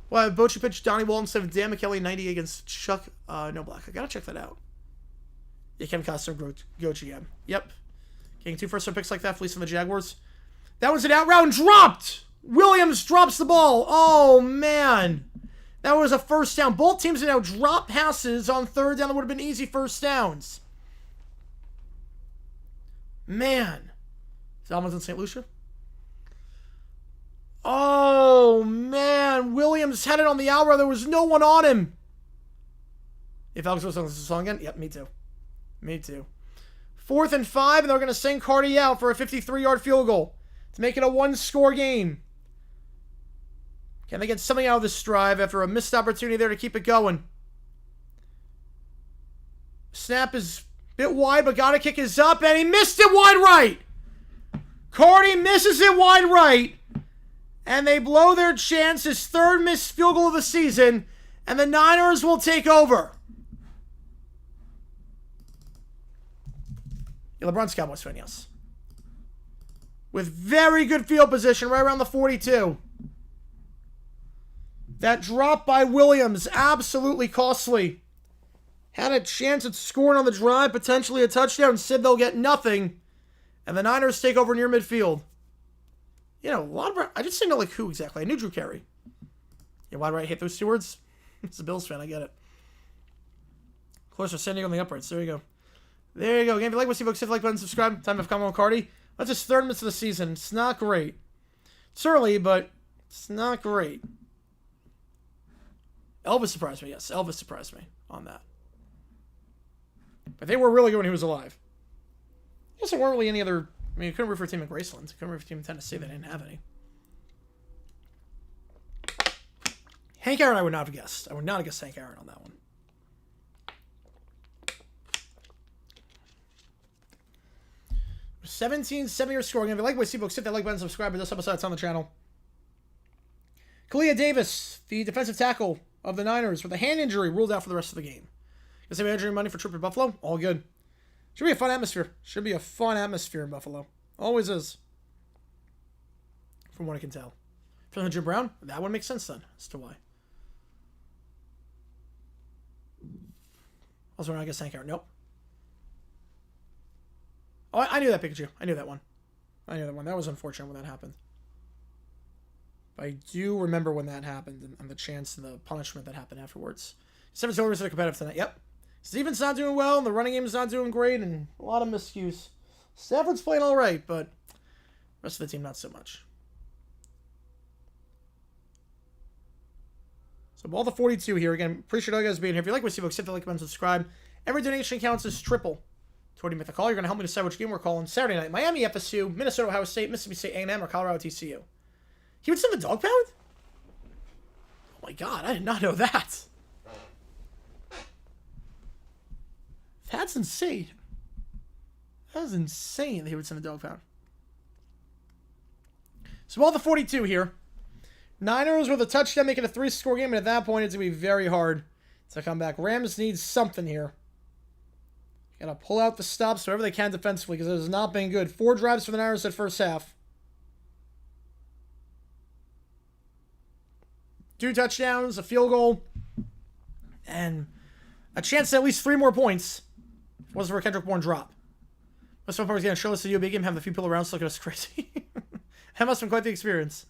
Well, Bochy pitched Donnie Wall instead of Dan McKelly 90 against Chuck No Black. I gotta check that out. Yeah, Kevin Costner, go GM. Yep. Getting 2 first-round picks like that, fleecing the Jaguars. That was an out route and dropped! Williams drops the ball. Oh, man. That was a first down. Both teams have now dropped passes on 3rd down that would have been easy first downs. Man. Zalman's in St. Lucia. Oh, man. Williams had it on the out route. There was no one on him. If Alex was on this song again? Yep, me too. Me too. 4th and 5, and they're going to send Cardi out for a 53-yard field goal to make it a 1-score game. Can they get something out of this drive after a missed opportunity there to keep it going? Snap is a bit wide, but got to kick is up, and he missed it wide right. Cardi misses it wide right, and they blow their chance, his 3rd missed field goal of the season, and the Niners will take over. Yeah, LeBron's Cowboys fan, yes. With very good field position, right around the 42. That drop by Williams, absolutely costly. Had a chance at scoring on the drive, potentially a touchdown. Said they'll get nothing. And the Niners take over near midfield. You know, a lot of... I just didn't know, like, who exactly. I knew Drew Carey. Yeah, why do I hate those 2 words? It's a Bills fan, I get it. Closer, sending on the uprights. There you go. There you go. Again, if you like what you folks, hit the like button, subscribe. Time to have comment with Cardi. That's his 3rd miss of the season. It's not great. It's early, but it's not great. Elvis surprised me, yes. Elvis surprised me on that. But they were really good when he was alive. guess there weren't really any other... I mean, you couldn't root for a team in Graceland. You couldn't root for a team in Tennessee. They didn't have any. Hank Aaron, I would not have guessed. I would not have guessed Hank Aaron on that one. $17.7 scoring. If you like what you see, folks, hit that like button, subscribe to this episode. It's on the channel. Kalia Davis, the defensive tackle of the Niners, with a hand injury, ruled out for the rest of the game. Guess they have injury money for trip to Buffalo. All good. Should be a fun atmosphere. Should be a fun atmosphere in Buffalo. Always is. From what I can tell. From Jim Brown, that would make sense then as to why. Also, I guess Hank Aaron. Nope. Oh, I knew that Pikachu. I knew that one. I knew that one. That was unfortunate when that happened. But I do remember when that happened and the chance and the punishment that happened afterwards. 7 silvers are competitive tonight. Yep. Steven's not doing well, and the running game is not doing great, and a lot of miscues. Stafford's playing all right, but the rest of the team not so much. So ball the 42 here. Again, appreciate all you guys being here. If you like what you see, folks, hit the like button, subscribe. Every donation counts as triple. Toward you make the call. You're going to help me decide which game we're calling Saturday night. Miami FSU, Minnesota Ohio State, Mississippi State A&M, or Colorado TCU. He would send the dog pound? Oh my god, I did not know that. That's insane. That is insane that he would send the dog pound. So ball the 42 here. Niners with a touchdown, making a 3-score game, and at that point, it's going to be very hard to come back. Rams need something here. Got to pull out the stops wherever they can defensively, because it has not been good. 4 drives for the Niners at first half. 2 touchdowns, a field goal, and a chance at least 3 more points. If it wasn't for a Kendrick Bourne drop. Most of the was going to show us the UAB game, have a few people around looking at us crazy. That must have been quite the experience.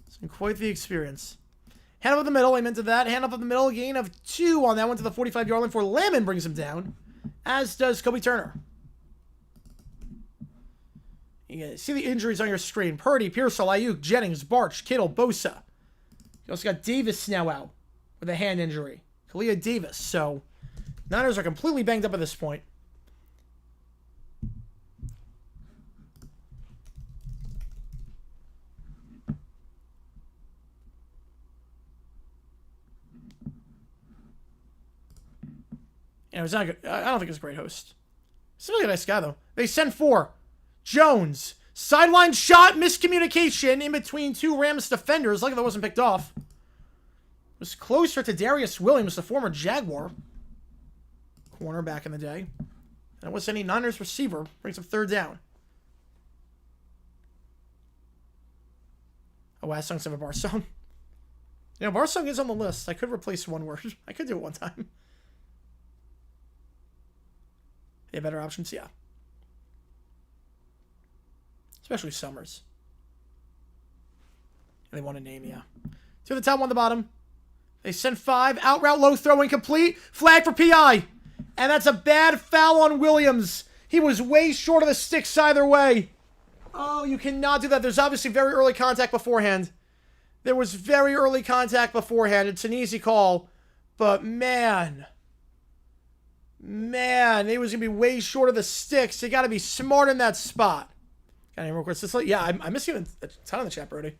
It's been quite the experience. Hand up the middle, amen to that. Hand up the middle, gain of 2 on that one to the 45-yard line for Lamon brings him down. As does Kobe Turner. You see the injuries on your screen. Purdy, Pearsall, Ayuk, Jennings, Barch, Kittle, Bosa. You also got Davis now out with a hand injury. Kalia Davis. So, Niners are completely banged up at this point. You know, he's not good. I don't think he's a great host. He's a really nice guy, though. They send 4. Jones. Sideline shot. Miscommunication in between 2 Rams defenders. Lucky that wasn't picked off. It was closer to Darius Williams, the former Jaguar corner back in the day. And it was any Niners receiver. Brings up 3rd down. Oh, Asung's have a Barsong. You know, Barsong is on the list. I could replace one word. I could do it one time. They have better options? Yeah. Especially Summers. And they want a name, yeah. 2 at the top, 1 at the bottom. They send 5. Out route, low throw, incomplete. Flag for PI. And that's a bad foul on Williams. He was way short of the sticks either way. Oh, you cannot do that. There's obviously very early contact beforehand. There was very early contact beforehand. It's an easy call. But, man, he was going to be way short of the sticks. You got to be smart in that spot. Got any more questions? Yeah, I'm missing a ton in the chat, Brody. I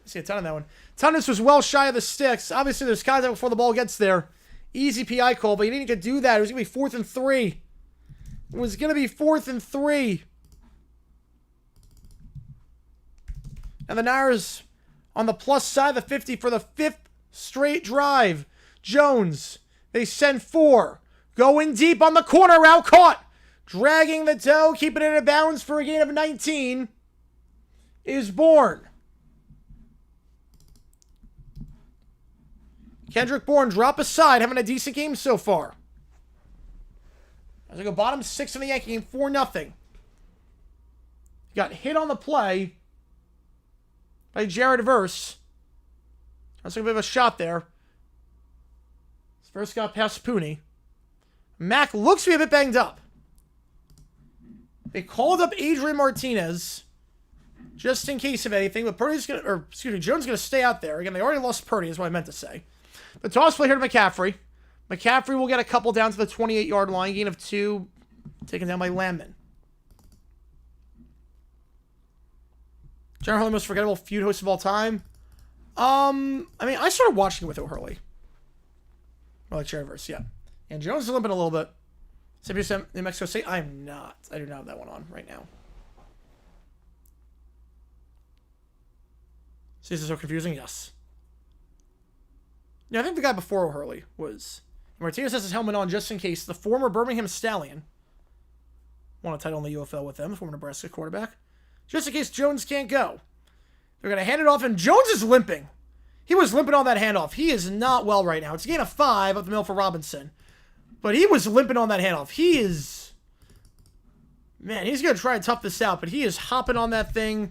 see a ton on that one. Tunnus was well shy of the sticks. Obviously, there's contact before the ball gets there. Easy PI call, but you didn't get to do that. It was going to be 4th and 3. It was going to be 4th and 3. And the Niners on the plus side of the 50 for the 5th straight drive. Jones, they send 4. Going deep on the corner route, caught. Dragging the toe, keeping it in bounds for a gain of 19 is Bourne. Kendrick Bourne drop aside, having a decent game so far. As we go bottom 6 in the Yankee game, 4-0. Got hit on the play by Jared Verse. That's a bit of a shot there. First got past Pooney. Mack looks to be a bit banged up. They called up Adrian Martinez just in case of anything, but Jones is going to stay out there. Again, they already lost Purdy, is what I meant to say. The toss play here to McCaffrey. McCaffrey will get a couple down to the 28-yard line, gain of 2, taken down by Lamon. Generally, most forgettable feud host of all time. I mean, I started watching it with O'Hurley. Or like Cherryverse, yeah. And Jones is limping a little bit. 70% New Mexico State. I'm not. I do not have that one on right now. See, this is so confusing? Yes. Yeah, I think the guy before O'Hurley was... Martinez has his helmet on just in case. The former Birmingham Stallion won a title in the UFL with them, former Nebraska quarterback. Just in case Jones can't go. They're going to hand it off, and Jones is limping. He was limping on that handoff. He is not well right now. It's a gain of 5 up the middle for Robinson. But he was limping on that handoff. He is... Man, he's going to try to tough this out, but he is hopping on that thing.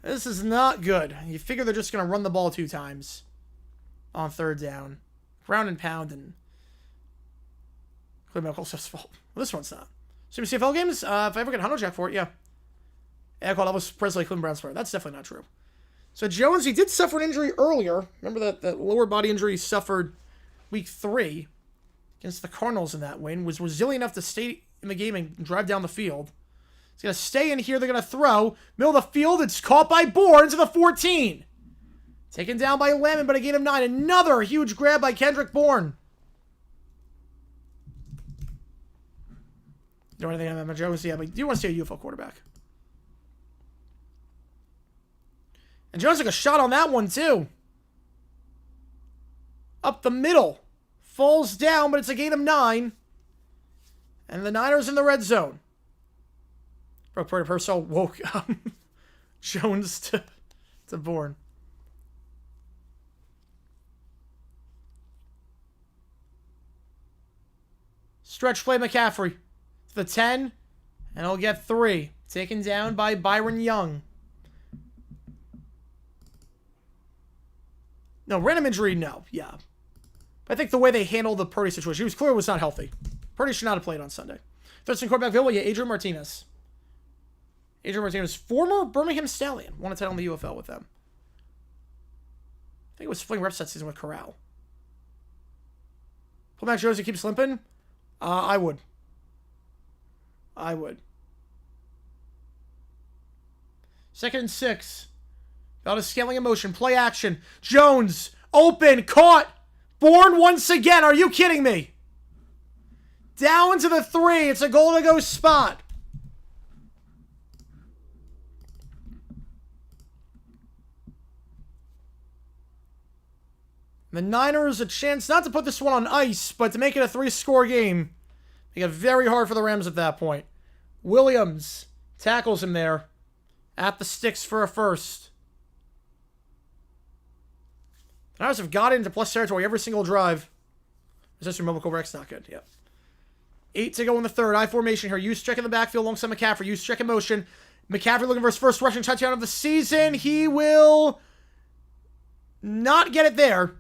This is not good. You figure they're just going to run the ball 2 times on 3rd down. Ground and pound, and... Cleveland Medical Stuff's fault. Well, this one's not. So CFL games, if I ever get Hunter Jack for it, yeah. Yeah, I called Elvis Presley Cleveland Browns player. That's definitely not true. So Jones, he did suffer an injury earlier. Remember that lower body injury he suffered week 3 against the Cardinals in that win. Was resilient enough to stay in the game and drive down the field. He's going to stay in here. They're going to throw. Middle of the field. It's caught by Bourne to the 14. Taken down by Lemon, but a gain of 9. Another huge grab by Kendrick Bourne. You know anything on that, Jones? Yeah, but you want to see a UFL quarterback. And Jones took a shot on that one, too. Up the middle. Falls down, but it's a gain of 9. And the Niners in the red zone. Broke Purcell woke Jones to Bourne. Stretch play McCaffrey. To the 10. And he'll get 3. Taken down by Byron Young. No, random injury, no. Yeah. But I think the way they handled the Purdy situation, he was clear was not healthy. Purdy should not have played on Sunday. Third-string quarterback available, yeah, Adrian Martinez. Adrian Martinez, former Birmingham Stallion. Won a title in the UFL with them. I think it was splitting reps that season with Corral. Pull back Jones, he keeps limping? I would. I would. 2nd and 6. Without a scaling in motion. Play action. Jones. Open. Caught. Bourne once again. Are you kidding me? Down to the 3. It's a goal-to-go spot. The Niners a chance not to put this one on ice, but to make it a 3-score game. Make it very hard for the Rams at that point. Williams tackles him there. At the sticks for a first. The Niners have got into plus territory every single drive. Is this remote correct's not good? Yep. 8 to go in the 3rd. I formation here. Juszczyk in the backfield alongside McCaffrey. Juszczyk in motion. McCaffrey looking for his first rushing touchdown of the season. He will not get it there.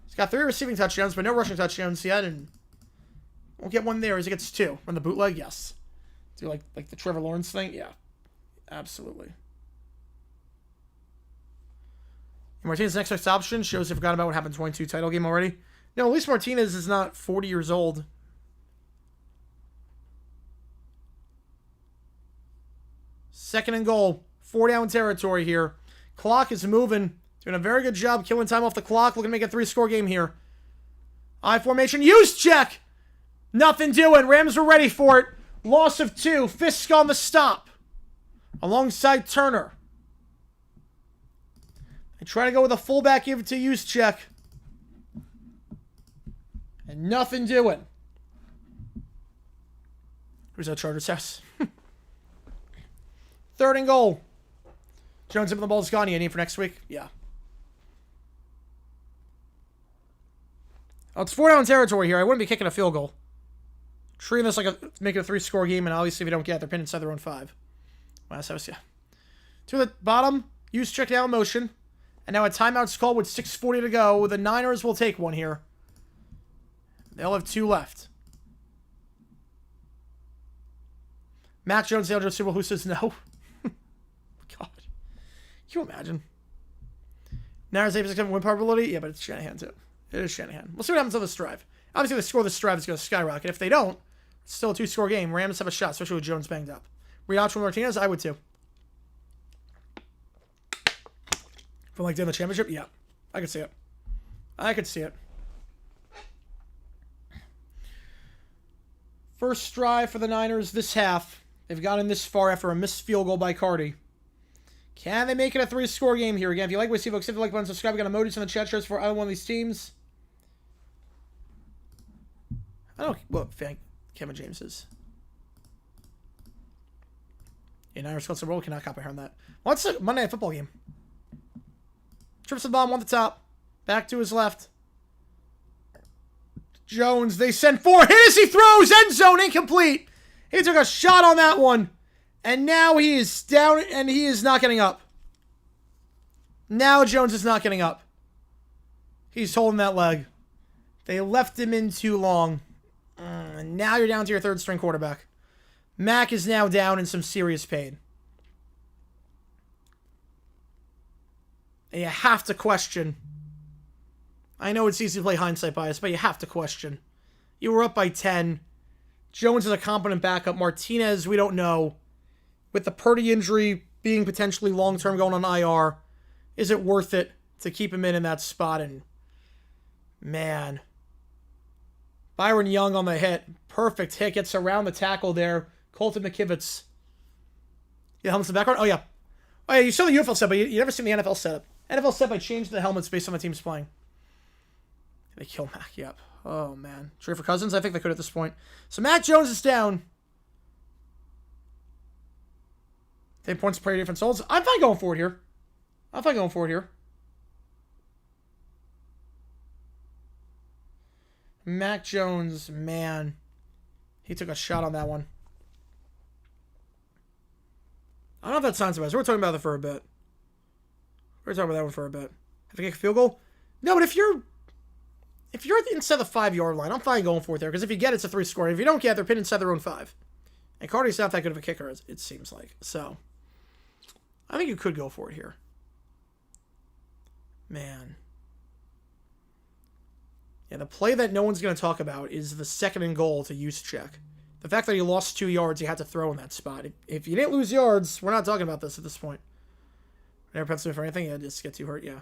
He's got 3 receiving touchdowns, but no rushing touchdowns yet, and won't get one there as he gets 2. From the bootleg, yes. Do like the Trevor Lawrence thing? Yeah. Absolutely. Martinez's next best option shows he forgot about what happened in 22 title game already. No, at least Martinez is not 40 years old. Second and goal. 4 down territory here. Clock is moving. Doing a very good job killing time off the clock. Looking to make a 3-score game here. I formation. Juszczyk! Nothing doing. Rams were ready for it. Loss of 2. Fisk on the stop. Alongside Turner. They try to go with a fullback, give it to Juszczyk. And nothing doing. Who's that Chargers house? 3rd and goal. Jones up on the ball is gone. You need for next week? Yeah. Oh, it's 4 down territory here. I wouldn't be kicking a field goal. Treating this like make it a 3-score game, and obviously if you don't get it, they're pinned inside their own 5. Last house, yeah. To the bottom. Juszczyk now in motion. And now a timeout's called with 6:40 to go. The Niners will take one here. They'll have 2 left. Mac Jones, Dale Joe Super, who says no? God. Can you imagine? Niners 8% win probability? Yeah, but it's Shanahan too. It is Shanahan. We'll see what happens on this drive. Obviously, if they score this drive, it's going to skyrocket. If they don't, it's still a 2-score game. Rams have a shot, especially with Jones banged up. Read option Martinez? I would too. From like in the championship? Yeah. I could see it. I could see it. First drive for the Niners this half. They've gotten this far after a missed field goal by Cardi. Can they make it a 3-score game here? Again, if you like what you see, folks, hit the like button, subscribe. We got emojis in the chat shirts for either one of these teams. I don't know what fan Kevin James is. Yeah, Niners Colts roll cannot comprehend that. What's the Monday Night Football game? Trips the bomb on the top. Back to his left. Jones, they send 4. Hit as he throws. End zone incomplete. He took a shot on that one. And now he is down and he is not getting up. Now Jones is not getting up. He's holding that leg. They left him in too long. And now you're down to your third string quarterback. Mack is now down in some serious pain. And you have to question. I know it's easy to play hindsight bias, but you have to question. You were up by 10. Jones is a competent backup. Martinez, we don't know. With the Purdy injury being potentially long-term going on IR, is it worth it to keep him in that spot? And, man. Byron Young on the hit. Perfect hit. Gets around the tackle there. Colton McKivitz. Yeah, helmets in the background? Oh, yeah. Oh, yeah, you saw the UFL setup, but you never seen the NFL setup. NFL setup, I changed the helmets based on the team's playing. They kill Mac, yep. Oh, man. Trade for Cousins? I think they could at this point. So Mac Jones is down. 10 points per different souls. I'm fine going forward here. Mac Jones, man. He took a shot on that one. I don't know if that sounds about. We're talking about that for a bit. Have to kick a field goal? No, but if you're inside the 5-yard line, I'm fine going for it there. Because if you get it, it's a 3-score. If you don't get it, they're pinned inside their own 5. And Cardi's not that good of a kicker, it seems like. So, I think you could go for it here. Man. Yeah, the play that no one's going to talk about is the 2nd and goal to use check. The fact that you lost 2 yards, you had to throw in that spot. If you didn't lose yards, we're not talking about this at this point. Never penciled for anything. Yeah, just get too hurt. Yeah.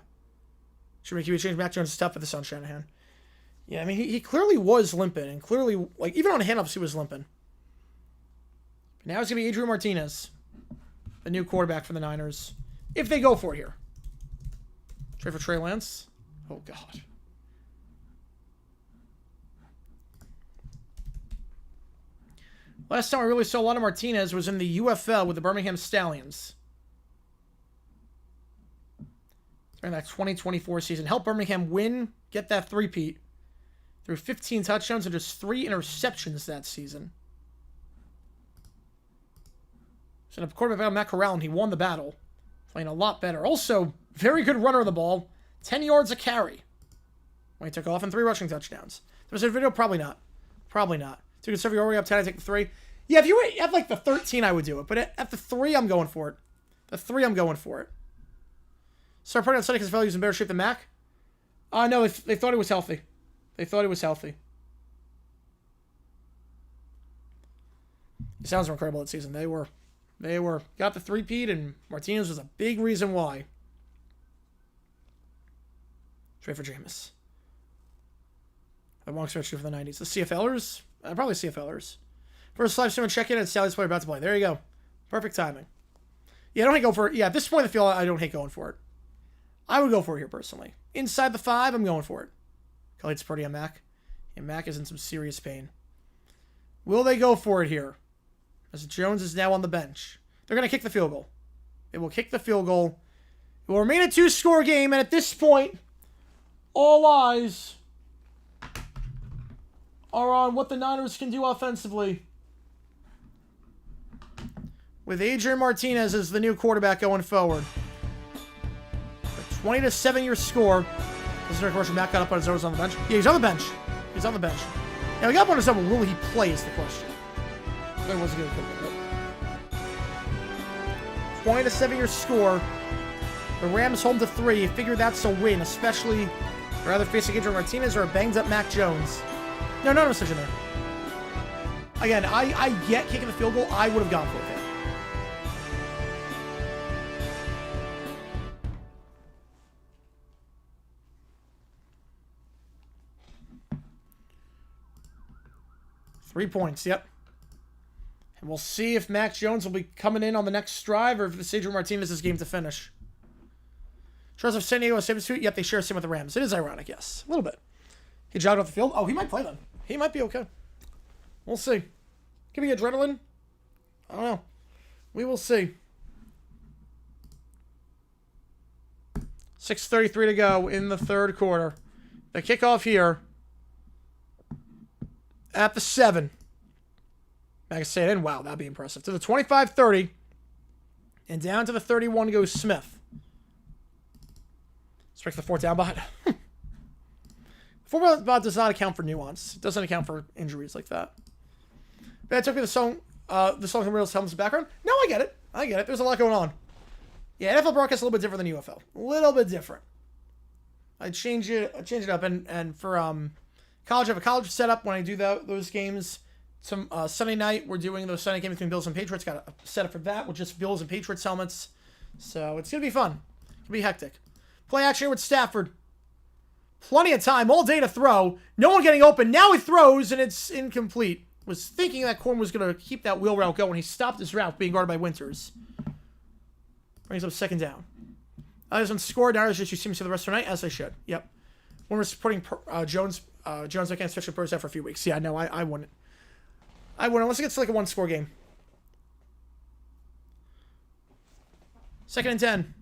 Should make you change. Matt Jones is tough with this on Shanahan. Yeah, I mean, he clearly was limping, and clearly, like, even on handoffs, he was limping. But now it's going to be Adrian Martinez, the new quarterback for the Niners, if they go for it here. Trade for Trey Lance. Oh, God. Last time I really saw a lot of Martinez was in the UFL with the Birmingham Stallions. During that 2024 season. Helped Birmingham win, get that three-peat. Threw 15 touchdowns and just 3 interceptions that season. So the quarterback Matt Corral, and he won the battle. Playing a lot better. Also, very good runner of the ball. 10 yards a carry. When he took off and 3 rushing touchdowns. There was a video? Probably not. Probably not. So you can serve your already up 10, I take the 3. Yeah, if you were at like the 13, I would do it. But at the 3, I'm going for it. The 3, I'm going for it. Start putting on Sunday because Valley's in better shape than Mac? No, they thought he was healthy. They thought he was healthy. The Sounds were incredible that season. They were. Got the 3-peat, and Martinez was a big reason why. Trade for Jameis. A long stretch for the 90s. The CFLers? Probably CFLers. First live stream and check in, and Sally's player about to play. There you go. Perfect timing. Yeah, I don't hate going for it. Yeah, at this point in the field, I don't hate going for it. I would go for it here, personally. Inside the 5, I'm going for it. Khalid's pretty on Mac. And Mac is in some serious pain. Will they go for it here? As Jones is now on the bench. They're going to kick the field goal. They will kick the field goal. It will remain a 2-score game, and at this point, all eyes are on what the Niners can do offensively. With Adrian Martinez as the new quarterback going forward. A 20-7 your score. This is our commercial. Matt got up on his own on the bench. Yeah, he's on the bench. He's on the bench. Now, he got up on his own, but will he play is the question. There was a good one. 20-7 your score. The Rams home to 3. You figure that's a win, especially rather facing Adrian Martinez or a banged-up Mac Jones. No decision there. Again, I get kicking the field goal. I would have gone for it there. 3 points, yep. And we'll see if Mac Jones will be coming in on the next drive or if it's Adrian Martinez's game to finish. Charles of San Diego, San Suit. Yep, they share a sim with the Rams. It is ironic, yes. A little bit. He jogged off the field. Oh, he might play then. He might be okay. We'll see. Give me adrenaline. I don't know. We will see. 6:33 to go in the third quarter. The kickoff here at the 7. I can say it in. Wow, that'd be impressive. To the 25-30. And down to the 31 goes Smith. Strikes the 4th down bot. The 4th bot does not account for nuance. It doesn't account for injuries like that. That took me the song from Reels Helm's background. No, I get it. I get it. There's a lot going on. Yeah, NFL broadcast is a little bit different than UFL. A little bit different. I change it up, and for college, I have a college setup when I do those games. Some Sunday night, we're doing those Sunday games between Bills and Patriots. Got a setup for that with just Bills and Patriots helmets. So it's gonna be fun. It'll be hectic. Play action here with Stafford. Plenty of time, all day to throw. No one getting open. Now he throws, and it's incomplete. Was thinking that Corn was going to keep that wheel route going. He stopped his route being guarded by Winters. Brings up 2nd down. Others on score. Now just you see me for the rest of the night, as I should. Yep. When we're supporting Jones I can't especially Purse out for a few weeks. Yeah, no, I wouldn't. I wouldn't unless it gets like a 1-score game. 2nd and 10.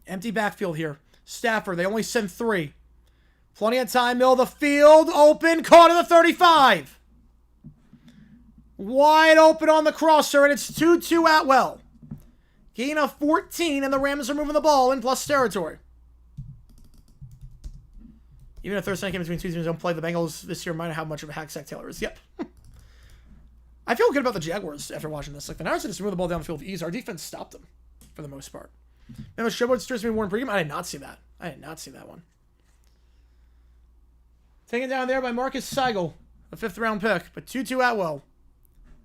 Empty backfield here. Stafford, they only send 3. Plenty of time, middle of the field, open, caught at the 35. Wide open on the crosser, and it's 2-2 Atwell. Gain of 14, and the Rams are moving the ball in plus territory. Even a Thursday night game between two teams don't play, the Bengals this year might know how much of a hack sack Taylor is. Yep. I feel good about the Jaguars after watching this. Like, the Niners just moved the ball down the field with ease. Our defense stopped them, for the most part. Remember Showboat stirs me more in pregame? I did not see that. I did not see that one. Taken down there by Marcus Seigel, a 5th-round pick. But 2-2 Atwell,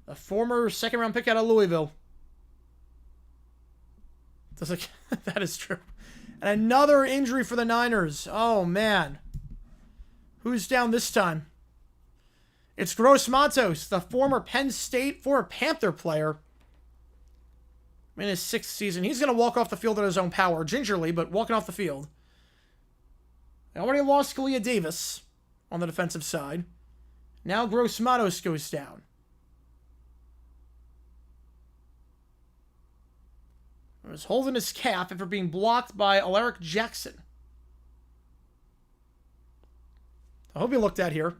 a former 2nd-round pick out of Louisville. That is true. And another injury for the Niners. Oh, man. Who's down this time? It's Gross Matos, the former Penn State, former Panther player. In his 6th season. He's going to walk off the field at his own power. Gingerly, but walking off the field. They already lost Kalia Davis on the defensive side. Now Gross Matos goes down. He was holding his calf after being blocked by Alaric Jackson. I hope you looked at here.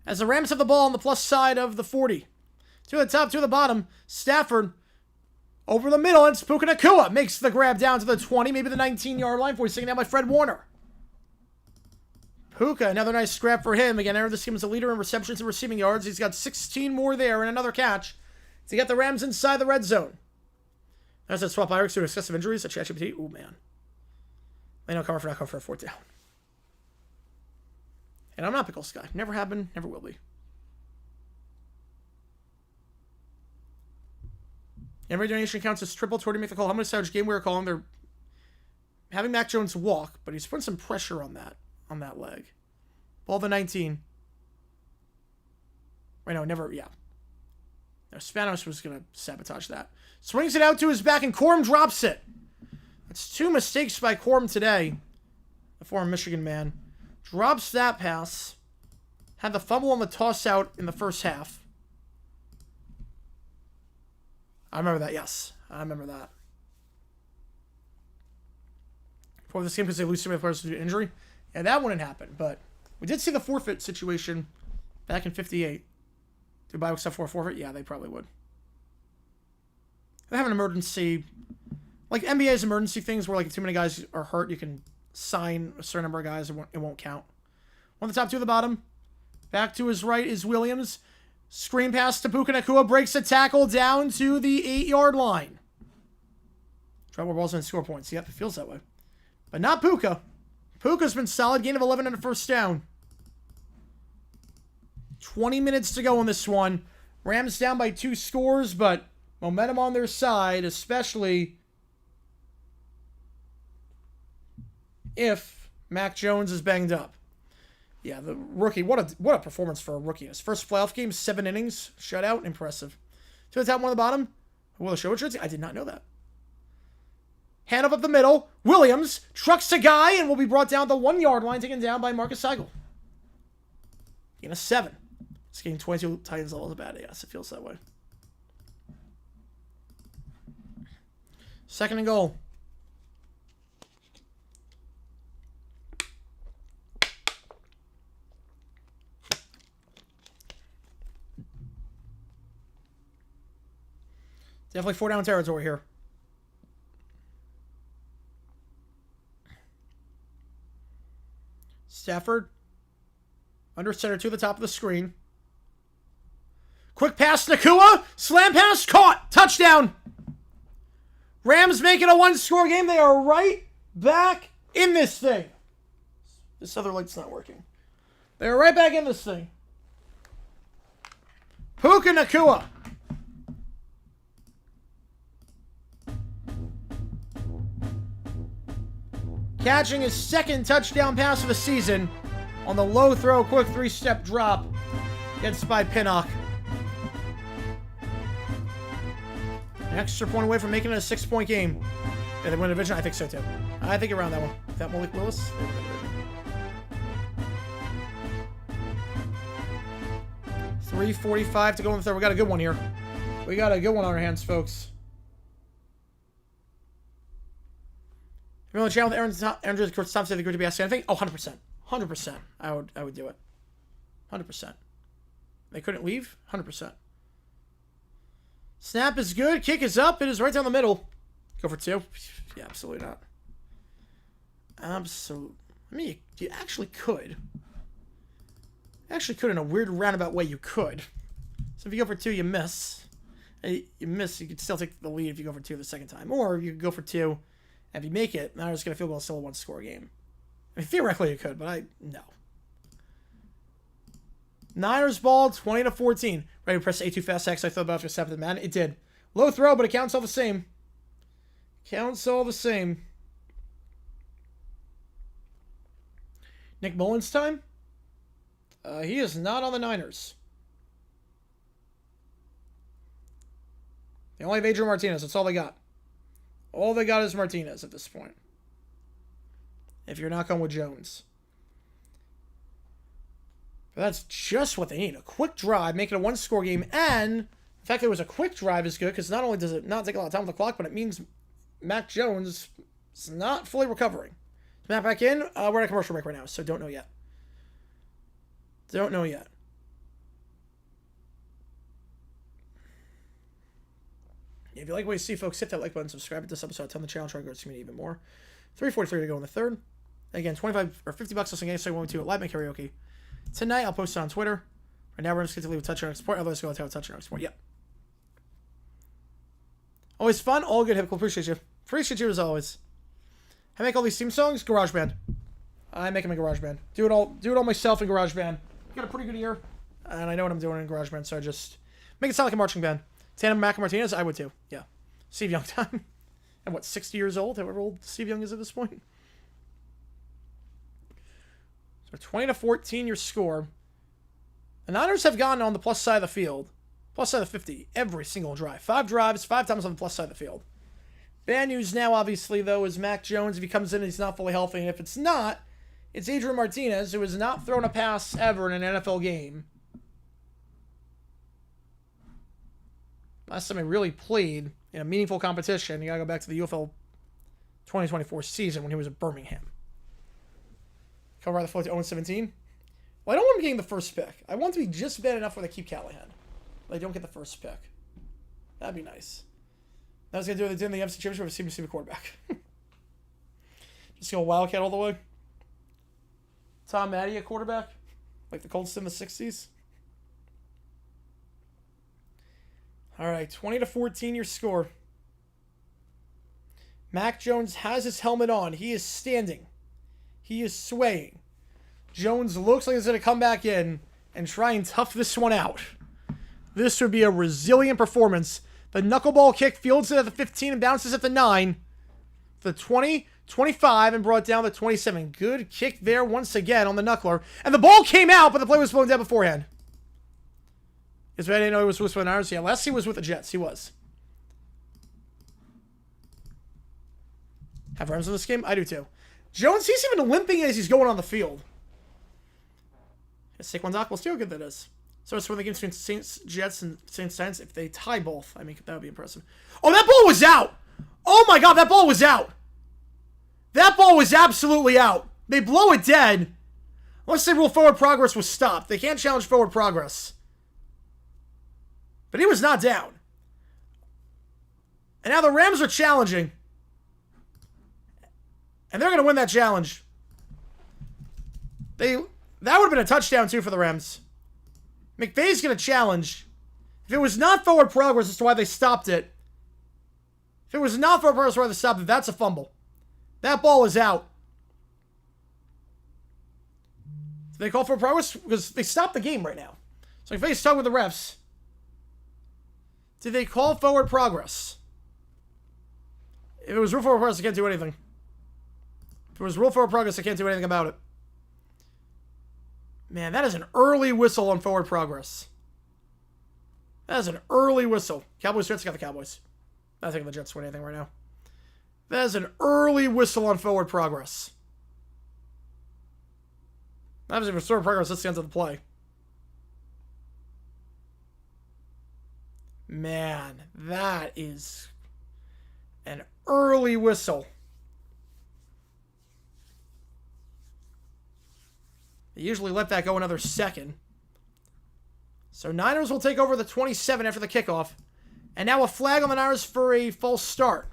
As the Rams have the ball on the plus side of the 40. 2 at the top, 2 at the bottom. Stafford over the middle, and Puka Nacua makes the grab down to the 20, maybe the 19-yard line before he's taken down by Fred Warner. Puka, another nice scrap for him. Again, entered this game as a leader in receptions and receiving yards. He's got 16 more there and another catch to get the Rams inside the red zone. There's that swap Irish due to excessive injuries at ChatGPT. Ooh, man. They don't cover for not cover for a 4th down. And I'm not Pickles guy. Never have been, never will be. Every donation counts as triple toward to make the call. How many savage game we were calling? They're having Mac Jones walk, but he's putting some pressure on that leg. Ball to 19. Wait, no, never, yeah. No, Spanos was going to sabotage that. Swings it out to his back, and Corum drops it. That's 2 mistakes by Corum today. The former Michigan man. Drops that pass. Had the fumble on the toss out in the first half. I remember that, yes. I remember that. For this game, because they lose so many players due to injury. Yeah, that wouldn't happen, but we did see the forfeit situation back in 58. Did Biox have for a forfeit? Yeah, they probably would. They have an emergency, like NBA's emergency things where like if too many guys are hurt, you can sign a certain number of guys, it won't count. One of the top, 2 at the bottom. Back to his right is Williams. Screen pass to Puka Nacua, breaks a tackle down to the 8-yard line. Drop more balls and score points. Yep, it feels that way. But not Puka. Puka's been solid. Gain of 11 and a 1st down. 20 minutes to go on this one. Rams down by 2 scores, but momentum on their side, especially if Mac Jones is banged up. Yeah, the rookie. What a performance for a rookie. His first playoff game, 7 innings, shutout, impressive. To the top, one on the bottom. Will the show jersey? I did not know that. Hand up the middle. Williams trucks a guy and will be brought down the 1 yard line, taken down by Marcus Seigel. Gain of 7. This game 22 Titans level is a bad. Yes, it feels that way. Second and goal. Definitely 4 down territory here. Stafford. Under center to the top of the screen. Quick pass, Nakua. Slam pass, caught. Touchdown. Rams making a 1-score game. They are right back in this thing. This other light's not working. They're right back in this thing. Puka Nakua. Catching his second touchdown pass of the season on the low throw, quick 3-step drop. Gets by Pinnock. An extra point away from making it a 6-point game. Yeah, they win the division? I think so too. I think around that one. That Malik Willis? 3:45 to go in the third. We got a good one here. We got a good one on our hands, folks. If you're on the channel with Aaron Thompson, the group to be asked anything? Oh, 100%. 100%. I would do it. 100%. They couldn't leave? 100%. Snap is good. Kick is up. It is right down the middle. Go for 2? Yeah, absolutely not. Absolutely. I mean, you actually could. Actually could in a weird roundabout way. You could. So if you go for 2, you miss. You miss. You could still take the lead if you go for 2 the second time. Or you could go for 2. And if you make it, now it's going to feel goal still a 1-score game. I mean, theoretically you could, but no. Niners ball, 20-14. Ready to press A2 fast X. I thought about it for 7th man. It did. Low throw, but it counts all the same. Counts all the same. Nick Mullins time? He is not on the Niners. They only have Adrian Martinez. That's all they got. All they got is Martinez at this point. If you're not going with Jones. But that's just what they need. A quick drive, make it a 1-score game. And the fact that it was a quick drive is good because not only does it not take a lot of time on the clock, but it means Mac Jones is not fully recovering. Is Matt back in? We're at a commercial break right now, so don't know yet. Don't know yet. If you like what you see, folks, hit that like button, subscribe to this episode, tell the channel, try to grow this community even more. 3:43 to go in the third. Again, 25 or $50 listening games, so we went to live and karaoke. Tonight, I'll post it on Twitter. Right now, we're just going to leave a touchdown support. Otherwise, go to have a touchdown support. Yep. Always fun. All good, Hipple. Appreciate you. Appreciate you as always. I make all these theme songs. GarageBand. I make them in GarageBand. Do it all myself in GarageBand. Got a pretty good ear, and I know what I'm doing in GarageBand, so I just make it sound like a marching band. Tandem Mac and Martinez, I would too. Yeah. Steve Young time. And what, 60 years old? However old Steve Young is at this point. So 20-14 your score. The Niners have gone on the plus side of the field. Plus side of the 50 every single drive. 5 drives, 5 times on the plus side of the field. Bad news now, obviously, though, is Mac Jones. If he comes in and he's not fully healthy, and if it's not, it's Adrian Martinez, who has not thrown a pass ever in an NFL game. Last time he really played in a meaningful competition, you gotta go back to the UFL 2024 season when he was at Birmingham. Cover the flow to 0-17. Well, I don't want him getting the first pick. I want to be just bad enough where they keep Callahan. But they don't get the first pick. That'd be nice. That was gonna do what they did in the NFC Championship with a receiver quarterback. Just go Wildcat all the way. Tom Matty at quarterback, like the Colts in the 60s. All right, 20-14 your score. Mac Jones has his helmet on. He is standing. He is swaying. Jones looks like he's going to come back in and try and tough this one out. This would be a resilient performance. The knuckleball kick fields it at the 15 and bounces at the 9. The 20, 25 and brought down the 27. Good kick there once again on the knuckler. And the ball came out, but the play was blown down beforehand. Is I didn't know he was with the Niners. Yeah, last he was with the Jets. He was. Have Rams in this game? I do too. Jones, he's even limping as he's going on the field. Saquon Doc, we'll see how good that is. So it's for the game between Saints, Jets, and Saints Titans. If they tie both, I mean, that would be impressive. Oh, that ball was out! Oh my god, that ball was out! That ball was absolutely out. They blow it dead. Unless they rule forward progress was stopped. They can't challenge forward progress. But he was not down. And now the Rams are challenging. And they're going to win that challenge. That would have been a touchdown, too, for the Rams. McVay's going to challenge. If it was not forward progress, as to why they stopped it. If it was not forward progress, why they stopped it, that's a fumble. That ball is out. Did they call for progress? Because they stopped the game right now. So McVay's talking with the refs. Did they call forward progress? If it was rule forward progress, I can't do anything. If it was rule forward progress, I can't do anything about it. Man, that is an early whistle on forward progress. That is an early whistle. Cowboys, Jets got the Cowboys. I don't think the Jets win anything right now. That is an early whistle on forward progress. Obviously, if it's forward progress, that's the end of the play. Man, that is an early whistle. They usually let that go another second. So Niners will take over the 27 after the kickoff. And now a flag on the Niners for a false start.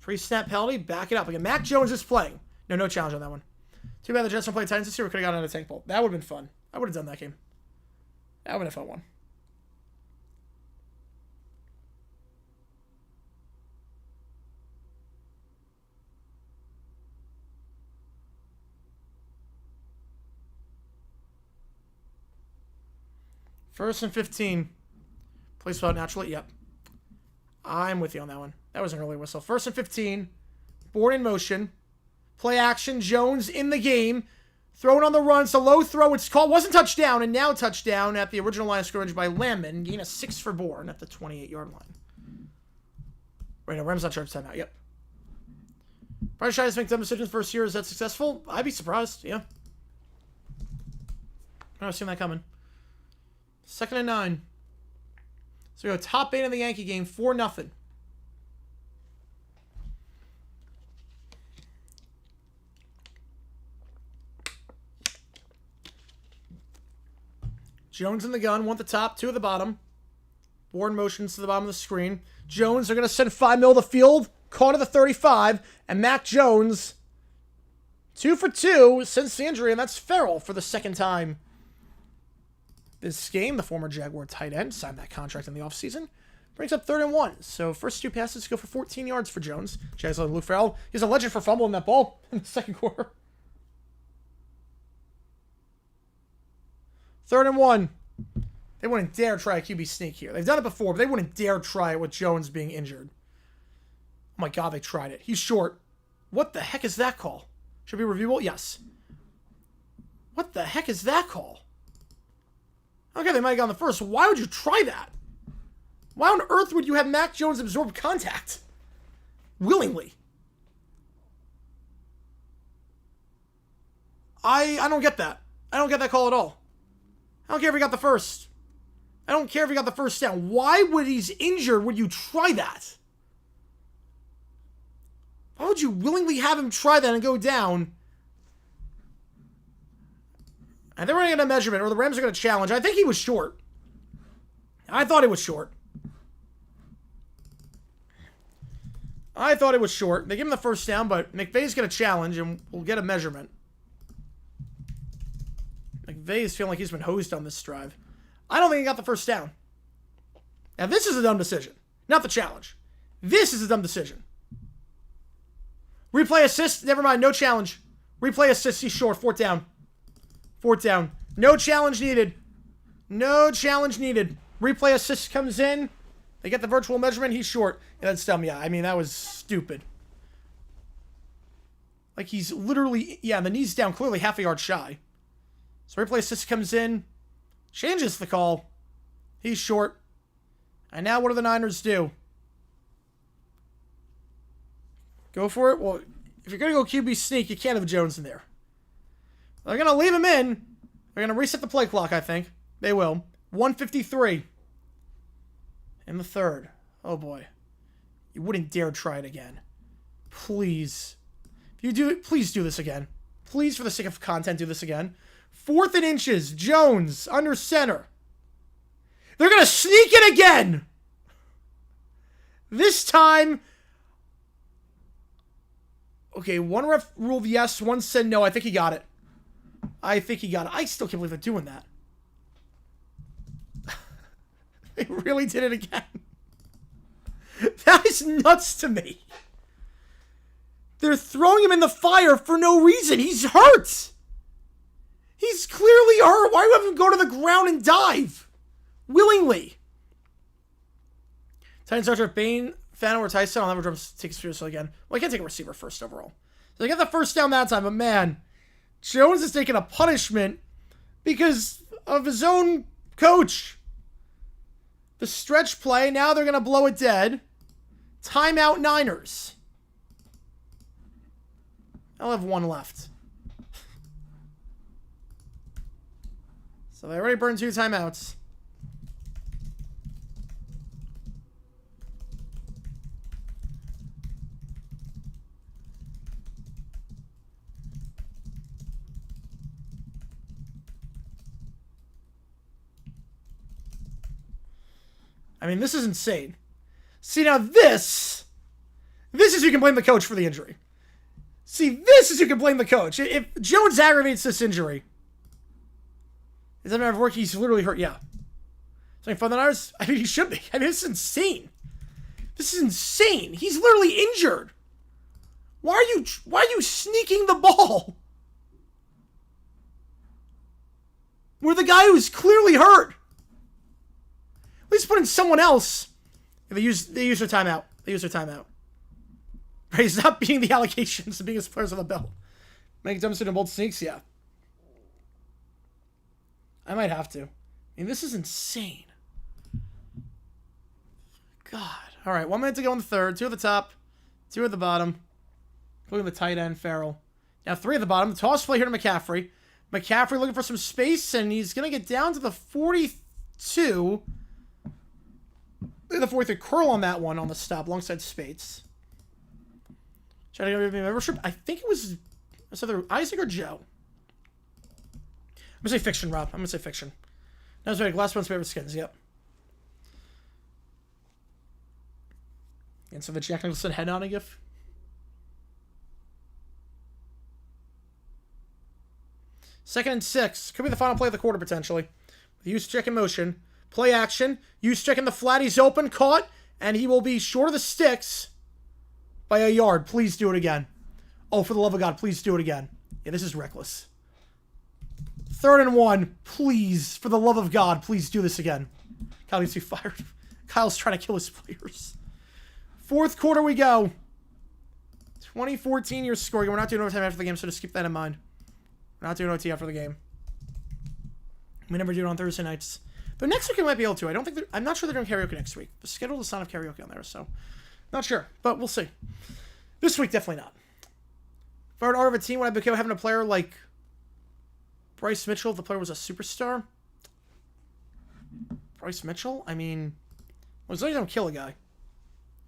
Pre-snap penalty, back it up. Again, Mac Jones is playing. No challenge on that one. Too bad the Jets don't play Titans this year. We could have gotten out of tank bolt. That would have been fun. I would have done that game. That would have been a fun one. First and 15. Play spot naturally. Yep. I'm with you on that one. That was an early whistle. First and 15. Bourne in motion. Play action. Jones in the game. Throwing on the run. It's a low throw. It's called. Wasn't touchdown. And now touchdown at the original line of scrimmage by Landman. Gain of 6 for Bourne at the 28-yard line. Wait, no. Rams not charged timeout. Yep. Brian Shies make dumb decisions first year. Is that successful? I'd be surprised. Yeah. I've seen that coming. 2nd and 9. So we go top 8 in the Yankee game, 4-0. Jones in the gun, 1 at the top, 2 at the bottom. Bourne motions to the bottom of the screen. Jones, they're going to send 5 mil to the field, caught at the 35, and Mac Jones, 2 for 2 since the injury, and that's Farrell for the second time this game. The former Jaguar tight end signed that contract in the offseason. Brings up 3rd and 1. So first 2 passes go for 14 yards for Jones. Jags on Luke Farrell. He's a legend for fumbling that ball in the second quarter. 3rd and 1. They wouldn't dare try a QB sneak here. They've done it before, but they wouldn't dare try it with Jones being injured. Oh my god, they tried it. He's short. What the heck is that call? Should be reviewable? Yes. What the heck is that call? Okay, they might have gone the first. Why would you try that? Why on earth would you have Mac Jones absorb contact? Willingly. I don't get that. I don't get that call at all. I don't care if he got the first. I don't care if he got the first down. Why would he's injured would you try that? Why would you willingly have him try that and go down? And they're going to get a measurement, or the Rams are going to challenge. I think he was short. I thought he was short. They give him the first down, but McVay's going to challenge, and we'll get a measurement. McVay is feeling like he's been hosed on this drive. I don't think he got the first down. Now, this is a dumb decision. Not the challenge. This is a dumb decision. Replay assist. Never mind. No challenge. Replay assist. He's short. 4th down. 4th down. No challenge needed. No challenge needed. Replay assist comes in. They get the virtual measurement. He's short. Yeah, that's dumb. Yeah, I mean, that was stupid. Like he's literally, yeah, the knee's down, clearly half a yard shy. So replay assist comes in, changes the call. He's short. And now what do the Niners do? Go for it? Well, if you're going to go QB sneak, you can't have Jones in there. They're going to leave him in. They're going to reset the play clock, I think. They will. 1:53 in the third. Oh, boy. You wouldn't dare try it again. Please. If you do it, please do this again. Please, for the sake of content, do this again. 4th and inches. Jones under center. They're going to sneak it again. This time... Okay, one ref ruled yes, one said no. I think he got it. I still can't believe they're doing that. They really did it again. That is nuts to me. They're throwing him in the fire for no reason. He's hurt. He's clearly hurt. Why would you have him go to the ground and dive? Willingly. Titans Archer Bain, Fano, or Tyson. I'll never drum take seriously again. Well, I can't take a receiver first overall. So they get the first down that time, but man, Jones is taking a punishment because of his own coach. The stretch play, now they're going to blow it dead. Timeout Niners. I'll have one left. So they already burned 2 timeouts. I mean, this is insane. See, now this is you can blame the coach for the injury. See, this is you can blame the coach. If Jones aggravates this injury, is that a matter of work? He's literally hurt. Yeah. So for the Niners, I mean, he should be. I mean, this is insane. This is insane. He's literally injured. Why are you sneaking the ball? Where the guy who's clearly hurt. At least put in someone else. They use their timeout. Right, he's not beating the allegations of being his players on the belt. Make dumpster and bold sneaks, yeah. I might have to. I mean, this is insane. God. All right, 1 minute to go in the third. 2 at the top, 2 at the bottom. Including the tight end, Farrell. Now 3 at the bottom. The toss play here to McCaffrey. McCaffrey looking for some space, and he's going to get down to the 42. Look at the 43 curl on that one on the stop alongside Spates. Trying to give me a membership. I think it was either Isaac or Joe. I'm going to say fiction, Rob. I'm going to say fiction. That was my last one's favorite skins. Yep. And so the Jack Nicholson head nodding gif. Second and 6. Could be the final play of the quarter, potentially. With use check in motion. Play action. Use check in the flat. He's open. Caught. And he will be short of the sticks by a yard. Please do it again. Oh, for the love of God, please do it again. Yeah, this is reckless. 3rd and 1. Please, for the love of God, please do this again. Kyle needs to be fired. Kyle's trying to kill his players. 4th quarter we go. 2014 you're scoring. We're not doing overtime after the game, so just keep that in mind. We're not doing OT after the game. We never do it on Thursday nights. But next week we might be able to. I'm not sure they're doing karaoke next week. The schedule does not have karaoke on there, so not sure. But we'll see. This week, definitely not. If I were an owner of a team, would I be okay with having a player like Bryce Mitchell if the player was a superstar? Bryce Mitchell? I mean, well, as long as you don't kill a guy.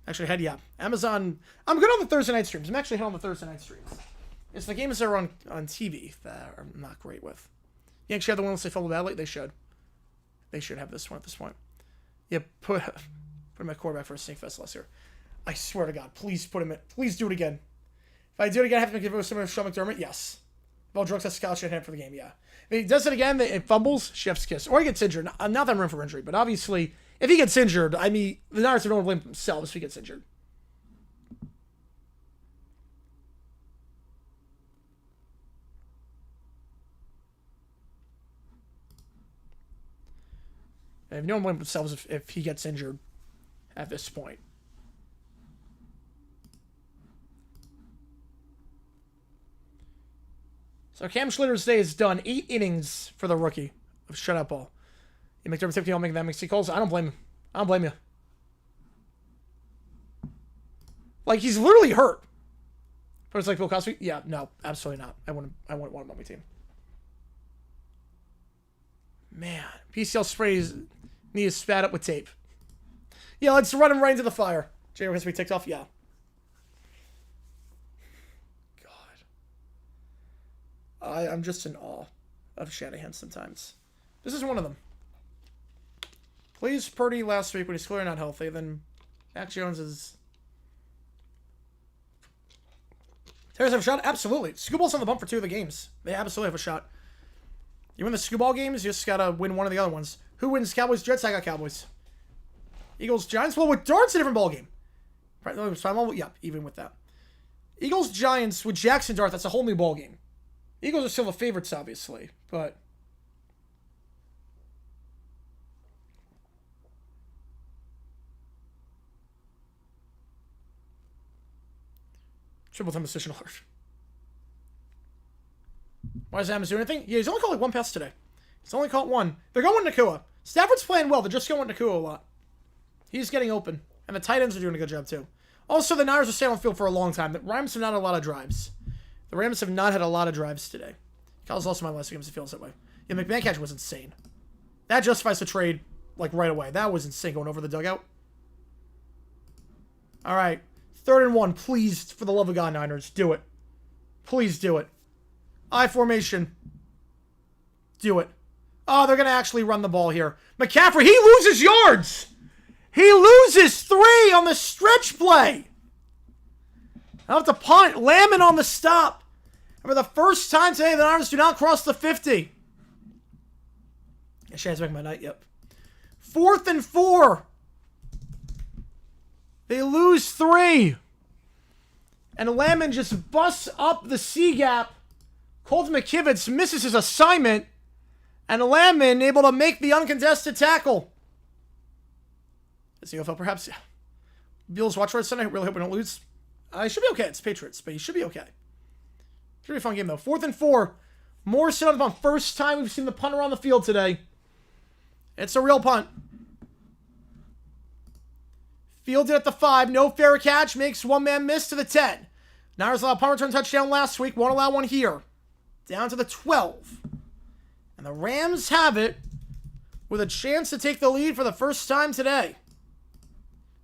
Actually, Amazon. I'm good on the Thursday night streams. I'm actually on the Thursday night streams. It's the games that are on TV that I'm not great with. Yanks should have the one they fumbled badly. They should. They should have this one at this point. Yeah, put my quarterback for a snake fest last year. I swear to God, please put him in. Please do it again. If I do it again, I have to give it to someone with Sean McDermott. Yes. If all drugs have scholarship hand for the game, yeah. If he does it again, it fumbles, chef's kiss. Or he gets injured. Not that I'm room for injury, but obviously, if he gets injured, I mean, the Niners don't blame themselves if he gets injured. And no one blames themselves if he gets injured at this point. So Cam Schlitter's day is done. 8 innings for the rookie of shutout ball. You McDermott typically don't make that mixed calls. I don't blame him. I don't blame you. Like, he's literally hurt. But it's like Bill Cosby? Yeah, no, absolutely not. I wouldn't want him on my team. Man, PCL sprays knee is spat up with tape. Yeah, let's run him right into the fire. J.R. has to be ticked off? Yeah. God. I'm just in awe of Shanahan sometimes. This is one of them. Plays Purdy last week when he's clearly not healthy. Then Mac Jones is... Terrors have a shot? Absolutely. Scooball's on the bump for 2 of the games. They absolutely have a shot. You win the Scooball games, you just gotta win one of the other ones. Who wins Cowboys, Jets? I got Cowboys. Eagles, Giants? Well, with Dart's a different ball game. Right, yeah, even with that. Eagles, Giants with Jackson Dart, that's a whole new ball game. Eagles are still the favorites, obviously, but... Triple time decision alert. Why is Adams doing anything? Yeah, he's only caught like 1 pass today. He's only caught 1. They're going Nakua. Stafford's playing well. They're just going Nakua a lot. He's getting open. And the tight ends are doing a good job, too. Also, the Niners are staying on the field for a long time. The Rams have not had a lot of drives. The Rams have not had a lot of drives today. Kyle's lost my last games. It feels that way. Yeah, McMahon catch was insane. That justifies the trade, like, right away. That was insane going over the dugout. All right. 3rd and 1. Please, for the love of God, Niners, do it. Please do it. I formation. Do it. Oh, they're going to actually run the ball here. McCaffrey, he loses yards. He loses 3 on the stretch play. I'll have to punt. Lamb on the stop. For the first time today, the Niners do not cross the 50. Shannon's making my night, yep. 4th and 4. They lose 3. And Lamb just busts up the C-gap. Colton McKivitz misses his assignment. And Lamb able to make the uncontested tackle. Is the NFL perhaps? Yeah. Bills watch for it Sunday. Really hope we don't lose. It should be okay. It's Patriots, but he should be okay. Should be a fun game, though. 4th and 4. Morrison on the punt. First time we've seen the punter on the field today. It's a real punt. Fielded at the 5. No fair catch. Makes one man miss to the 10. Niners allowed punt return touchdown last week. Won't allow one here. Down to the 12. And the Rams have it with a chance to take the lead for the first time today.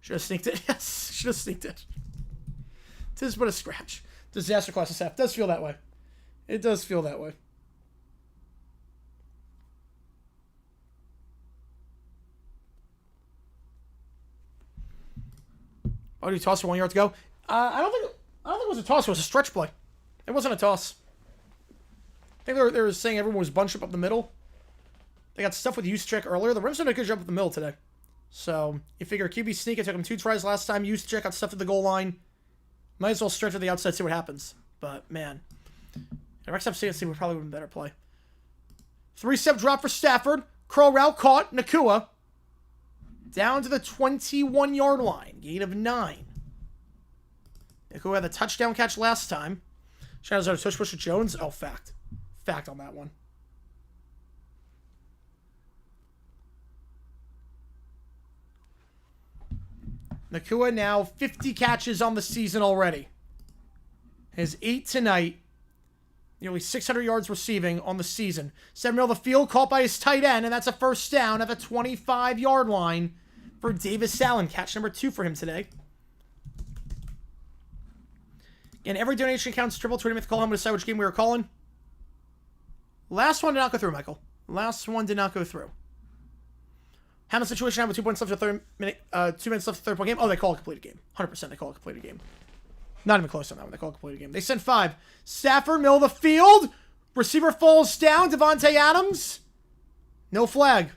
Should have sneaked it. Yes, should have sneaked it. Tis but a scratch. Disaster class SF. Does feel that way. It does feel that way. Oh, did you toss for 1 yard to go? I don't think it was a toss. It was a stretch play. It wasn't a toss. I think they were saying everyone was bunched up the middle. They got stuff with Juszczyk earlier. The Rams did a good job up the middle today. So, you figure QB sneak. It took him 2 tries last time. Juszczyk got stuff at the goal line. Might as well stretch to the outside, see what happens. But, man. The Rex up CSC would probably have been a better play. 3-step drop for Stafford. Curl route caught. Nakua. Down to the 21-yard line. Gain of 9. Nakua had the touchdown catch last time. Shadows out of touch push to Jones. Oh, fact. Fact on that one. Nakua now 50 catches on the season already. His 8 tonight. Nearly 600 yards receiving on the season. 7 middle of the field, caught by his tight end, and that's a first down at the 25-yard line for Davis Allen. Catch number 2 for him today. And every donation counts. Triple tweet me to call home to decide which game we were calling. Last one did not go through, Michael. Last one did not go through. Hamlet situation now with 2 points left to 2 minutes left to third point game. Oh, they call it a completed game. 100% they call it a completed game. Not even close on that one. They call it a completed game. They sent 5. Stafford, middle of the field. Receiver falls down. Devontae Adams. No flag.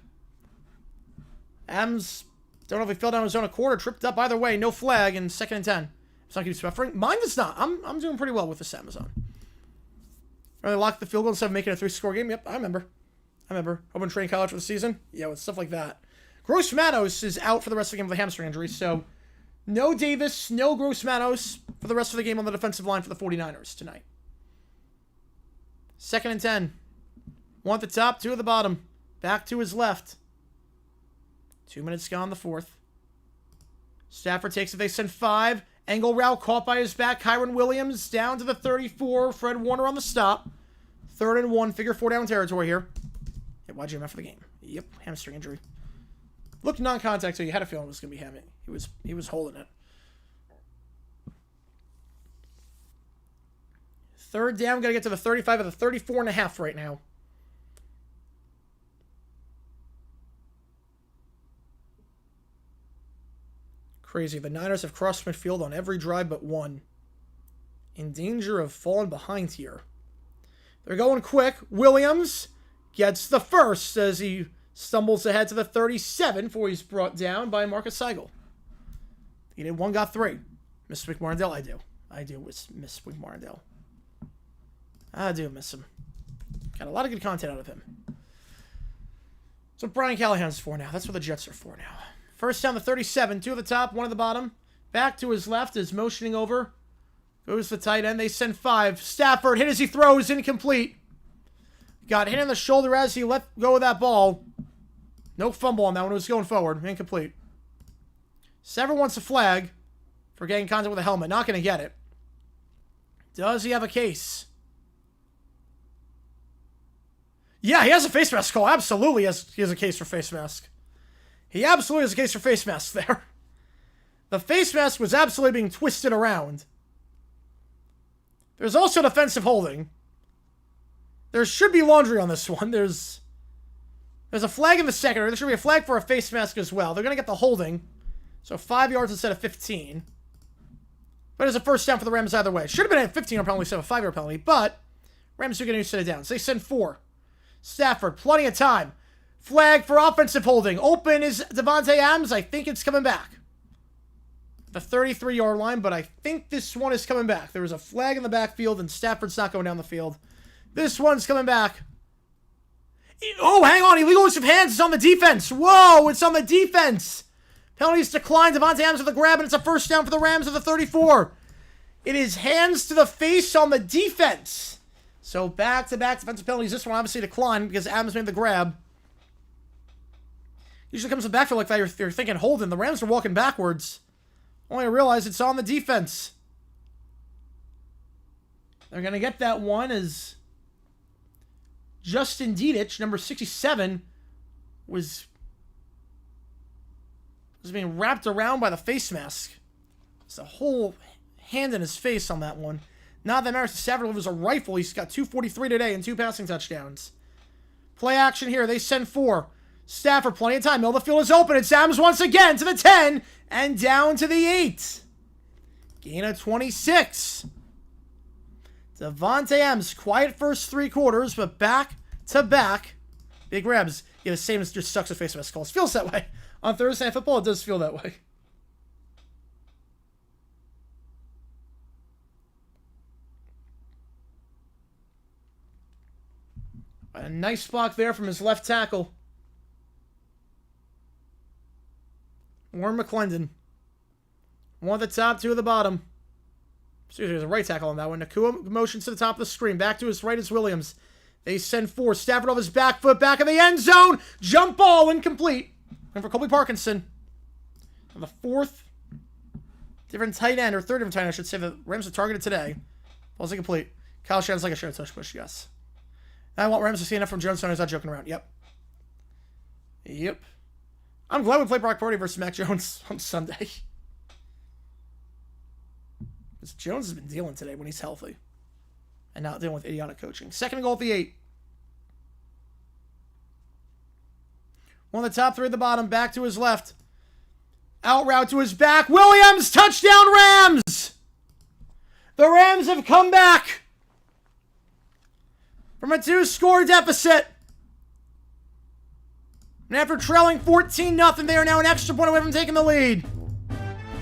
Adams, don't know if he fell down his own accord or tripped up. Either way, no flag in 2nd and 10. Sun keeps buffering. Mine does not. I'm doing pretty well with this Amazon. They locked the field goal instead of making a 3-score game. Yep, I remember. Open training college for the season. Yeah, with stuff like that. Gross Matos is out for the rest of the game with a hamstring injury, so no Davis, no Gross Matos for the rest of the game on the defensive line for the 49ers tonight. 2nd and 10. 1 at the top, 2 at the bottom. Back to his left. 2 minutes gone, the 4th. Stafford takes it. They send 5. Angle route caught by his back. Kyron Williams down to the 34. Fred Warner on the stop. 3rd and 1. Figure 4 down territory here. Hey, why'd you have for the game? Yep, hamstring injury. Looked non-contact, so you had a feeling it was going to be him. He was holding it. 3rd down. Got to get to the 35 of the 34 and a half right now. Crazy. The Niners have crossed midfield on every drive but one. In danger of falling behind here. They're going quick. Williams gets the first as he stumbles ahead to the 37 before he's brought down by Marcus Seigel. He did 1, got 3. Miss Wick Martindale, I do. I do miss Wick Martindale. I do miss him. Got a lot of good content out of him. So Brian Callahan's for now. That's what the Jets are for now. First down the 37. 2 at the top, 1 at the bottom. Back to his left is motioning over. Goes the tight end. They send 5. Stafford hit as he throws. Incomplete. Got hit in the shoulder as he let go of that ball. No fumble on that one. It was going forward. Incomplete. Stafford wants a flag for getting contact with a helmet. Not going to get it. Does he have a case? Yeah, he has a face mask call. Absolutely he has a case for face mask. He absolutely has a case for face mask there. The face mask was absolutely being twisted around. There's also defensive holding. There should be laundry on this one. There's a flag in the secondary. There should be a flag for a face mask as well. They're going to get the holding. So 5 yards instead of 15. But it's a first down for the Rams either way. Should have been a 15-yard penalty instead of a 5-yard penalty. But Rams are going to set it down. So they send 4. Stafford, plenty of time. Flag for offensive holding. Open is Davante Adams. I think it's coming back. The 33-yard line, but I think this one is coming back. There was a flag in the backfield, and Stafford's not going down the field. This one's coming back. Oh, hang on. Illegal use of hands. It's on the defense. Whoa, it's on the defense. Penalties declined. Davante Adams with a grab, and it's a first down for the Rams at the 34. It is hands to the face on the defense. So back-to-back defensive penalties. This one obviously declined because Adams made the grab. Usually comes in the backfield like that. You're thinking, holding. The Rams are walking backwards. Only I realize it's on the defense. They're going to get that one as Justin Dedich, number 67, was being wrapped around by the face mask. It's a whole hand in his face on that one. Not that matters to Stafford was a rifle. He's got 243 today and 2 passing touchdowns. Play action here. They send 4. Stafford, plenty of time. Middle of the field is open. It's Adams once again to the 10 and down to the 8. Gain of 26. Davante Adams, quiet first 3 quarters, but back to back. Big Rams. Yeah, the same as just sucks with face mask calls. Feels that way. On Thursday Night Football, it does feel that way. A nice block there from his left tackle. Warren McClendon. 1 at the top, 2 at the bottom. Excuse me, there's a right tackle on that one. Nakua motions to the top of the screen. Back to his right is Williams. They send 4. Stafford off his back foot. Back in the end zone. Jump ball incomplete. And for Colby Parkinson. On the 4th different tight end, or 3rd different tight end, I should say. The Rams are targeted today. Ball's incomplete. Kyle Shanahan's like a short touch push, yes. I want Rams to see enough from Jones, he's not joking around. Yep. I'm glad we played Brock Purdy versus Mac Jones on Sunday. Because Jones has been dealing today when he's healthy. And not dealing with idiotic coaching. 2nd and goal at the 8. 1 at the top, 3 at the bottom. Back to his left. Out route to his back. Williams! Touchdown Rams! The Rams have come back from a 2-score deficit. And after trailing 14-0, they are now an extra point away from taking the lead.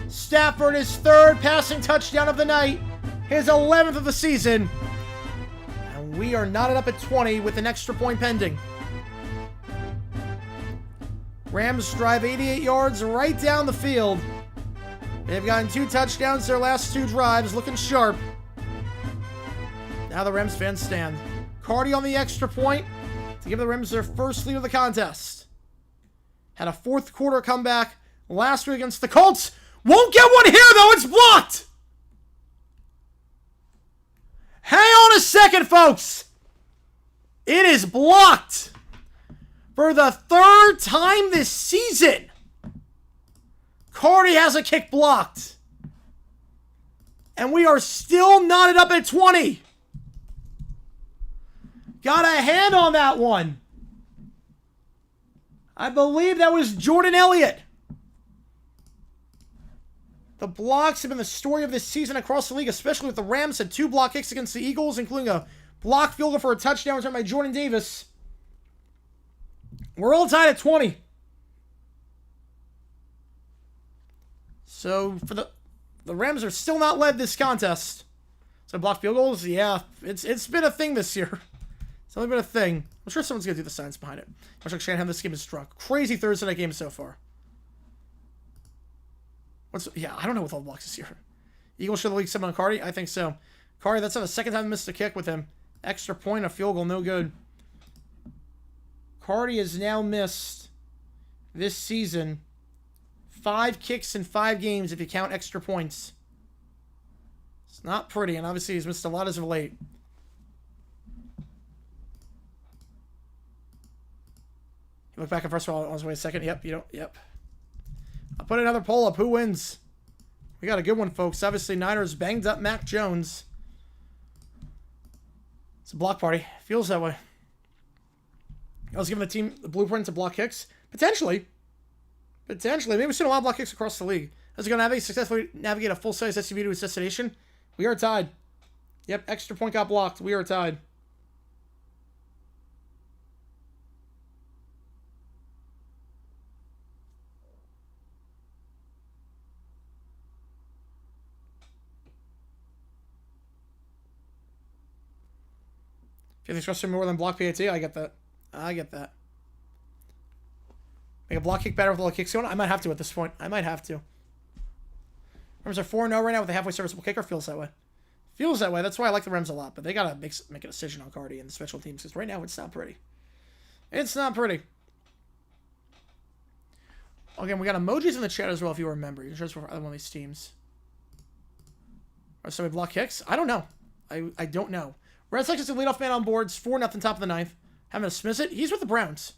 Stafford, his 3rd passing touchdown of the night. His 11th of the season. And we are knotted up at 20 with an extra point pending. Rams drive 88 yards right down the field. They've gotten 2 touchdowns their last 2 drives, looking sharp. Now the Rams fans stand. Cardi on the extra point to give the Rams their first lead of the contest. Had a fourth quarter comeback last week against the Colts. Won't get one here, though. It's blocked. Hang on a second, folks. It is blocked for the third time this season. Cardi has a kick blocked. And we are still knotted up at 20. Got a hand on that one. I believe that was Jordan Elliott. The blocks have been the story of this season across the league, especially with the Rams had 2 block kicks against the Eagles, including a block field goal for a touchdown returned by Jordan Davis. We're all tied at 20. So for the Rams are still not led this contest. So block field goals, yeah, it's been a thing this year. It's only been a thing. I'm sure someone's gonna do the science behind it. Much like Shanahan, this game is struck. Crazy Thursday night game so far. I don't know with all the blocks this year. Eagles show the league 7 on Cardi? I think so. Cardi, that's not the second time I missed a kick with him. Extra point, a field goal, no good. Cardi has now missed this season 5 kicks in 5 games if you count extra points. It's not pretty, and obviously he's missed a lot as of late. He looked back at first of all on his way a second. Yep. I'll put another poll up. Who wins? We got a good one, folks. Obviously, Niners banged up Mac Jones. It's a block party. Feels that way. I was giving the team the blueprint to block kicks. Potentially. Maybe we've seen a lot of block kicks across the league. As we go to successfully navigate a full-size SUV to its destination, we are tied. Yep, extra point got blocked. We are tied. If you think trust more than block PAT, I get that. Make a block kick better with all the kicks going. I might have to at this point. Rams are 4-0 right now with a halfway serviceable kicker. Feels that way. That's why I like the Rams a lot. But they got to make a decision on Cardi and the special teams. Because right now it's not pretty. Again, we got emojis in the chat as well if you remember. You can search for either one of these teams. So we block kicks? I don't know. I don't know. Red Sox is the leadoff man on boards. 4-0 top of the ninth. Having to Smith it. He's with the Browns.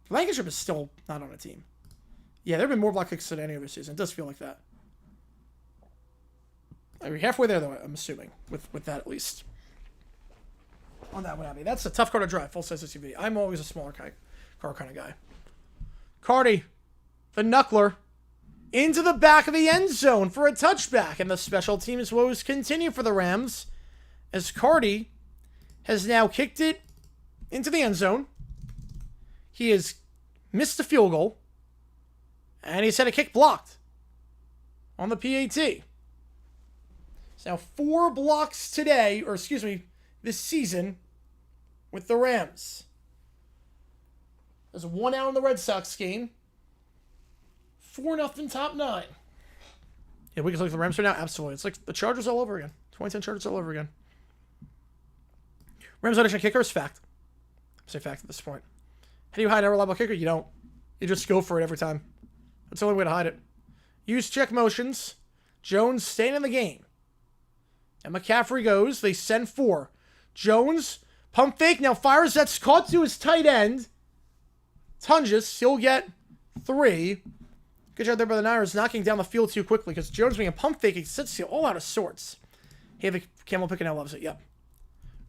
Blankenship is still not on a team. Yeah, there have been more block kicks than any other season. It does feel like that. We're halfway there, though, I'm assuming. With that, at least. On that one, Abby. That's a tough car to drive. Full-size SUV. I'm always a smaller car kind of guy. Cardi, the knuckler, into the back of the end zone for a touchback. And the special teams woes continue for the Rams. As Cardi has now kicked it into the end zone. He has missed the field goal. And he's had a kick blocked on the PAT. It's now 4 blocks this season with the Rams. There's 1 out in the Red Sox game. 4-0 top 9. Yeah, we can look at the Rams right now. Absolutely. It's like the Chargers all over again. 2010 Chargers all over again. Rams audition kicker is fact. I say fact at this point. How do you hide a reliable kicker? You don't. You just go for it every time. That's the only way to hide it. Use check motions. Jones staying in the game. And McCaffrey goes. They send 4. Jones, pump fake, now fires. That's caught to his tight end. Tunges, he'll get 3. Good job there by the Niners, knocking down the field too quickly because Jones being a pump fake, he sits all out of sorts. Hey, the Camel picking out loves it. Yep.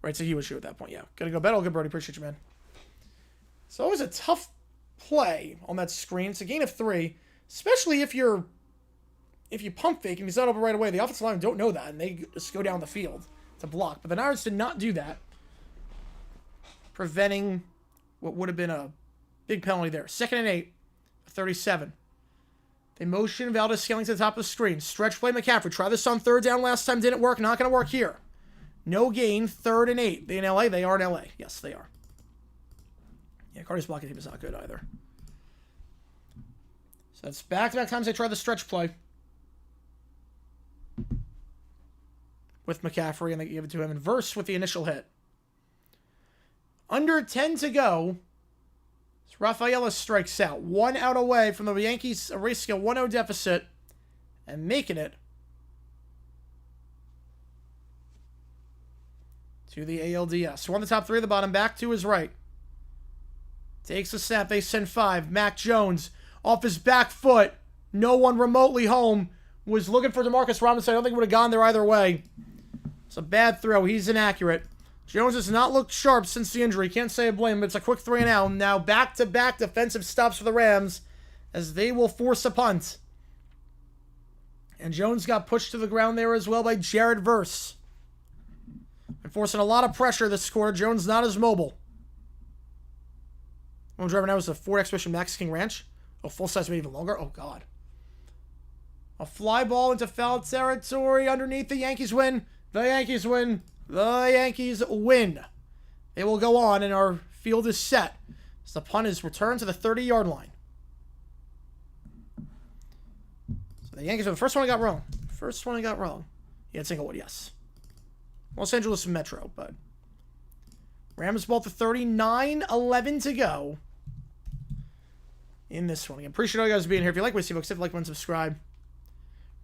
Right, so he was sure at that point. Yeah. Gotta go bet. All good, Brody. Appreciate you, man. It's always a tough play on that screen. It's a gain of 3, especially if you pump fake and he's not open right away. The offensive line don't know that, and they just go down the field to block. But the Niners did not do that, preventing what would have been a big penalty there. 2nd and 8, 37. They motion Valdez scaling to the top of the screen. Stretch play McCaffrey. Try this on 3rd down last time. Didn't work. Not going to work here. No gain. 3rd and 8. They in LA? They are in LA. Yes, they are. Yeah, Cardi's blocking team is not good either. So that's back-to-back times they try the stretch play with McCaffrey, and they give it to him in verse with the initial hit. Under 10 to go. Rafaela strikes out. 1 out away from the Yankees erasing a 1-0 deficit and making it to the ALDS. One of the top 3 of the bottom, back to his right. Takes the snap, they send 5. Mac Jones off his back foot. No one remotely home. Was looking for DeMarcus Robinson. I don't think it would have gone there either way. It's a bad throw. He's inaccurate. Jones has not looked sharp since the injury. Can't say I blame him, but it's a quick 3 and out. Now back-to-back defensive stops for the Rams as they will force a punt. And Jones got pushed to the ground there as well by Jared Verse. And forcing a lot of pressure this quarter. Jones not as mobile. One driver now is a Ford Expedition Max King Ranch. Oh, full size made even longer. Oh, God. A fly ball into foul territory underneath. The Yankees win. The Yankees win. The Yankees win. They will go on, and our field is set. As the punt is returned to the 30-yard line. So the Yankees are the first one I got wrong. First one I got wrong. He had Singlewood, yes. Los Angeles Metro, but Rams ball to 39-11 to go in this one. I appreciate all you guys being here. If you like what you see, folks, hit like and subscribe.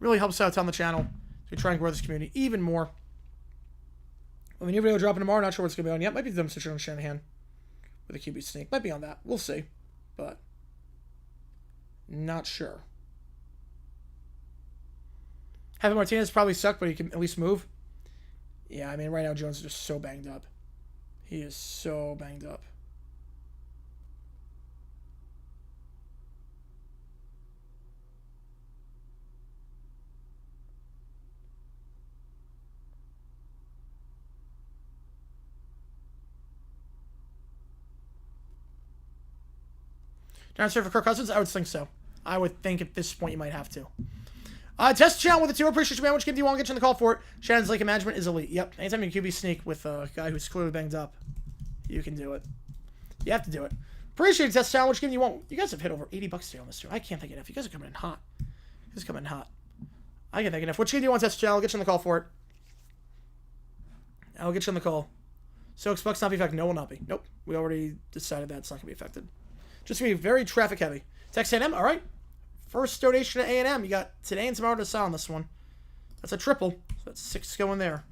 Really helps out on the channel to try and grow this community even more. Well, the new video dropping tomorrow. Not sure what's going to be on yet. Might be the demonstration on Shanahan with a QB sneak. Might be on that. We'll see. But not sure. Javi Martinez probably sucked, but he can at least move. Yeah, I mean, right now Jones is just so banged up. He is so banged up. Transfer for Kirk Cousins? I would think so. I would think at this point you might have to. Test Channel with a 2. Appreciate you, man. Which game do you want to get you on the call for it? Shannon's Lake management is elite. Yep. Anytime you QB sneak with a guy who's clearly banged up, you can do it. You have to do it. Appreciate it, Test Channel. Which game do you want? You guys have hit over $80 today on this stream. I can't think enough. You guys are coming in hot. You guys are coming in hot. I can't think enough. Which game do you want, Test Channel? I'll get you on the call for it. I'll get you on the call. So, Bucks not be affected. No, will not be. Nope. We already decided that it's not going to be affected. Just going to be very traffic heavy. Texas A&M, all right. First donation to A&M. You got today and tomorrow to sell on this one. That's a triple. So that's 6 going there.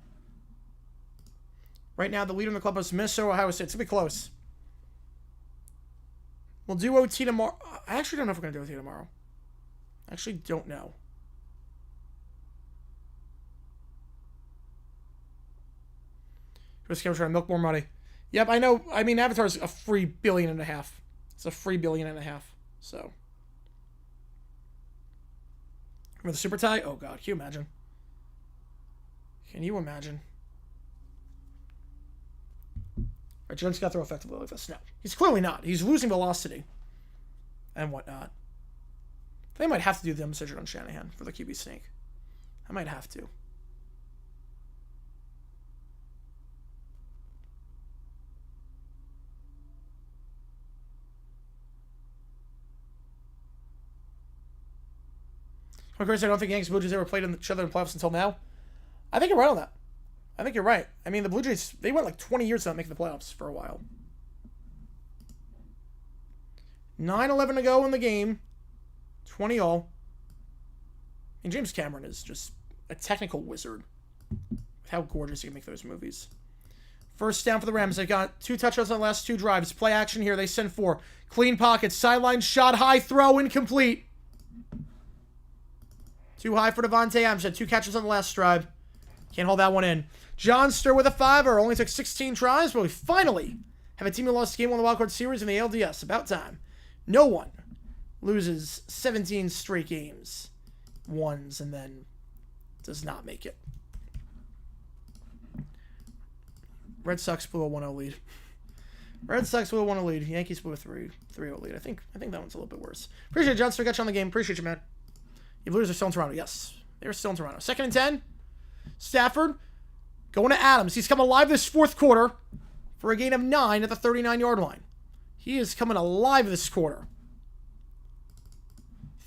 Right now, the leader in the club is Minnesota, Ohio State. It's going to be close. We'll do OT tomorrow. I actually don't know if we're going to do OT tomorrow. I actually don't know. Chris Cameron trying to milk more money. Yep, I know. I mean, Avatar's a free $1.5 billion. It's a free $1.5 billion. So. With a super tie? Oh, God. Can you imagine? Can you imagine? All right, Jones got to throw effectively like this. No. He's clearly not. He's losing velocity. And whatnot. They might have to do the decision on Shanahan for the QB sneak. I might have to. I don't think Yankees and Blue Jays ever played each other in playoffs until now. I think you're right on that. I think you're right. I mean, the Blue Jays, they went like 20 years without making the playoffs for a while. 9-11 to go in the game. 20 all. And James Cameron is just a technical wizard. With how gorgeous he can make those movies. First down for the Rams. They got 2 touchdowns on the last 2 drives. Play action here. They send 4. Clean pockets. Sideline shot. High throw. Incomplete. Too high for Devontae Adams. Had 2 catches on the last drive. Can't hold that one in. Johnston with a 5-er. Only took 16 tries, but we finally have a team that lost game on the wildcard series in the LDS. About time. No one loses 17 straight games. Ones and then does not make it. Red Sox blew a 1-0 lead. Red Sox blew a 1-0 lead. Yankees blew a 3-0 lead. I think that one's a little bit worse. Appreciate it, Johnston. Got you on the game. Appreciate you, man. The Blues are still in Toronto. Yes, they're still in Toronto. 2nd and 10. Stafford going to Adams. He's coming alive this 4th quarter for a gain of 9 at the 39-yard line. He is coming alive this quarter.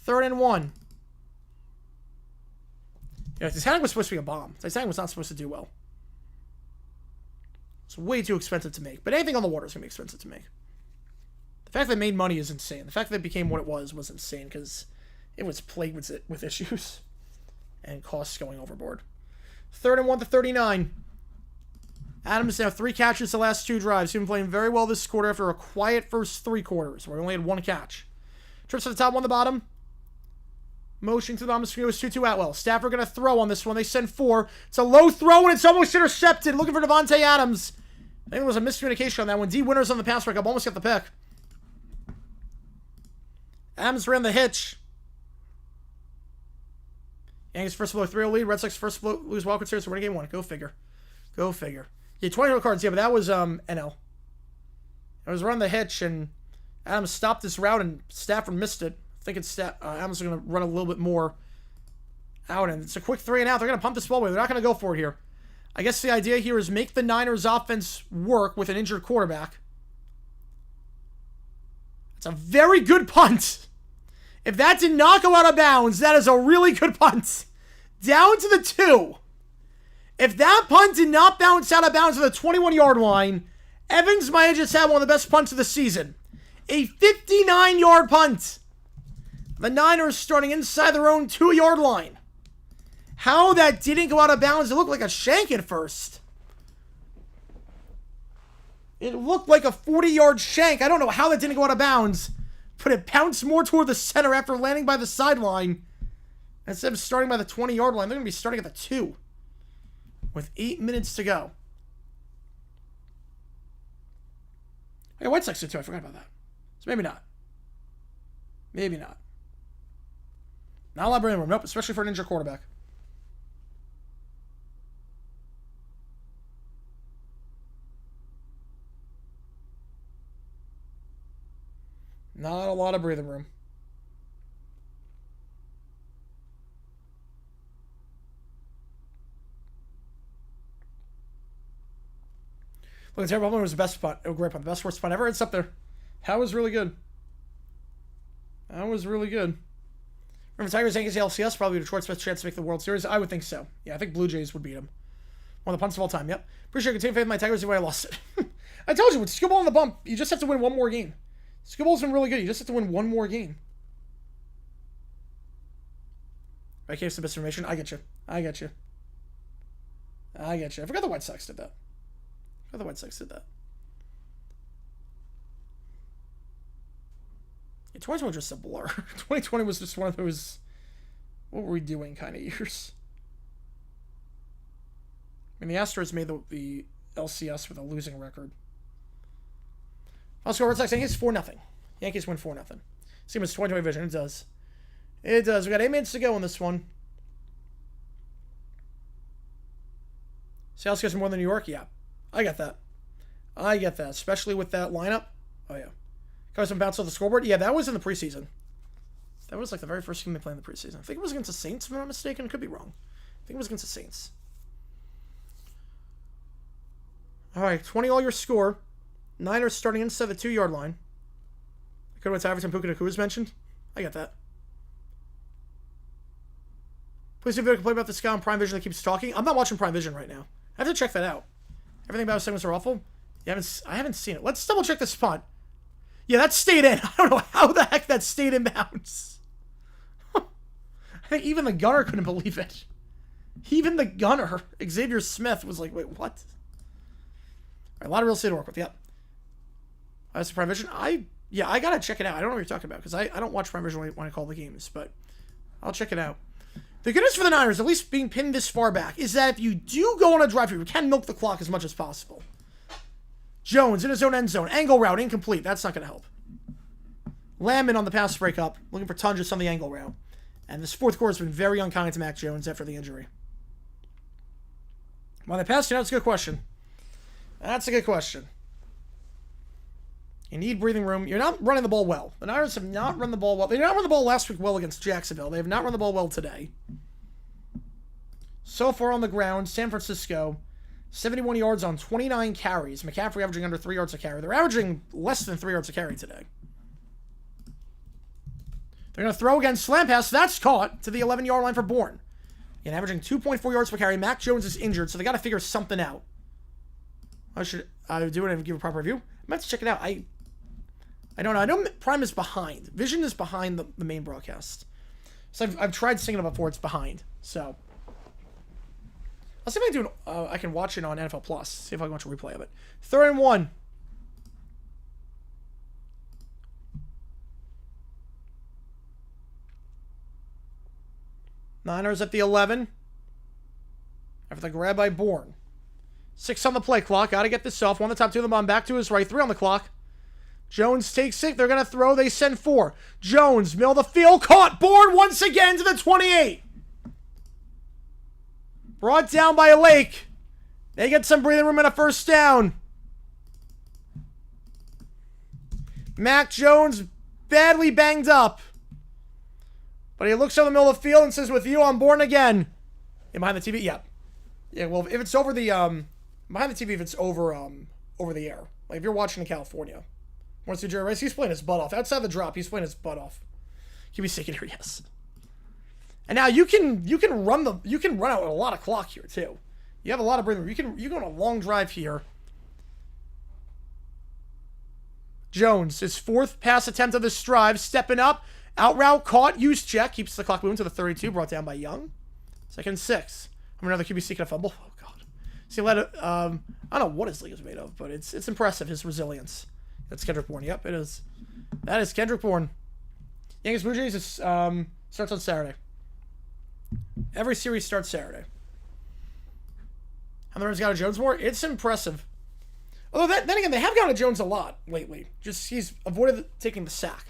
3rd and 1. Yeah, Titanic was supposed to be a bomb. Titanic was not supposed to do well. It's way too expensive to make. But anything on the water is going to be expensive to make. The fact that it made money is insane. The fact that it became what it was insane because it was plagued with issues and costs going overboard. 3rd and 1 to 39. Adams now 3 catches the last 2 drives. He's been playing very well this quarter after a quiet first 3 quarters where he only had 1 catch. Trips to the top, 1 the bottom. Motion to the bottom of the screen was 2-2 Atwell. Stafford going to throw on this one. They send 4. It's a low throw, and it's almost intercepted. Looking for Devontae Adams. I think there was a miscommunication on that one. D. Winters on the pass breakup. Almost got the pick. Adams ran the hitch. Yankees first blow 3-0 lead. Red Sox first blow lose wild card series. So we're in game 1. Go figure. Go figure. Yeah, 20 cards. Yeah, but that was NL. It was run the hitch, and Adams stopped this route, and Stafford missed it. I think it's Adams are going to run a little bit more out, and it's a quick 3 and out. They're going to pump this ball away. They're not going to go for it here. I guess the idea here is make the Niners offense work with an injured quarterback. It's a very good punt. If that did not go out of bounds, that is a really good punt. Down to the 2. If that punt did not bounce out of bounds at the 21-yard line, Evans might have just had one of the best punts of the season. A 59-yard punt. The Niners starting inside their own 2-yard line. How that didn't go out of bounds, it looked like a shank at first. It looked like a 40-yard shank. I don't know how that didn't go out of bounds, but it bounced more toward the center after landing by the sideline. Instead of starting by the 20-yard line, they're going to be starting at the 2 with 8 minutes to go. Hey, White Sox did too. I forgot about that. So maybe not. Maybe not. Not a lot of breathing room. Nope, especially for an injured quarterback. Not a lot of breathing room. Look, Terry Baldwin was the best punt. Oh, great punt. The best worst punt ever. It's up there. That was really good. That was really good. Remember, Tigers, Yankees, LCS, probably Detroit's best chance to make the World Series. I would think so. Yeah, I think Blue Jays would beat them. One of the punts of all time. Yep. Pretty sure I continue faith in my Tigers even when I lost it. I told you, with skill ball in the bump, you just have to win one more game. Skill ball's been really good. You just have to win one more game. Right, case the best information. I get you. I get you. I get you. I forgot the White Sox did that. I forgot the White Sox did that. Yeah, 2020 was just a blur. 2020 was just one of those, what were we doing kind of years. I mean, the Astros made the LCS with a losing record. I'll score Red Sox. Yankees 4-0. Yankees win 4-0. See, it's 2020 vision. It does. It does. We got 8 minutes to go on this one. Seattle gets more than New York? Yeah. I get that. I get that. Especially with that lineup. Oh, yeah. Covers some bounce off the scoreboard. Yeah, that was in the preseason. That was like the very first game they played in the preseason. I think it was against the Saints, if I'm not mistaken. Could be wrong. I think it was against the Saints. All right, 20 all your score. Niners starting inside the 2-yard line. Good what Everton Puka Nacua was mentioned. I get that. Please do a video complain about this guy on Prime Vision that keeps talking. I'm not watching Prime Vision right now. I have to check that out. Everything about his segments are awful. I haven't seen it. Let's double check this spot. Yeah, that stayed in. I don't know how the heck that stayed in bounds. I think even the gunner couldn't believe it. Even the gunner, Xavier Smith, was like, wait, what? All right, a lot of real estate to work with, yep. That's Prime Vision. I gotta check it out. I don't know what you're talking about, because I don't watch Prime Vision when I call the games, but I'll check it out. The good news for the Niners, at least being pinned this far back, is that if you do go on a drive, you can milk the clock as much as possible. Jones in his own end zone. Angle route, incomplete. That's not going to help. Lamb on the pass breakup, looking for Tungus on the angle route. And this fourth quarter has been very unkind to Mac Jones after the injury. Why they passed? That's a good question. That's a good question. You need breathing room. You're not running the ball well. The Niners have not run the ball well. They did not run the ball last week well against Jacksonville. They have not run the ball well today. So far on the ground, San Francisco, 71 yards on 29 carries. McCaffrey averaging under 3 yards a carry. They're averaging less than 3 yards a carry today. They're going to throw again. Slam pass. That's caught to the 11-yard line for Bourne. And averaging 2.4 yards per carry. Mac Jones is injured, so they got to figure something out. I should do it and give a proper review. I meant to check it out. I don't know. I know Prime is behind. Vision is behind the main broadcast. So I've tried seeing it before. It's behind. So I'll see if I can do I can watch it on NFL Plus. See if I can watch a replay of it. 3rd and 1. Niners at the 11. After the grab by Bourne. 6 on the play clock. Got to get this off. 1 on the top, 2 on the bottom. Back to his right. 3 on the clock. Jones takes it. They're going to throw. They send 4. Jones, middle of the field. Caught. Bourne once again to the 28. Brought down by Lake. They get some breathing room and a first down. Mac Jones badly banged up. But he looks over the middle of the field and says, with you, I'm born again. And behind the TV? Yeah. Yeah, well, if it's over the, behind the TV, if it's over the air. Like, if you're watching in California. Wants to do Jerry Rice, he's playing his butt off. Outside the drop, he's playing his butt off. Can be sick in here, yes. And now you can run out with a lot of clock here, too. You have a lot of breathing room. You go on a long drive here. Jones, his 4th pass attempt of this drive, stepping up. Out route, caught, use check. Keeps the clock moving to the 32. Brought down by Young. 2nd and 6. Another QB seeking a fumble. Oh, God. See, I don't know what his league is made of, but it's impressive, his resilience. That's Kendrick Bourne. Yep, it is. That is Kendrick Bourne. Yankees Blue Jays starts on Saturday. Every series starts Saturday. How many runs got to Jones more? It's impressive. Although, then again, they have got to Jones a lot lately. Just, he's avoided taking the sack.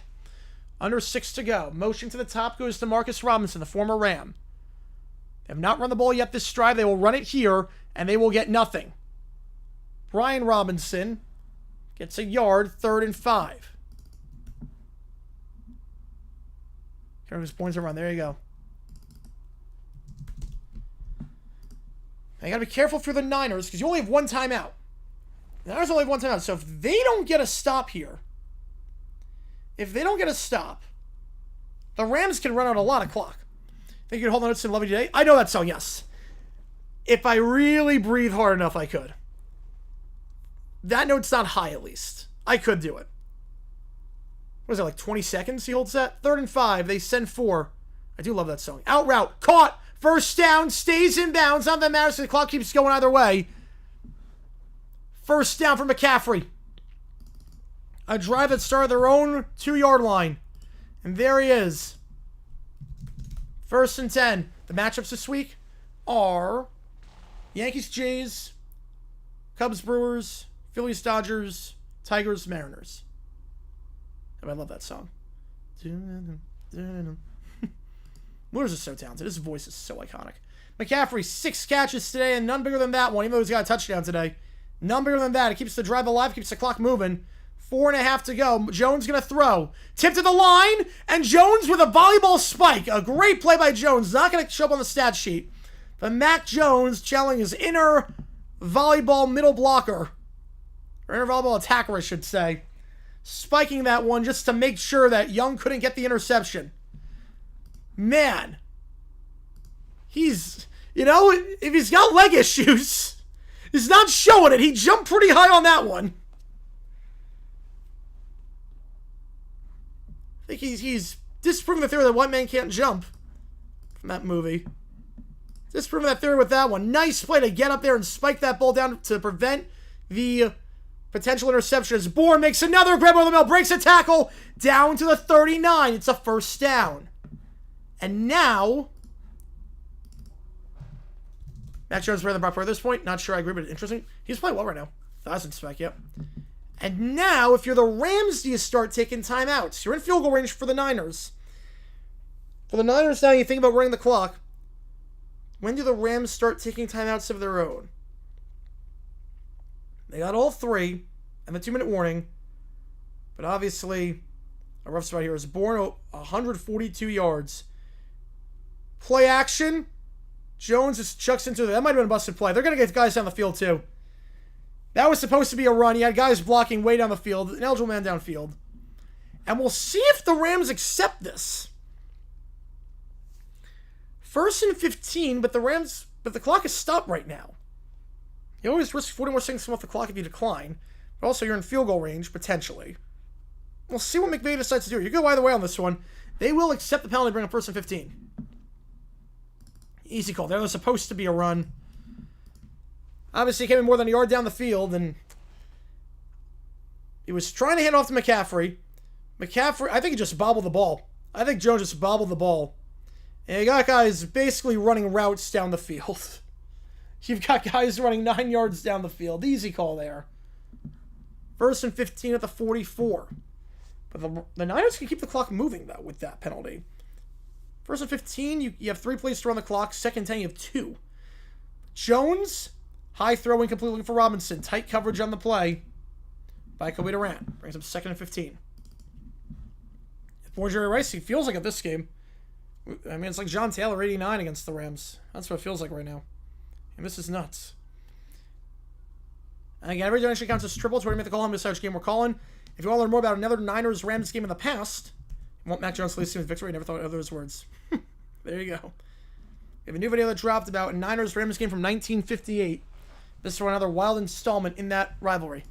Under 6 to go. Motion to the top goes to Marcus Robinson, the former Ram. They have not run the ball yet this drive. They will run it here, and they will get nothing. Brian Robinson gets a yard, 3rd and 5. His points are run. There you go. Now you got to be careful for the Niners, because you only have 1 timeout. The Niners only have 1 timeout, so if they don't get a stop here, the Rams can run out a lot of clock. Think you can hold on to Love You Today? I know that song, yes. If I really breathe hard enough, I could. That note's not high, at least. I could do it. What is it, like 20 seconds he holds that? 3rd and 5. They send 4. I do love that song. Out route. Caught. First down. Stays in bounds. Not that matters. The clock keeps going either way. First down for McCaffrey. A drive that started their own 2-yard line. And there he is. 1st and 10. The matchups this week are Yankees, Jays, Cubs, Brewers, Phillies, Dodgers, Tigers, Mariners. I love that song. Lewis is so talented. His voice is so iconic. McCaffrey, 6 catches today and none bigger than that one, even though he's got a touchdown today. None bigger than that. It keeps the drive alive, keeps the clock moving. 4.5 to go. Jones going to throw. Tip to the line, and Jones with a volleyball spike. A great play by Jones. Not going to show up on the stat sheet. But Mac Jones challenging his inner volleyball middle blocker. Or inner volleyball attacker, I should say. Spiking that one just to make sure that Young couldn't get the interception. Man. He's, if he's got leg issues, he's not showing it. He jumped pretty high on that one. I think he's disproving the theory that white man can't jump from that movie. Disproving that theory with that one. Nice play to get up there and spike that ball down to prevent the potential interception. As Bourne makes another grab over the middle, breaks a tackle down to the 39. It's a first down. And now, Mac Jones better than Brock Purdy at this point. Not sure I agree, but interesting. He's playing well right now. 1,000 spec, yep. And now, if you're the Rams, do you start taking timeouts? You're in field goal range for the Niners. For the Niners now, you think about running the clock. When do the Rams start taking timeouts of their own? They got all 3 and the 2-minute warning. But obviously, a rough spot here is Bourne 142 yards. Play action. Jones just chucks into it. That might have been a busted play. They're going to get guys down the field, too. That was supposed to be a run. He had guys blocking way down the field. An eligible man downfield. And we'll see if the Rams accept this. 1st and 15, but the clock is stopped right now. You always risk 40 more seconds off the clock if you decline. But also, you're in field goal range, potentially. We'll see what McVay decides to do. You go either way on this one. They will accept the penalty, bring up 1st and 15. Easy call. There was supposed to be a run. Obviously, he came in more than a yard down the field, and he was trying to hand off to McCaffrey. McCaffrey, I think he just bobbled the ball. I think Jones just bobbled the ball. And you got guys basically running routes down the field. You've got guys running 9 yards down the field. Easy call there. 1st and 15 at the 44. But the Niners can keep the clock moving, though, with that penalty. 1st and 15, you have 3 plays to run the clock. 2nd and 10, you have 2. Jones, high throw incomplete for Robinson. Tight coverage on the play by Kobe Durant. Brings up 2nd and 15. Poor Jerry Rice, he feels like at this game. I mean, it's like John Taylor, 89 against the Rams. That's what it feels like right now. And this is nuts. And again, every donation counts as triple. It's where we make the call on this game we're calling. If you want to learn more about another Niners-Rams game in the past, you want Mac Jones to lead the team with victory. I never thought of those words. There you go. We have a new video that dropped about a Niners-Rams game from 1958. This is for another wild installment in that rivalry.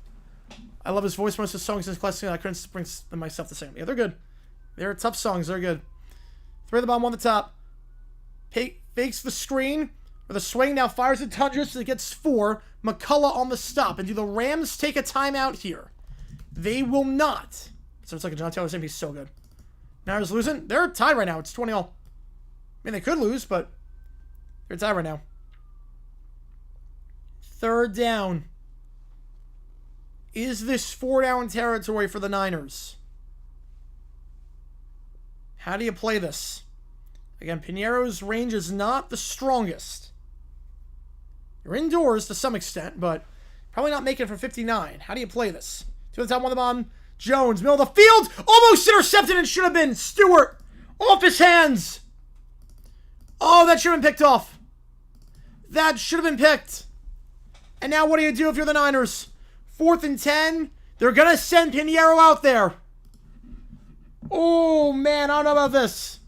I love his voice. Most of his songs in his classic. I couldn't bring them myself to sing. Yeah, they're good. They're tough songs. They're good. 3 at the bottom, 1 at the top. Fakes the screen. With a swing, now fires the tundra, so it gets 4. McCullough on the stop. And do the Rams take a timeout here? They will not. So it's like a John Taylor saying he's so good. Niners losing. They're tied right now. It's 20-all. I mean, they could lose, but they're tied right now. 3rd down. Is this 4-down territory for the Niners? How do you play this? Again, Piñeiro's range is not the strongest. You're indoors to some extent, but probably not making it from 59. How do you play this? 2 at the top, 1 at the bottom. Jones, middle of the field. Almost intercepted and should have been. Stewart, off his hands. Oh, that should have been picked off. That should have been picked. And now what do you do if you're the Niners? 4th and 10. They're going to send Piñeiro out there. Oh, man, I don't know about this.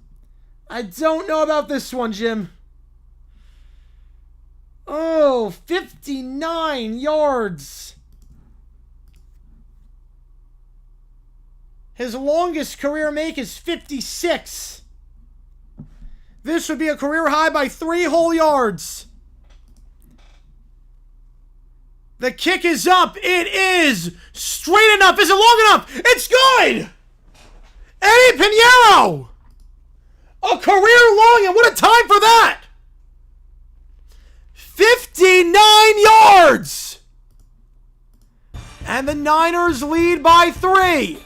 I don't know about this one, Jim. Oh, 59 yards. His longest career make is 56. This would be a career high by 3 whole yards. The kick is up. It is straight enough. Is it long enough? It's good. Eddie Piñeiro. A career long, and what a time for that. 59 yards. And the Niners lead by 3.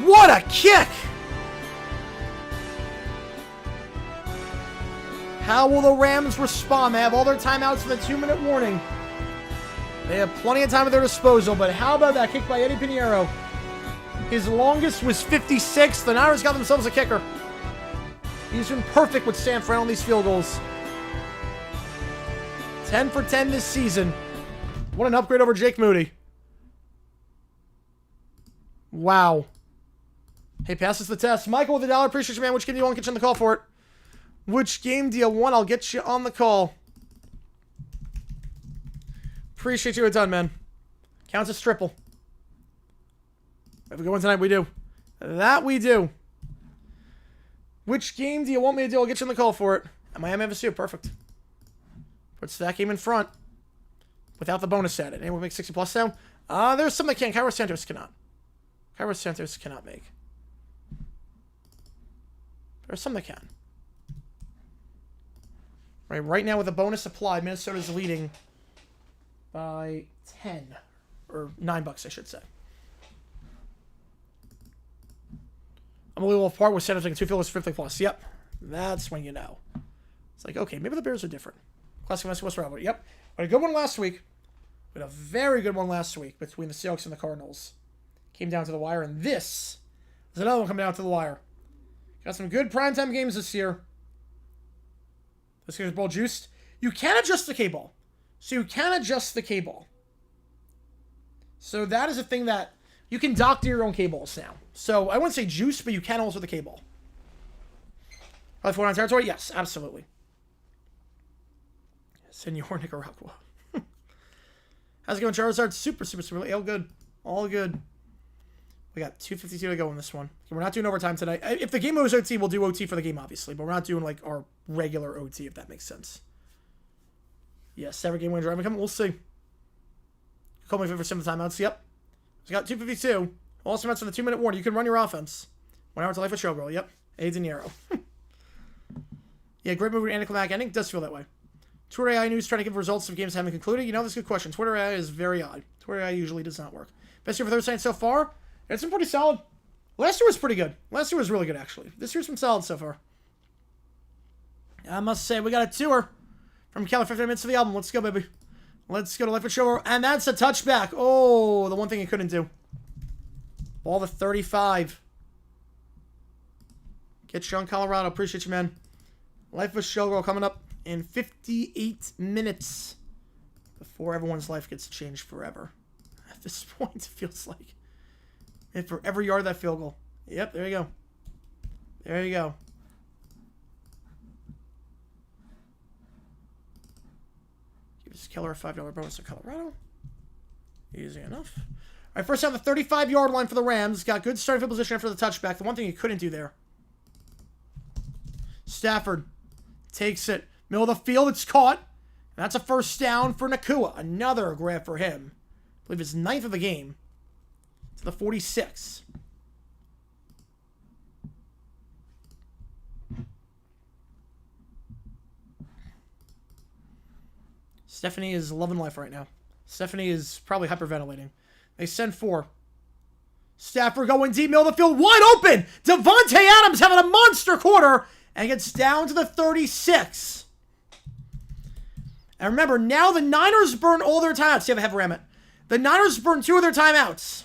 What a kick. How will the Rams respond? They have all their timeouts for the 2-minute warning. They have plenty of time at their disposal, but how about that kick by Eddie Piñeiro? His longest was 56. The Niners got themselves a kicker. He's been perfect with Stafford on these field goals. 10 for 10 this season. What an upgrade over Jake Moody. Wow. Hey, passes the test. Michael with $1. Appreciate you, man. Which game do you want? Get you on the call for it. Which game do you want? I'll get you on the call. Appreciate you a ton, man. Counts as triple. If we go in tonight, we do. That we do. Which game do you want me to do? I'll get you on the call for it. And Miami FSU, perfect. Puts that game in front. Without the bonus added. Anyone make 60 plus now? There's some that can. Cairo Santos cannot. Cairo Santos cannot make. There's some that can. Right now with the bonus applied, Minnesota's leading by 10. Or $9, I should say. Unbelievable part with Santos making 2 field goals 50 plus. Yep. That's when you know. It's like, okay, maybe the Bears are different. Classic West rivalry. Yep. We had a good one last week. We had a very good one last week between the Seahawks and the Cardinals. Came down to the wire, and this is another one coming down to the wire. Got some good primetime games this year. This year's ball juiced. You can adjust the K-ball. So you can adjust the K-ball. So that is a thing that you can doctor your own K-balls now. So I wouldn't say juice, but you can also the K-ball. Probably 4-9 territory? Yes, absolutely. Senor Nicaragua. How's it going, Charizard? Super, super, super. All good. All good. We got 2:52 to go in this one. We're not doing overtime tonight. If the game moves OT, we'll do OT for the game, obviously. But we're not doing, like, our regular OT, if that makes sense. Yes, every game winner. We'll see. Call me for some of the timeouts. Yep. We got 2:52. Also meant for the 2-minute warning. You can run your offense. 1 hour to life with Showgirl. Yep. A De Niro. Yeah, great movie anticlimactic ending. Does feel that way. Twitter AI news trying to give results of games haven't concluded. You know, that's a good question. Twitter AI is very odd. Twitter AI usually does not work. Best year for Thursday night so far? It's been pretty solid. Last year was pretty good. Last year was really good, actually. This year's been solid so far. I must say, we got a tour from Keller, 15 minutes of the album. Let's go, baby. Let's go to Life with Show. And that's a touchback. Oh, the one thing he couldn't do. Ball to 35. Get you on Colorado. Appreciate you, man. Life with Showgirl coming up in 58 minutes before everyone's life gets changed forever. At this point, it feels like. And for every yard of that field goal. Yep, there you go. There you go. Give us Keller a $5 bonus to Colorado. Easy enough. All right, first down the 35-yard line for the Rams. Got good starting field position after the touchback. The one thing he couldn't do there. Stafford takes it. Middle of the field, it's caught. And that's a first down for Nakua. Another grab for him. I believe it's 9th of the game. To the 46. Stephanie is loving life right now. Stephanie is probably hyperventilating. They send 4. Stafford going deep, middle of the field, wide open! Devontae Adams having a monster quarter and gets down to the 36. And remember, now the Niners burn all their timeouts. You have a heavy ram it. The Niners burn 2 of their timeouts.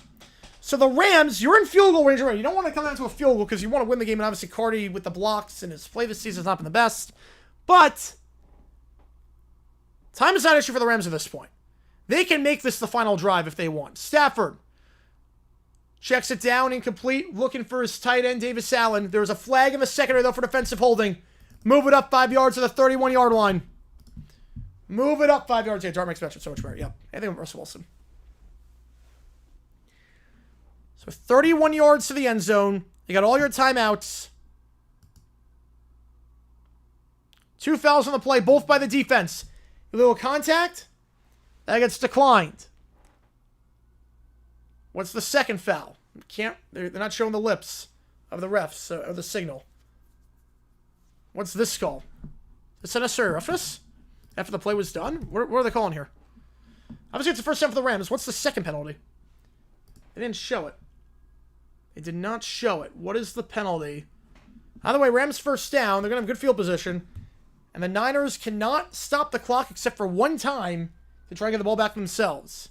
So the Rams, you're in field goal range already. You don't want to come down to a field goal because you want to win the game. And obviously, Cardi with the blocks and his play this season has not been the best. But time is not an issue for the Rams at this point. They can make this the final drive if they want. Stafford checks it down, incomplete, looking for his tight end, Davis Allen. There's a flag in the secondary, though, for defensive holding. Move it up 5 yards to the 31-yard line. Move it up 5 yards. Yeah, Dart makes matchup so much better. Yep. I think Russell Wilson. So 31 yards to the end zone. You got all your timeouts. 2 fouls on the play, both by the defense. Illegal contact. That gets declined. What's the second foul? They're not showing the lips of the refs, or the signal. What's this call? Is this unnecessary roughness? After the play was done? What are they calling here? Obviously, it's the first down for the Rams. What's the second penalty? They didn't show it. They did not show it. What is the penalty? Either way, Rams first down. They're going to have good field position. And the Niners cannot stop the clock except for one time to try and get the ball back themselves.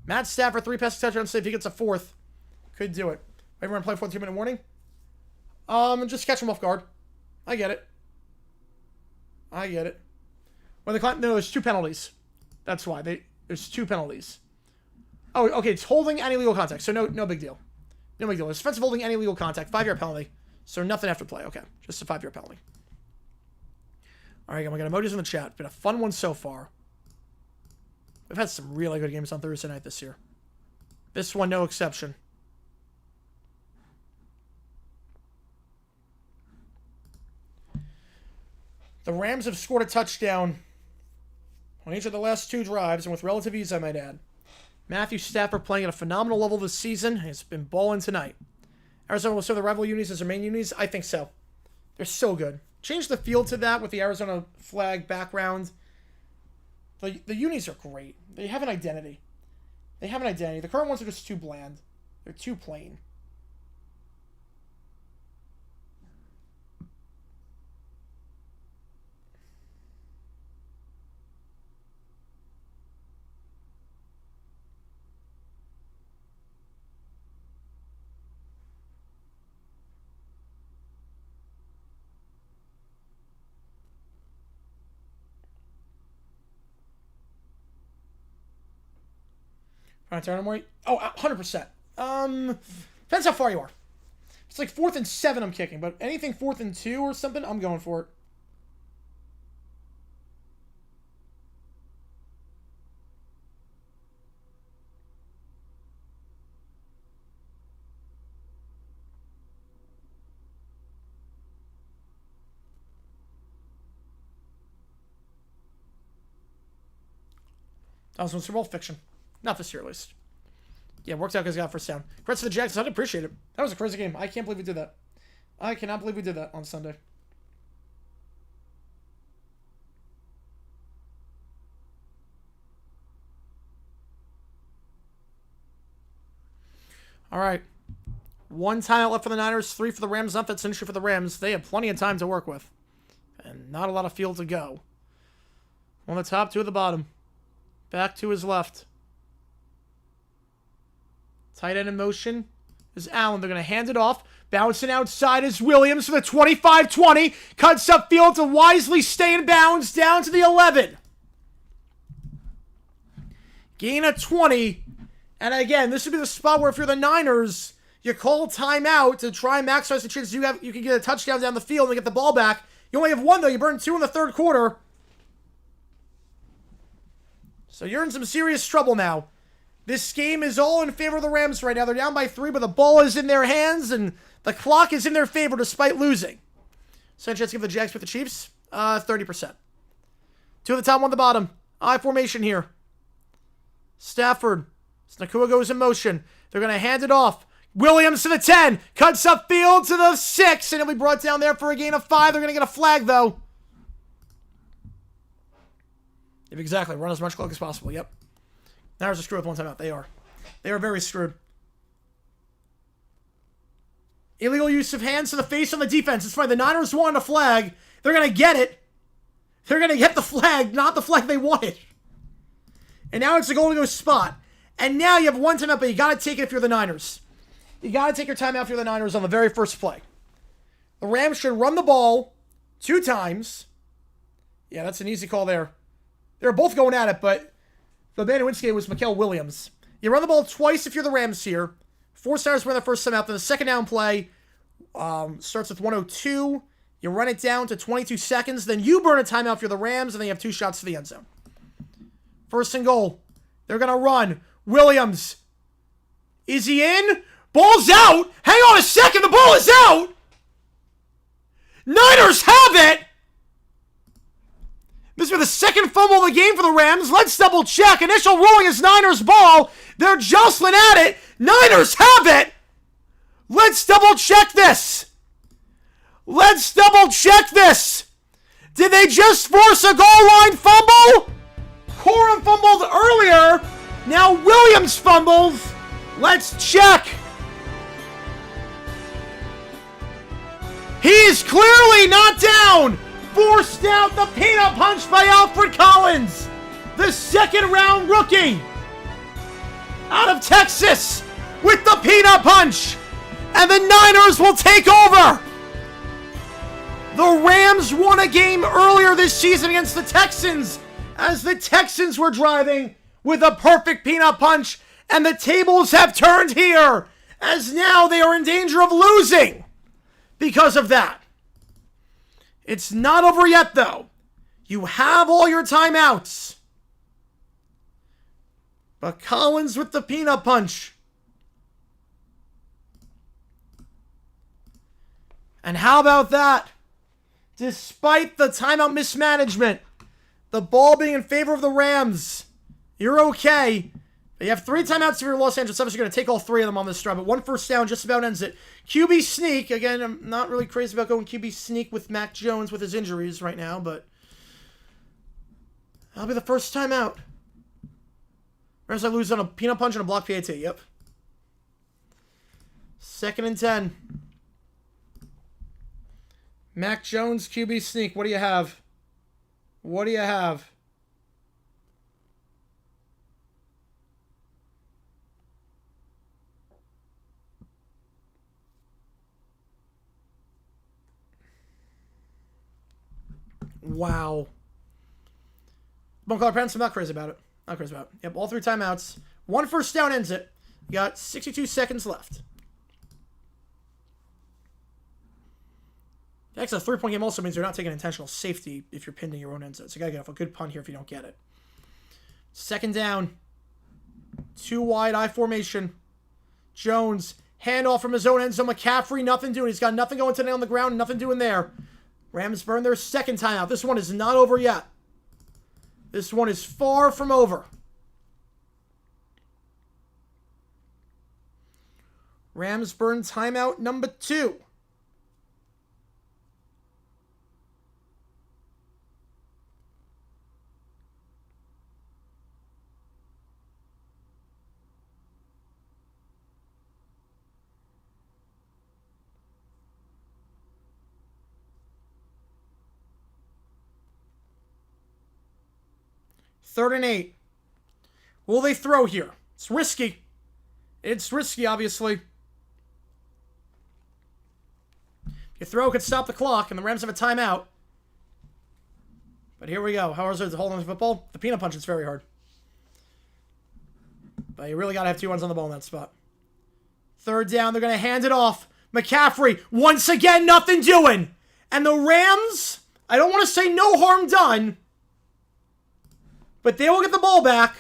Matt Stafford, 3 passes touchdowns. If he gets a 4th, could do it. Everyone play for the 2-minute warning? Just catch him off guard. I get it. Well, no, there's 2 penalties. That's why. There's 2 penalties. Oh, okay. It's holding any legal contact. So no big deal. No big deal. It's offensive holding any legal contact. 5-yard penalty. So nothing after play. Okay. Just a 5-yard penalty. All right, we got emojis in the chat. Been a fun one so far. We've had some really good games on Thursday night this year. This one, no exception. The Rams have scored a touchdown on each of the last 2 drives, and with relative ease, I might add. Matthew Stafford playing at a phenomenal level this season. He's been balling tonight. Arizona will serve the rival unis as their main unis? I think so. They're so good. Change the field to that with the Arizona flag background. The unis are great. They have an identity. The current ones are just too bland. They're too plain. Trying to turn him right? Oh, 100%. Depends how far you are. It's like 4th and 7 I'm kicking, but anything 4th and 2 or something, I'm going for it. That was one Super Bowl fiction. Not this year, at least. Yeah, worked out because he got first down. Congrats to the Jags. I'd appreciate it. That was a crazy game. I can't believe we did that. I cannot believe we did that on Sunday. All right. 1 timeout left for the Niners, 3 for the Rams. Not that's an issue for the Rams. They have plenty of time to work with. And not a lot of field to go. 1 at the top, 2 at the bottom. Back to his left. Tight end in motion is Allen. They're going to hand it off. Bouncing outside is Williams for the 25-20. Cuts upfield to wisely stay in bounds down to the 11. Gain of 20. And again, this would be the spot where if you're the Niners, you call timeout to try and maximize the chances you can get a touchdown down the field and get the ball back. You only have 1, though. You burned 2 in the third quarter. So you're in some serious trouble now. This game is all in favor of the Rams right now. They're down by 3, but the ball is in their hands, and the clock is in their favor despite losing. So chance to give the Jags with the Chiefs? 30%. 2 at the top, 1 at the bottom. I formation here. Stafford. Nakua goes in motion. They're going to hand it off. Williams to the 10. Cuts upfield to the 6, and it'll be brought down there for a gain of 5. They're going to get a flag, though. Exactly. Run as much clock as possible. Yep. Niners are screwed with 1 timeout. They are. They are very screwed. Illegal use of hands to the face on the defense. It's fine. The Niners wanted a flag. They're going to get it. They're going to get the flag, not the flag they wanted. And now it's a goal to go spot. And now you have 1 timeout, but you got to take it if you're the Niners. You got to take your timeout if you're the Niners on the very first play. The Rams should run the ball 2 times. Yeah, that's an easy call there. They're both going at it, but the man who wins was Mikael Williams. You run the ball twice if you're the Rams here. 4 stars win the first time out. Then the second down play starts with 102. You run it down to 22 seconds. Then you burn a timeout if you're the Rams, and then you have 2 shots to the end zone. First and goal. They're going to run. Williams. Is he in? Ball's out. Hang on a second. The ball is out. Niners have it. This will be the second fumble of the game for the Rams. Let's double check. Initial ruling is Niners ball. They're jostling at it. Niners have it. Let's double check this. Let's double check this. Did they just force a goal line fumble? Corum fumbled earlier. Now Williams fumbles. Let's check. He's clearly not down. Forced out the peanut punch by Alfred Collins, the second-round rookie out of Texas with the peanut punch, and the Niners will take over. The Rams won a game earlier this season against the Texans as the Texans were driving with a perfect peanut punch, and the tables have turned here as now they are in danger of losing because of that. It's not over yet, though. You have all your timeouts. But Collins with the peanut punch. And how about that? Despite the timeout mismanagement, the ball being in favor of the Rams, you're okay. But you have 3 timeouts if you're Los Angeles. You're going to take all 3 of them on this drive. But 1 first down just about ends it. QB sneak. Again, I'm not really crazy about going QB sneak with Mac Jones with his injuries right now, but that'll be the first timeout. Whereas I lose on a peanut punch and a block PAT. Yep. 2nd and 10. Mac Jones, QB sneak. What do you have? What do you have? Wow. Monclar Pence, I'm not crazy about it. Not crazy about it. Yep, all 3 timeouts. 1 first down ends it. You got 62 seconds left. Actually, a 3-point game also means you're not taking intentional safety if you're pinned in your own end zone. So you gotta get off a good punt here if you don't get it. 2nd down. 2 wide I formation. Jones, handoff from his own end zone. McCaffrey, nothing doing. He's got nothing going today on the ground, nothing doing there. Rams burn their 2nd timeout. This one is not over yet. This one is far from over. Rams burn timeout number 2. Third and 8. Will they throw here? It's risky. It's risky, obviously. Your throw could stop the clock, and the Rams have a timeout. But here we go. How hard is it to hold on to the football? The peanut punch is very hard. But you really got to have 2 runs on the ball in that spot. Third down, they're going to hand it off. McCaffrey, once again, nothing doing. And the Rams, I don't want to say no harm done, but they will get the ball back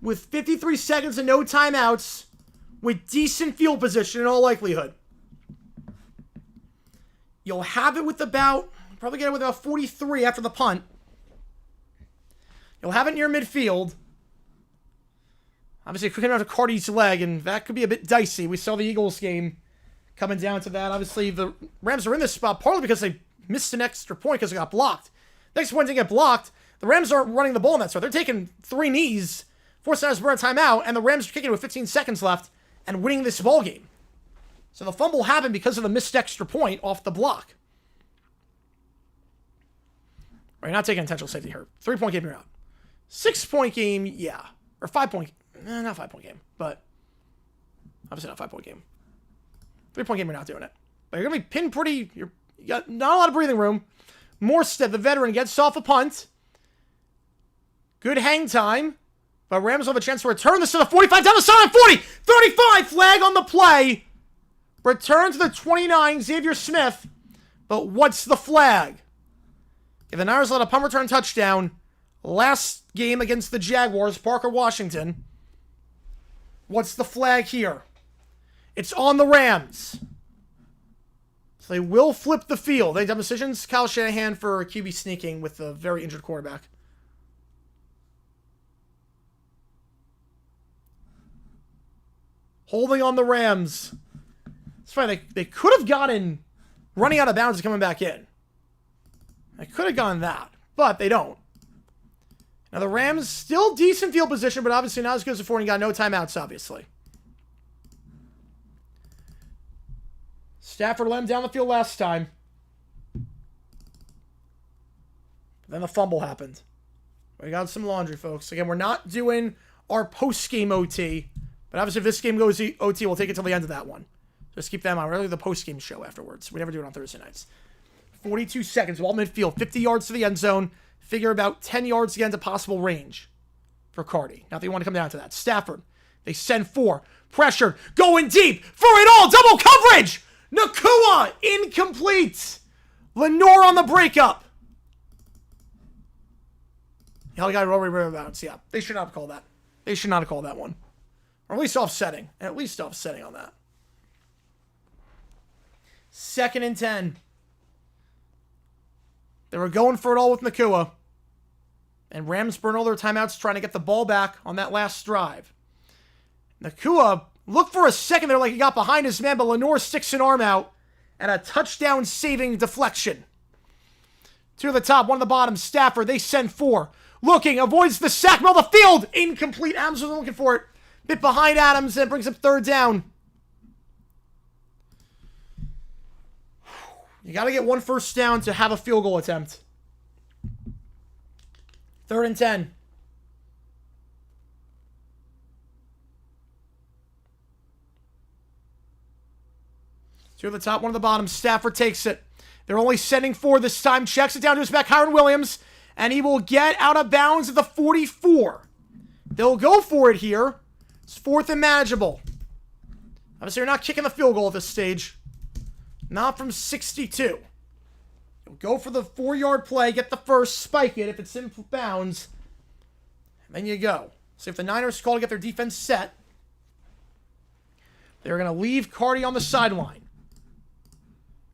with 53 seconds and no timeouts with decent field position in all likelihood. You'll have it with probably get it with about 43 after the punt. You'll have it near midfield. Obviously, it could come down to Carty's leg, and that could be a bit dicey. We saw the Eagles game coming down to that. Obviously, the Rams are in this spot partly because they missed an extra point because it got blocked. The next point didn't get blocked. The Rams aren't running the ball in that spot. They're taking 3 knees, forcing us to burn a timeout, and the Rams are kicking it with 15 seconds left and winning this ball game. So the fumble happened because of the missed extra point off the block. Right, not taking intentional safety here. 3-point game, you're out. 6-point game, yeah. Or 5-point, not 5-point game, but obviously not 5-point game. 3-point game, you're not doing it. But you're going to be pinned pretty, you got not a lot of breathing room. Morstead, the veteran, gets off a punt. Good hang time. But Rams will have a chance to return this to the 45, down the sideline, 40, 35, flag on the play. Return to the 29, Xavier Smith. But what's the flag? If the Niners let a punt return touchdown last game against the Jaguars, Parker Washington. What's the flag here? It's on the Rams. So they will flip the field. They have decisions. Kyle Shanahan for QB sneaking with a very injured quarterback. Holding on the Rams. It's fine. They could have gotten running out of bounds and coming back in. They could have gone that, but they don't. Now the Rams still decent field position, but obviously not as good as before, and you got no timeouts, obviously. Stafford let him down the field last time. Then the fumble happened. We got some laundry, folks. Again, we're not doing our post-game OT, but obviously if this game goes OT, we'll take it till the end of that one. Just keep that in mind. We're really the post-game show afterwards. We never do it on Thursday nights. 42 seconds, ball midfield, 50 yards to the end zone. Figure about 10 yards to get into possible range for Carty. Not that you want to come down to that. Stafford, they send 4. Pressured, going deep for it all. Double coverage! Nakua, incomplete. Lenore on the breakup. Hell, got already river bounce. Yeah, they should not have called that. They should not have called that one. Or at least offsetting. At least offsetting on that. 2nd and 10. They were going for it all with Nakua. And Rams burn all their timeouts trying to get the ball back on that last drive. Nakua looked for a second there like he got behind his man, but Lenore sticks an arm out. And a touchdown-saving deflection. 2 at the top, 1 at the bottom. Stafford, they send 4. Looking, avoids the sack, middle of the field. Incomplete. Adams was looking for it. Bit behind Adams, and brings up 3rd down. You got to get 1 first down to have a field goal attempt. 3rd and 10. Two at the top, 1 at the bottom. Stafford takes it. They're only sending 4 this time. Checks it down to his back, Kyron Williams. And he will get out of bounds at the 44. They'll go for it here. It's 4th and manageable. Obviously, you're not kicking the field goal at this stage. Not from 62. You'll go for the 4-yard play, get the first, spike it if it's in bounds. And then you go. So if the Niners call to get their defense set, they're going to leave Carty on the sideline.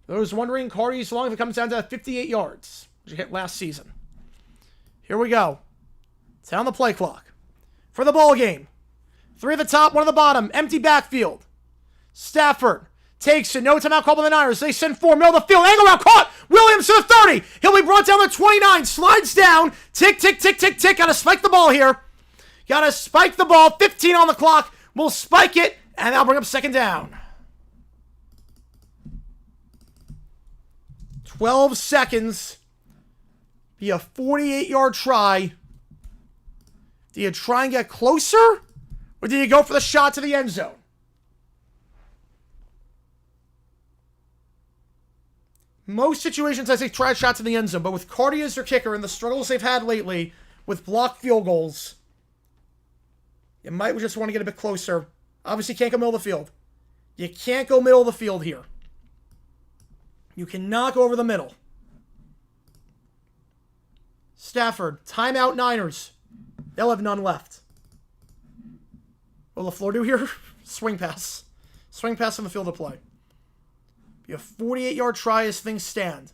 For those wondering, Carty's long if it comes down to 58 yards, which he hit last season. Here we go. 10 on the play clock. For the ball game. 3 at the top, 1 at the bottom. Empty backfield. Stafford takes it. No timeout call by the Niners. They send 4. Middle of the field. Angle route caught. Williams to the 30. He'll be brought down to 29. Slides down. Tick, tick, tick, tick, tick. Got to spike the ball here. Got to spike the ball. 15 on the clock. We'll spike it, and that'll bring up second down. 12 seconds. Be a 48-yard try. Do you try and get closer? Or do you go for the shot to the end zone? Most situations, I say try a shot to the end zone. But with Cardi as their kicker and the struggles they've had lately with blocked field goals, you might just want to get a bit closer. Obviously, you can't go middle of the field. You can't go middle of the field here. You cannot go over the middle. Stafford, timeout Niners. They'll have none left. What will LaFleur do here? Swing pass. Swing pass on the field of play. Be a 48-yard try as things stand.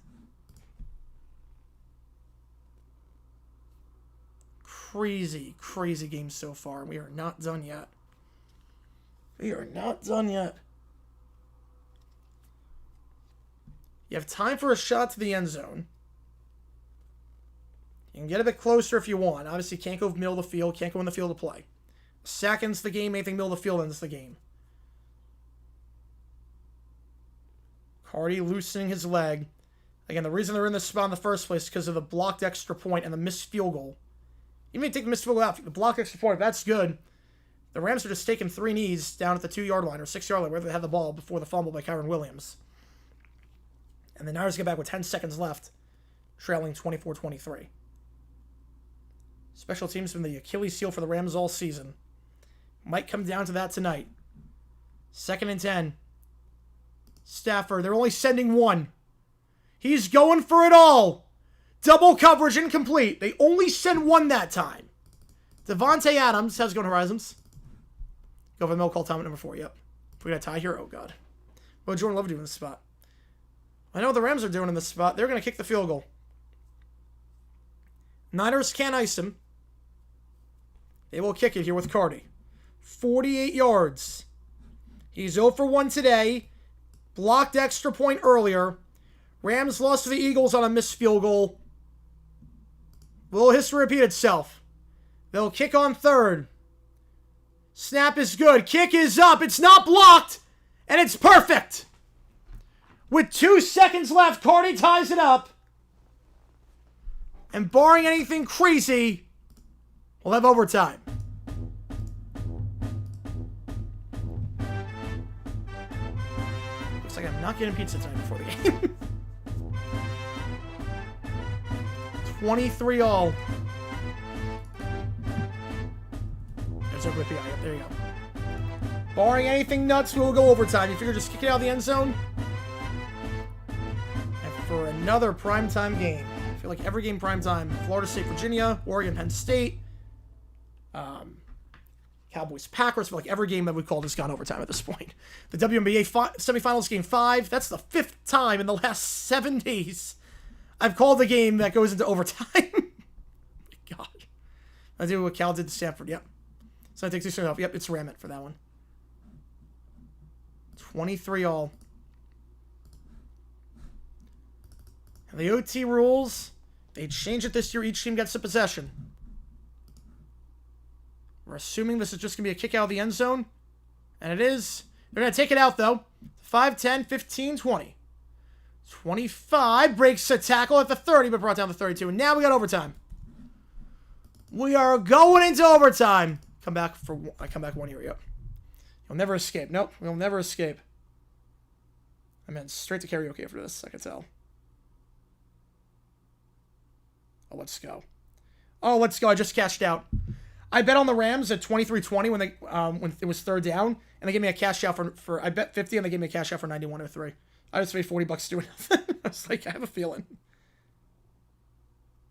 Crazy, crazy game so far. We are not done yet. We are not done yet. You have time for a shot to the end zone. You can get a bit closer if you want. Obviously, you can't go middle of the field. Can't go in the field of play. Sack ends the game. Anything middle of the field ends the game. Cardi loosening his leg. Again, the reason they're in this spot in the first place is because of the blocked extra point and the missed field goal. Even if you take the missed field goal out, the blocked extra point, that's good. The Rams are just taking 3 knees down at the 2-yard line or 6-yard line where they had the ball before the fumble by Kyron Williams. And the Niners get back with 10 seconds left, trailing 24-23. Special teams been the Achilles heel for the Rams all season. Might come down to that tonight. 2nd and 10. Stafford, they're only sending 1. He's going for it all. Double coverage, incomplete. They only send 1 that time. Devontae Adams, how's it going, Horizons? Go for the middle call time at number 4, yep. If we got a tie here, oh god. What would Jordan Love do in this spot? I know what the Rams are doing in this spot. They're going to kick the field goal. Niners can't ice him. They will kick it here with Cardi. 48 yards. He's 0 for 1 today. Blocked extra point earlier. Rams lost to the Eagles on a missed field goal. Will history repeat itself? They'll kick on 3rd. Snap is good. Kick is up. It's not blocked. And it's perfect. With 2 seconds left, Cardi ties it up. And barring anything crazy, we'll have overtime. Looks like I'm not getting pizza tonight before the game. 23 all. There's a whippy eye. There you go. Barring anything nuts, we'll go overtime. You figure just kick it out of the end zone? And for another primetime game. I feel like every game primetime. Florida State, Virginia, Oregon, Penn State, Cowboys, Packers. I feel like every game that we called has gone overtime at this point. The WNBA semifinals game 5. That's the 5th time in the last 7 days I've called the game that goes into overtime. God. I do what Cal did to Stafford. Yep. So I take 6 off. Yep, it's Ramit for that one. 23 all. And the OT rules, they changed it this year. Each team gets a possession. We're assuming this is just going to be a kick out of the end zone. And it is. They're going to take it out, though. 5, 10, 15, 20. 25 breaks a tackle at the 30, but brought down to 32. And now we got overtime. We are going into overtime. I come back 1 year. Yep. You'll never escape. Nope. We'll never escape. I meant straight to karaoke after this. I can tell. Oh, let's go. Oh, let's go. I just cashed out. I bet on the Rams at 23-20 when it was 3rd down, and they gave me a cash out for I bet 50, and they gave me a cash out for 91.03. I just paid $40 doing nothing. I was like, I have a feeling.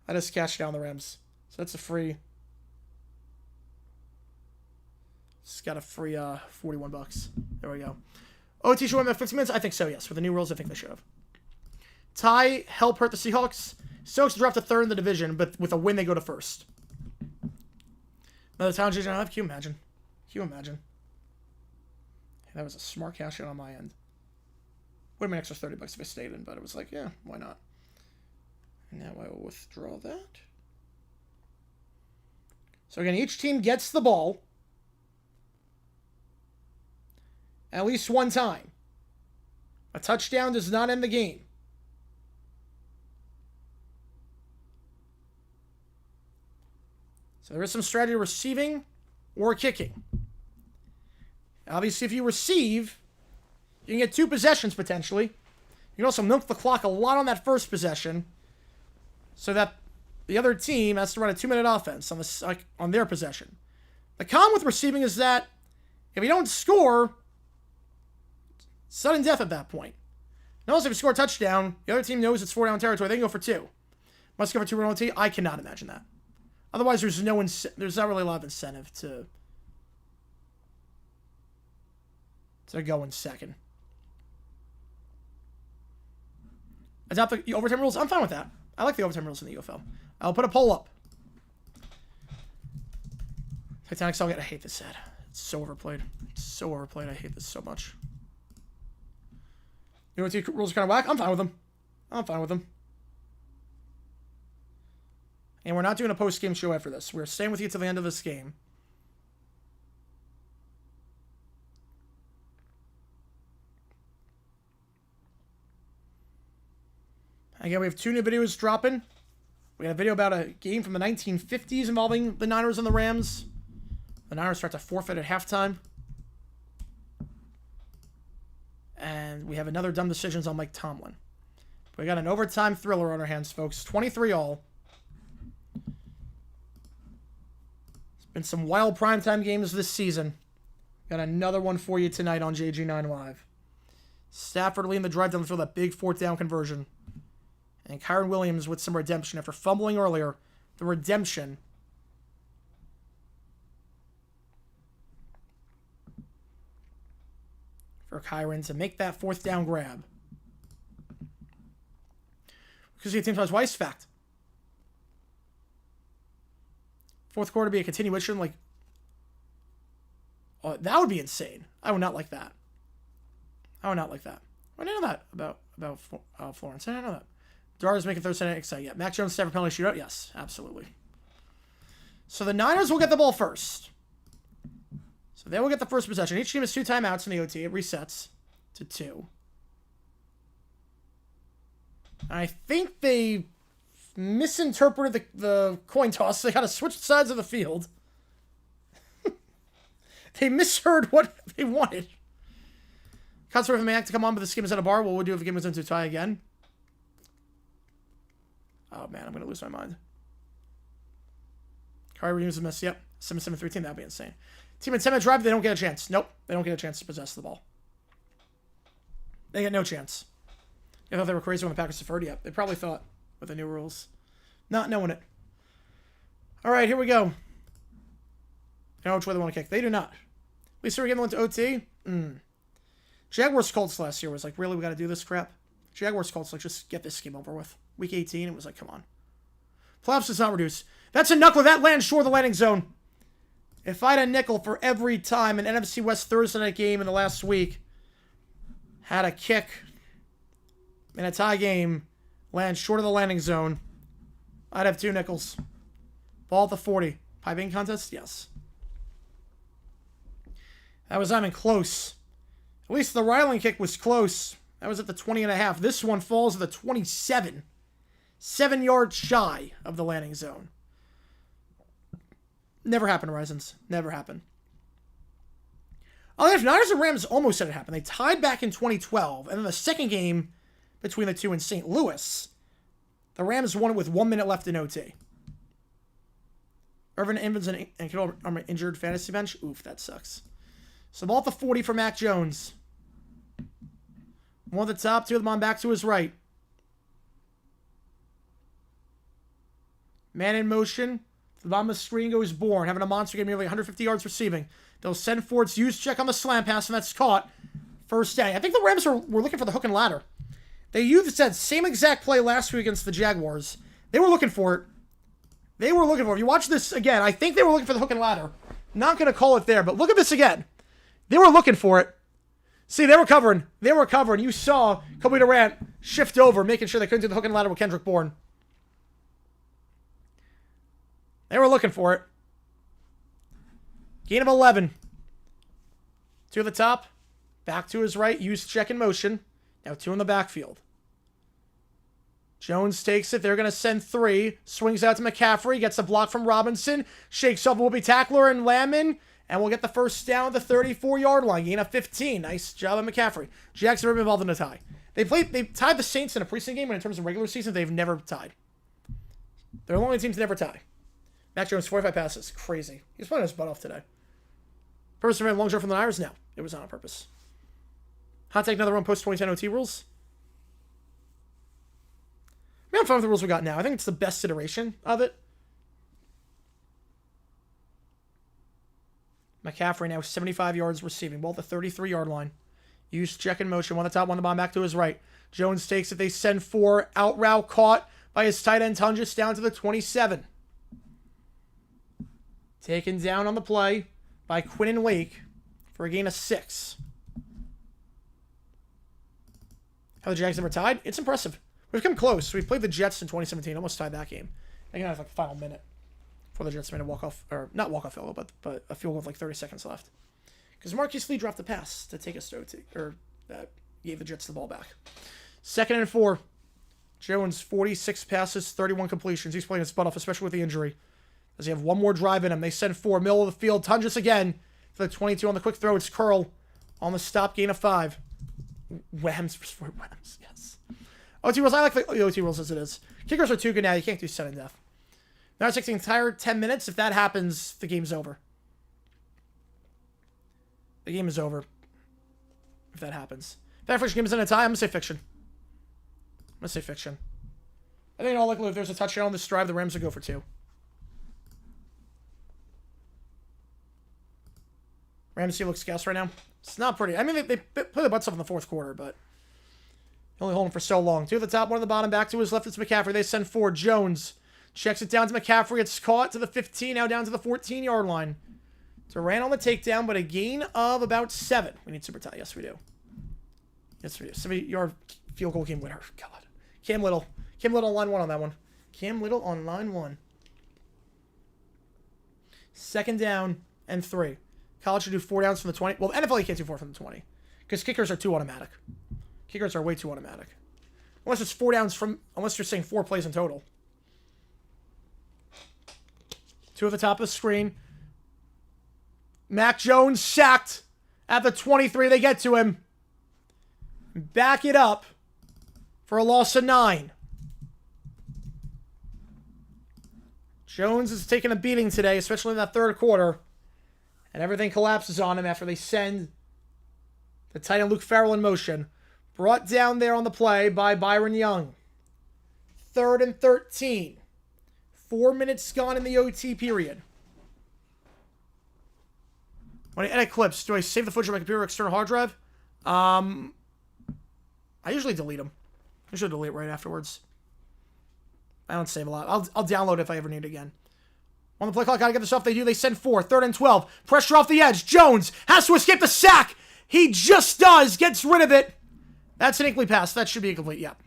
I just cashed out on the Rams. So that's a free. Just got a free $41. There we go. OT should win by 15 minutes? I think so, yes. With the new rules, I think they should have. Tie help hurt the Seahawks. Stokes dropped to 3rd in the division, but with a win, they go to 1st. Another town change in IFQ, imagine. you imagine? That was a smart cash out on my end. Would have been an extra $30 if I stayed in, but it was like, yeah, why not? And now I will withdraw that. So again, each team gets the ball at least one time. A touchdown does not end the game. So there is some strategy receiving or kicking. Obviously, if you receive, you can get 2 possessions potentially. You can also milk the clock a lot on that first possession so that the other team has to run a 2-minute offense on their possession. The con with receiving is that if you don't score, sudden death at that point. Notice if you score a touchdown, the other team knows it's 4-down territory. They can go for 2. Must go for 2 OT. I cannot imagine that. Otherwise, there's not really a lot of incentive to go in second. Adopt the overtime rules. I'm fine with that. I like the overtime rules in the UFL. I'll put a poll up. Titanic Salgate. I hate this ad. It's so overplayed. It's so overplayed. I hate this so much. You know what the rules are kind of whack? I'm fine with them. I'm fine with them. And we're not doing a post-game show after this. We're staying with you till the end of this game. Again, we have 2 new videos dropping. We got a video about a game from the 1950s involving the Niners and the Rams. The Niners start to forfeit at halftime. And we have another dumb decisions on Mike Tomlin. We got an overtime thriller on our hands, folks. 23-all. It's been some wild primetime games this season. Got another one for you tonight on JG9 Live. Stafford leading the drive down the field, that big 4th down conversion. And Kyron Williams with some redemption after fumbling earlier. The redemption. For Kyron to make that 4th down grab. Because he teams Weiss fact. 4th quarter be a continuation, like, oh, that would be insane. I would not like that. I would not like that. I didn't know that about Florence. I didn't know that. Dara's making third set exciting. Yeah, Mac Jones Stafford penalty shootout. Yes, absolutely. So the Niners will get the ball first. So they will get the first possession. Each team has 2 timeouts in the OT. It resets to 2. I think they misinterpreted the coin toss. They got to switch sides of the field. They misheard what they wanted. Conservative Maniac to come on, but this game is at a bar. What would we do if the game was into a tie again? Oh, man, I'm going to lose my mind. Kyrie Williams a miss. Yep. 7-7-3 team. That would be insane. Team in 10-minute drive, they don't get a chance. Nope. They don't get a chance to possess the ball. They get no chance. I thought they were crazy when the Packers deferred. Yep. They probably thought with the new rules. Not knowing it. All right, here we go. I know which way they want to kick. They do not. At least we're getting one to OT. Jaguars Colts last year was like, really, we got to do this crap? Jaguars Colts, like, just get this game over with. Week 18, it was like, come on. Playoffs does not reduce. That's a knuckle. That lands short of the landing zone. If I had a nickel for every time an NFC West Thursday night game in the last week had a kick in a tie game land short of the landing zone, I'd have 2 nickels. Ball at the 40. Pie betting contest? Yes. That was not even close. At least the Ryland kick was close. That was at the 20.5. This one falls at the 27. 7 yards shy of the landing zone. Never happened, Horizons. Never happened. Oh, the Niners and Rams almost had it happen. They tied back in 2012. And then the second game between the two in St. Louis, the Rams won it with 1 minute left in OT. Irvin Evans and Kittle are injured fantasy bench. Oof, that sucks. So ball at the 40 for Mac Jones. One at the top, 2 of them on back to his right. Man in motion. The bottom of the screen goes Bourne, having a monster game, nearly 150 yards receiving. They'll send Ford's use check on the slam pass, and that's caught. First down. I think the Rams were looking for the hook and ladder. They used that same exact play last week against the Jaguars. They were looking for it. They were looking for it. If you watch this again, I think they were looking for the hook and ladder. Not going to call it there, but look at this again. They were looking for it. See, they were covering. They were covering. You saw Kobe Durant shift over, making sure they couldn't do the hook and ladder with Kendrick Bourne. They were looking for it. Gain of 11. Two at the top. Back to his right. Use check in motion. Now two in the backfield. Jones takes it. They're going to send 3. Swings out to McCaffrey. Gets a block from Robinson. Shakes off Whoopi Tackler and Lamon. And we'll get the first down at the 34-yard line. Gain of 15. Nice job by McCaffrey. Jags have been involved in a tie. They tied the Saints in a preseason game, but in terms of regular season, they've never tied. They're the only team to never tie. Mac Jones, 45 passes. Crazy. He's playing his butt off today. Purpose to run long jump from the Niners? No. It was not on purpose. Hot take, another one post-2010 OT rules. I'm fine with the rules we got now. I think it's the best iteration of it. McCaffrey now 75 yards receiving. Ball at the 33-yard line. Use check in motion. One at the top, one at the bottom, back to his right. Jones takes it. They send 4. Out route caught by his tight end Tungus down to the 27. Taken down on the play by Quinn Wake for a gain of 6. How the Jags never tied? It's impressive. We've come close. We played the Jets in 2017. Almost tied that game. I think it was like the final minute before the Jets made a walk-off, or not walk-off field goal, but a field goal with like 30 seconds left. Because Marquise Lee dropped the pass to take us to OT, or that gave the Jets the ball back. 2nd and 4. Jones, 46 passes, 31 completions. He's playing his butt off, especially with the injury. As they have one more drive in him. They send 4. Middle of the field. Tungus again for the 22 on the quick throw. It's Curl on the stop. Gain of 5. Whams for Whams, yes. OT rules, I like the OT rules as it is. Kickers are too good now. You can't do sudden death. Now it takes the entire 10 minutes. If that happens, the game's over. The game is over. If that happens. If that first game is in a tie, I'm going to say fiction. I think in all likelihood, if there's a touchdown on this drive, the Rams will go for 2. Ramsey looks gas right now. It's not pretty. I mean, they put their butts up in the 4th quarter, but only hold him for so long. 2 at the top, 1 at the bottom. Back to his left. It's McCaffrey. They send 4. Jones checks it down to McCaffrey. It's caught to the 15. Now down to the 14-yard line. Durant on the takedown, but a gain of about 7. We need super tie. Yes, we do. Yes, we do. 70-yard field goal game winner. God. Cam Little. Cam Little on line 1 on that one. Cam Little on line 1. 2nd down and 3. College should do 4 downs from the 20. Well, NFL you can't do 4 from the 20. Because kickers are too automatic. Kickers are way too automatic. Unless it's 4 downs from... Unless you're saying 4 plays in total. 2 at the top of the screen. Mac Jones sacked at the 23. They get to him. Back it up for a loss of 9. Jones is taking a beating today, especially in that 3rd quarter. And everything collapses on him after they send the tight end Luke Farrell in motion. Brought down there on the play by Byron Young. 3rd and 13. 4 minutes gone in the OT period. When I edit clips, do I save the footage on my computer or external hard drive? I usually delete them. I usually delete right afterwards. I don't save a lot. I'll download it if I ever need it again. On the play clock, gotta get this off. They do. They send 4. 3rd and 12. Pressure off the edge. Jones has to escape the sack. He just does. Gets rid of it. That's an incomplete pass. That should be incomplete. Yep.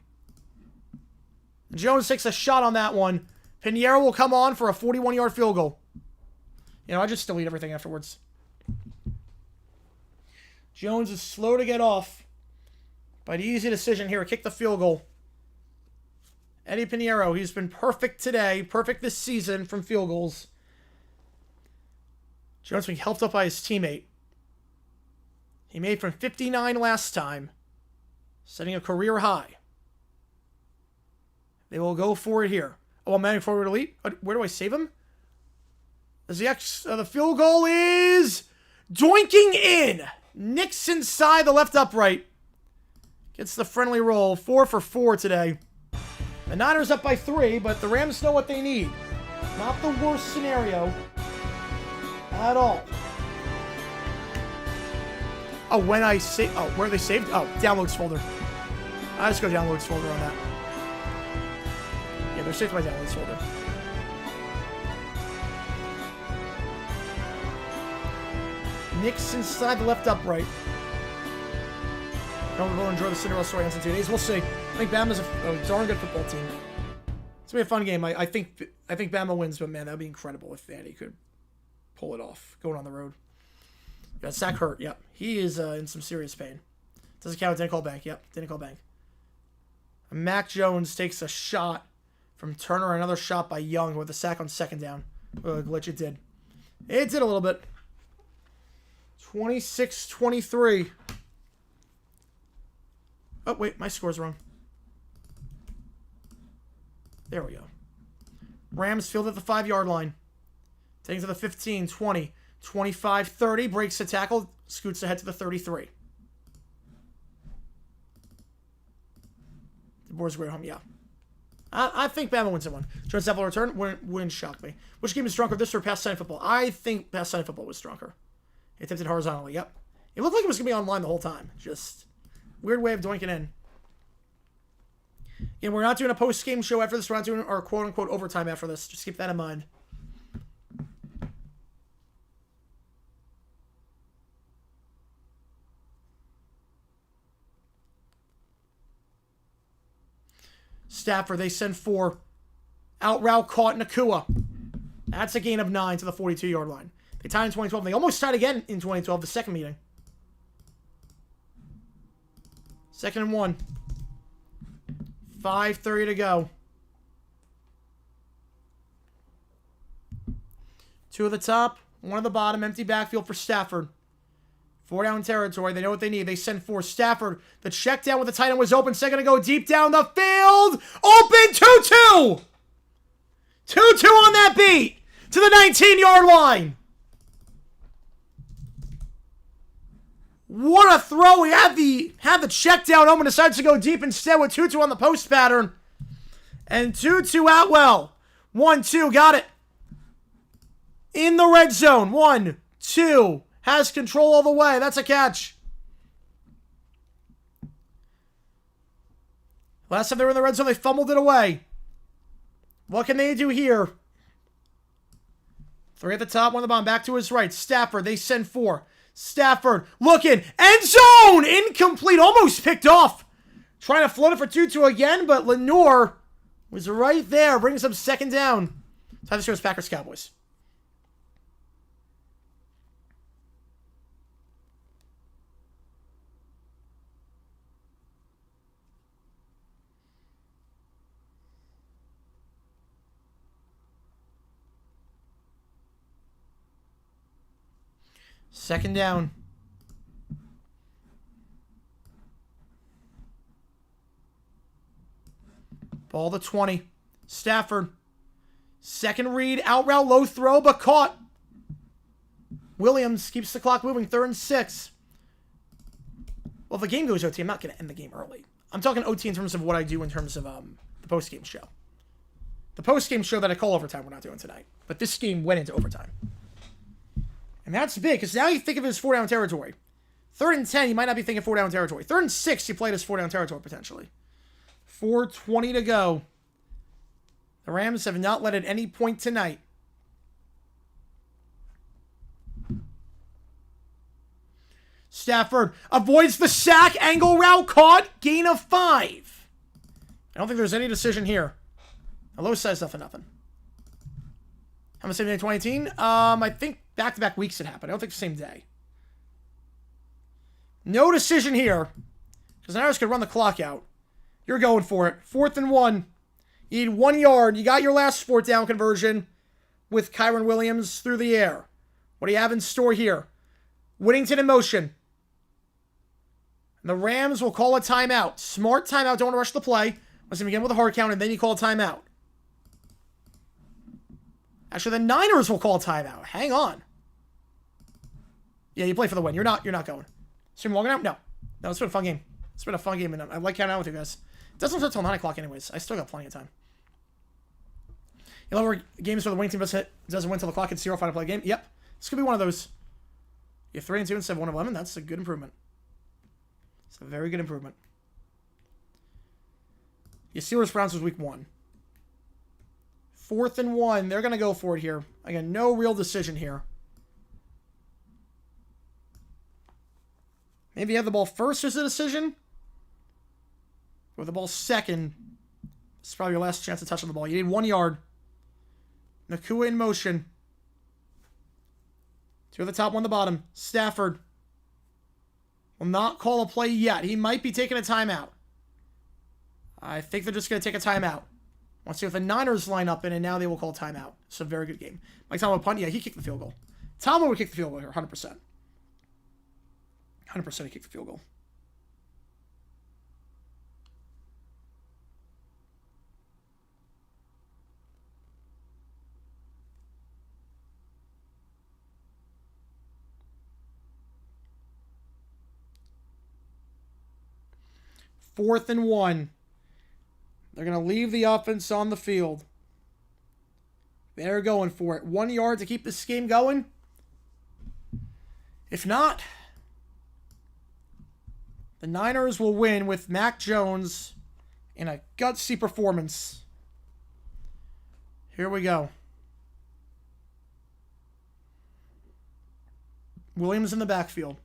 Jones takes a shot on that one. Pinheiro will come on for a 41-yard field goal. You know, I just delete everything afterwards. Jones is slow to get off. But easy decision here. Kick the field goal. Eddie Pinheiro, he's been perfect today. Perfect this season from field goals. Jones being helped up by his teammate. He made from 59 last time. Setting a career high. They will go for it here. Oh, I'm manning forward elite. Where do I save him? As the field goal is doinking in. Nicks inside the left upright. Gets the friendly roll. 4 for 4 today. The Niners up by 3, but the Rams know what they need. Not the worst scenario at all. Oh, when I save... Oh, where are they saved? Oh, downloads folder. I just go downloads folder on that. Yeah, they're saved by downloads folder. Knicks inside the left upright. Don't really enjoy the Cinderella story in 2 days. We'll see. I think Bama's a darn good football team. It's gonna be a fun game. I think Bama wins, but man, that would be incredible if Vandy could pull it off going on the road. Yeah, Sack hurt. Yep, he is in some serious pain. Doesn't count. Didn't call bank. Yep, didn't call bank. And Mac Jones takes a shot from Turner. Another shot by Young with a sack on second down. Glitch, it did. It did a little bit. 26-23. Oh, wait, my score's wrong. There we go. Rams field at the 5-yard line. Taking to the 15, 20, 25, 30. Breaks the tackle. Scoots ahead to the 33. The boys were at home, yeah. I think Bama wins that one. Jordan Stafford return wouldn't shock me. Which game is stronger, this or past Sunday football? I think past Sunday football was stronger. It tipped it horizontally, yep. It looked like it was going to be online the whole time. Just weird way of doinking in. And we're not doing a post-game show after this. We're not doing our quote-unquote overtime after this. Just keep that in mind. Stafford, they send 4. Out route caught Nakua. That's a gain of 9 to the 42-yard line. They tied in 2012. They almost tied again in 2012, the second meeting. 2nd and 1. 5:30 to go. 2 at the top, 1 at the bottom. Empty backfield for Stafford. 4 down territory. They know what they need. They send 4. Stafford, the check down with the tight end was open. Second to go deep down the field. Open 2-2. 2-2 on that beat to the 19-yard line. What a throw. We had the check down. Omen decides to go deep instead with 2-2 on the post pattern. And 2-2 out well. 1-2. Got it. In the red zone. 1-2. Has control all the way. That's a catch. Last time they were in the red zone, they fumbled it away. What can they do here? 3 at the top, 1 at the bottom. Back to his right. Stafford, they send 4. Stafford looking. End zone! Incomplete. Almost picked off. Trying to float it for 2-2 again, but Lenore was right there. Brings up 2nd down. Time to show us Packers-Cowboys. Second down. Ball to 20. Stafford. Second read. Out route. Low throw, but caught. Williams keeps the clock moving. 3rd and 6. Well, if the game goes OT, I'm not going to end the game early. I'm talking OT in terms of what I do in terms of the post-game show. The post-game show that I call overtime, we're not doing tonight. But this game went into overtime. And that's big, because now you think of it as 4-down territory. 3rd and 10, you might not be thinking 4-down territory. 3rd and 6, you play it as 4-down territory, potentially. 4:20 to go. The Rams have not led at any point tonight. Stafford avoids the sack. Angle route caught. Gain of 5. I don't think there's any decision here. A low size, nothing. How much same day 2018? I think back-to-back weeks it happened. I don't think the same day. No decision here. Because the Niners could run the clock out. You're going for it. 4th and 1. You need 1 yard. You got your last 4th down conversion with Kyron Williams through the air. What do you have in store here? Whittington in motion. And the Rams will call a timeout. Smart timeout. Don't want to rush the play. Let's begin with a hard count, and then you call a timeout. Actually, the Niners will call a timeout. Hang on. Yeah, you play for the win. You're not going. Stream longer now? No, it's been a fun game. It's been a fun game, and I like counting out with you guys. It doesn't start till 9 o'clock anyways. I still got plenty of time. You love where games where the winning team doesn't win till the clock hits 0 final play game? Yep. This could be one of those. You have 3 and 2 instead of 1 of 11. That's a good improvement. It's a very good improvement. Your Steelers-Browns was week 1. 4th and 1. They're going to go for it here. Again, no real decision here. Maybe you have the ball first as a decision. With the ball second, it's probably your last chance to touch on the ball. You need 1 yard. Nakua in motion. 2 at the top, 1 at the bottom. Stafford will not call a play yet. He might be taking a timeout. I think they're just going to take a timeout. Let's see if the Niners line up in, and now they will call a timeout. It's a very good game. Mike Tomlin punt. Yeah, he kicked the field goal. Tomlin would kick the field goal here, 100%. 100% he kicked the field goal. Fourth and 1. They're going to leave the offense on the field. They're going for it. 1 yard to keep this game going. If not, the Niners will win with Mac Jones in a gutsy performance. Here we go. Williams in the backfield.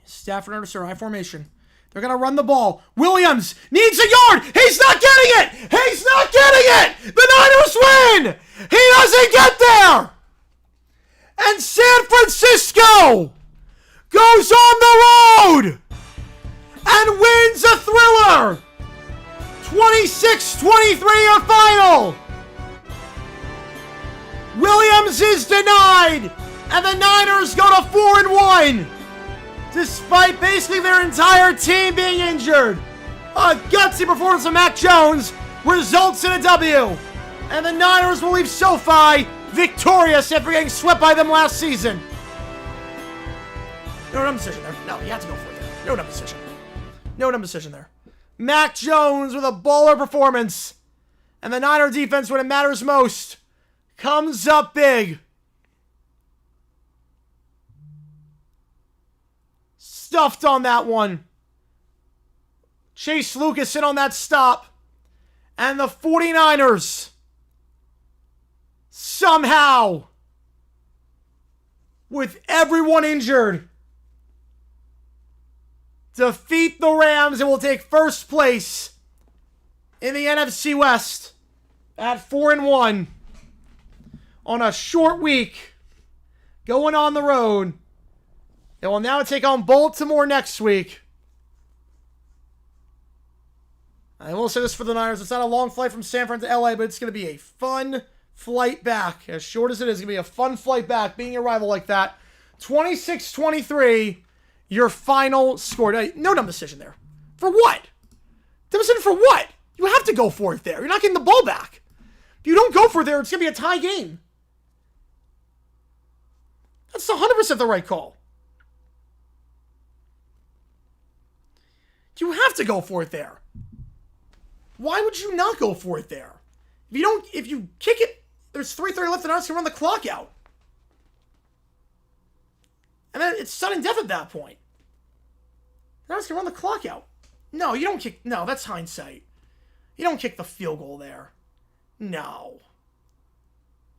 Stafford under center, I formation. They're going to run the ball. Williams needs a yard. He's not getting it. He's not getting it. The Niners win. He doesn't get there. And San Francisco goes on the road and wins a thriller. 26-23 your final. Williams is denied, and the Niners go to 4-1. Despite basically their entire team being injured. A gutsy performance of Mac Jones results in a W. And the Niners will leave SoFi victorious after getting swept by them last season. No dumb decision there. No, you have to go for it there. No dumb decision. No dumb decision there. Mac Jones with a baller performance. And the Niner defense, when it matters most, comes up big. Stuffed on that one. Chase Lucas in on that stop. And the 49ers somehow, with everyone injured, defeat the Rams and will take first place in the NFC West at 4-1 on a short week going on the road. They will now take on Baltimore next week. I will say this for the Niners. It's not a long flight from San Fran to LA, but it's going to be a fun flight back. As short as it is, it's going to be a fun flight back, being a rival like that. 26-23, your final score. No dumb decision there. For what? Dumb decision for what? You have to go for it there. You're not getting the ball back. If you don't go for it there, it's going to be a tie game. That's 100% the right call. You have to go for it there. Why would you not go for it there? If you kick it, there's 3:30 left and Niners can run the clock out. And then it's sudden death at that point. Niners can run the clock out. No, you don't kick. No, that's hindsight. You don't kick the field goal there. No.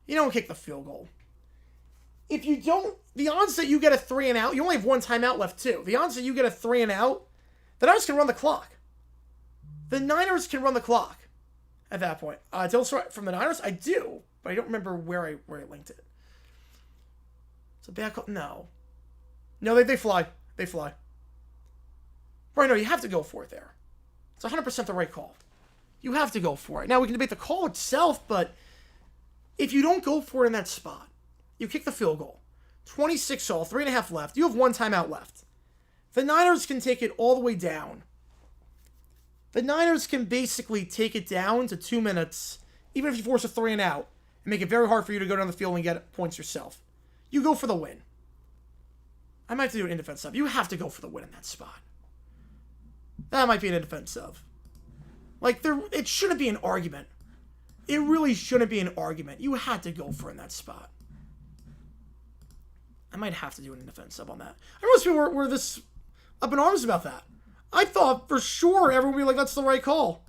You don't kick the field goal. If you don't, the odds that you get a 3 and out, you only have 1 timeout left too. The odds that you get a 3 and out, the Niners can run the clock. The Niners can run the clock at that point. From the Niners, I do, but I don't remember where I linked it. It's a bad call. No, they fly. They fly. Right, no, you have to go for it there. It's 100% the right call. You have to go for it. Now, we can debate the call itself, but if you don't go for it in that spot, you kick the field goal. 26-all, 3.5 left. You have 1 timeout left. The Niners can take it all the way down. The Niners can basically take it down to 2 minutes, even if you force a 3 and out, and make it very hard for you to go down the field and get points yourself. You go for the win. I might have to do an in-defense sub. You have to go for the win in that spot. That might be an in-defense sub. It shouldn't be an argument. It really shouldn't be an argument. You had to go for it in that spot. I might have to do an in-defense sub on that. I know most people were this up in arms about that. I thought for sure everyone would be like, that's the right call.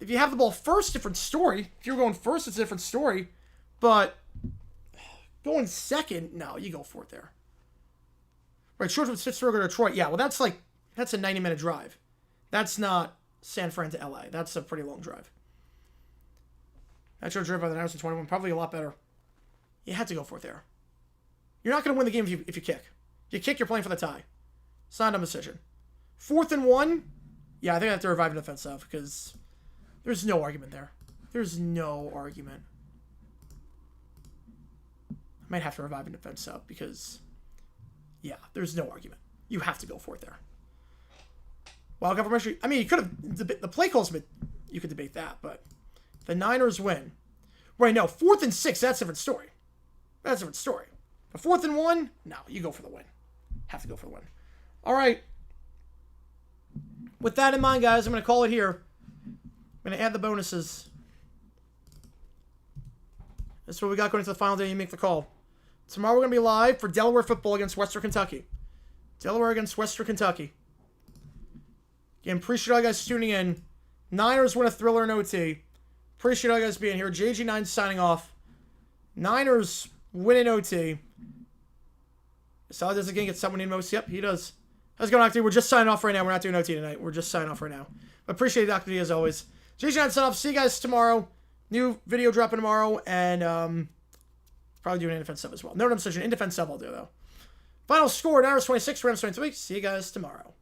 If you have the ball first, different story. If you're going first, it's a different story. But going second, no, you go for it there. Right, short from Pittsburgh or Detroit. Yeah, well, that's a 90-minute drive. That's not San Fran to LA. That's a pretty long drive. Metro driven by the Niners in 21. Probably a lot better. You had to go for it there. You're not going to win the game if you kick. You kick, you're playing for the tie. It's not a dumb decision. 4th and 1. Yeah, I think I have to revive an defense sub because there's no argument there. There's no argument. I might have to revive an defense sub because, yeah, there's no argument. You have to go for it there. Wild confirmation. I mean, you could have the play calls, but you could debate that. But the Niners win. Right, no, 4th and 6. That's a different story. That's a different story. But 4th and 1, no, you go for the win. Have to go for the win. All right. With that in mind, guys, I'm going to call it here. I'm going to add the bonuses. That's what we got going into the final day. You make the call. Tomorrow we're going to be live for Delaware football against Western Kentucky. Delaware against Western Kentucky. Again, appreciate all you guys tuning in. Niners win a thriller in OT. Appreciate all you guys being here. JG9 signing off. Niners win in OT. Salah does again get someone in most. Yep, he does. How's it going, Dr. D? We're just signing off right now. We're not doing OT tonight. We're just signing off right now. But appreciate it, Dr. D, as always. JG9 signing off. See you guys tomorrow. New video dropping tomorrow. And probably doing an in-defense sub as well. No decision. In-defense sub I'll do, though. Final score, Niners 26, Rams 23. See you guys tomorrow.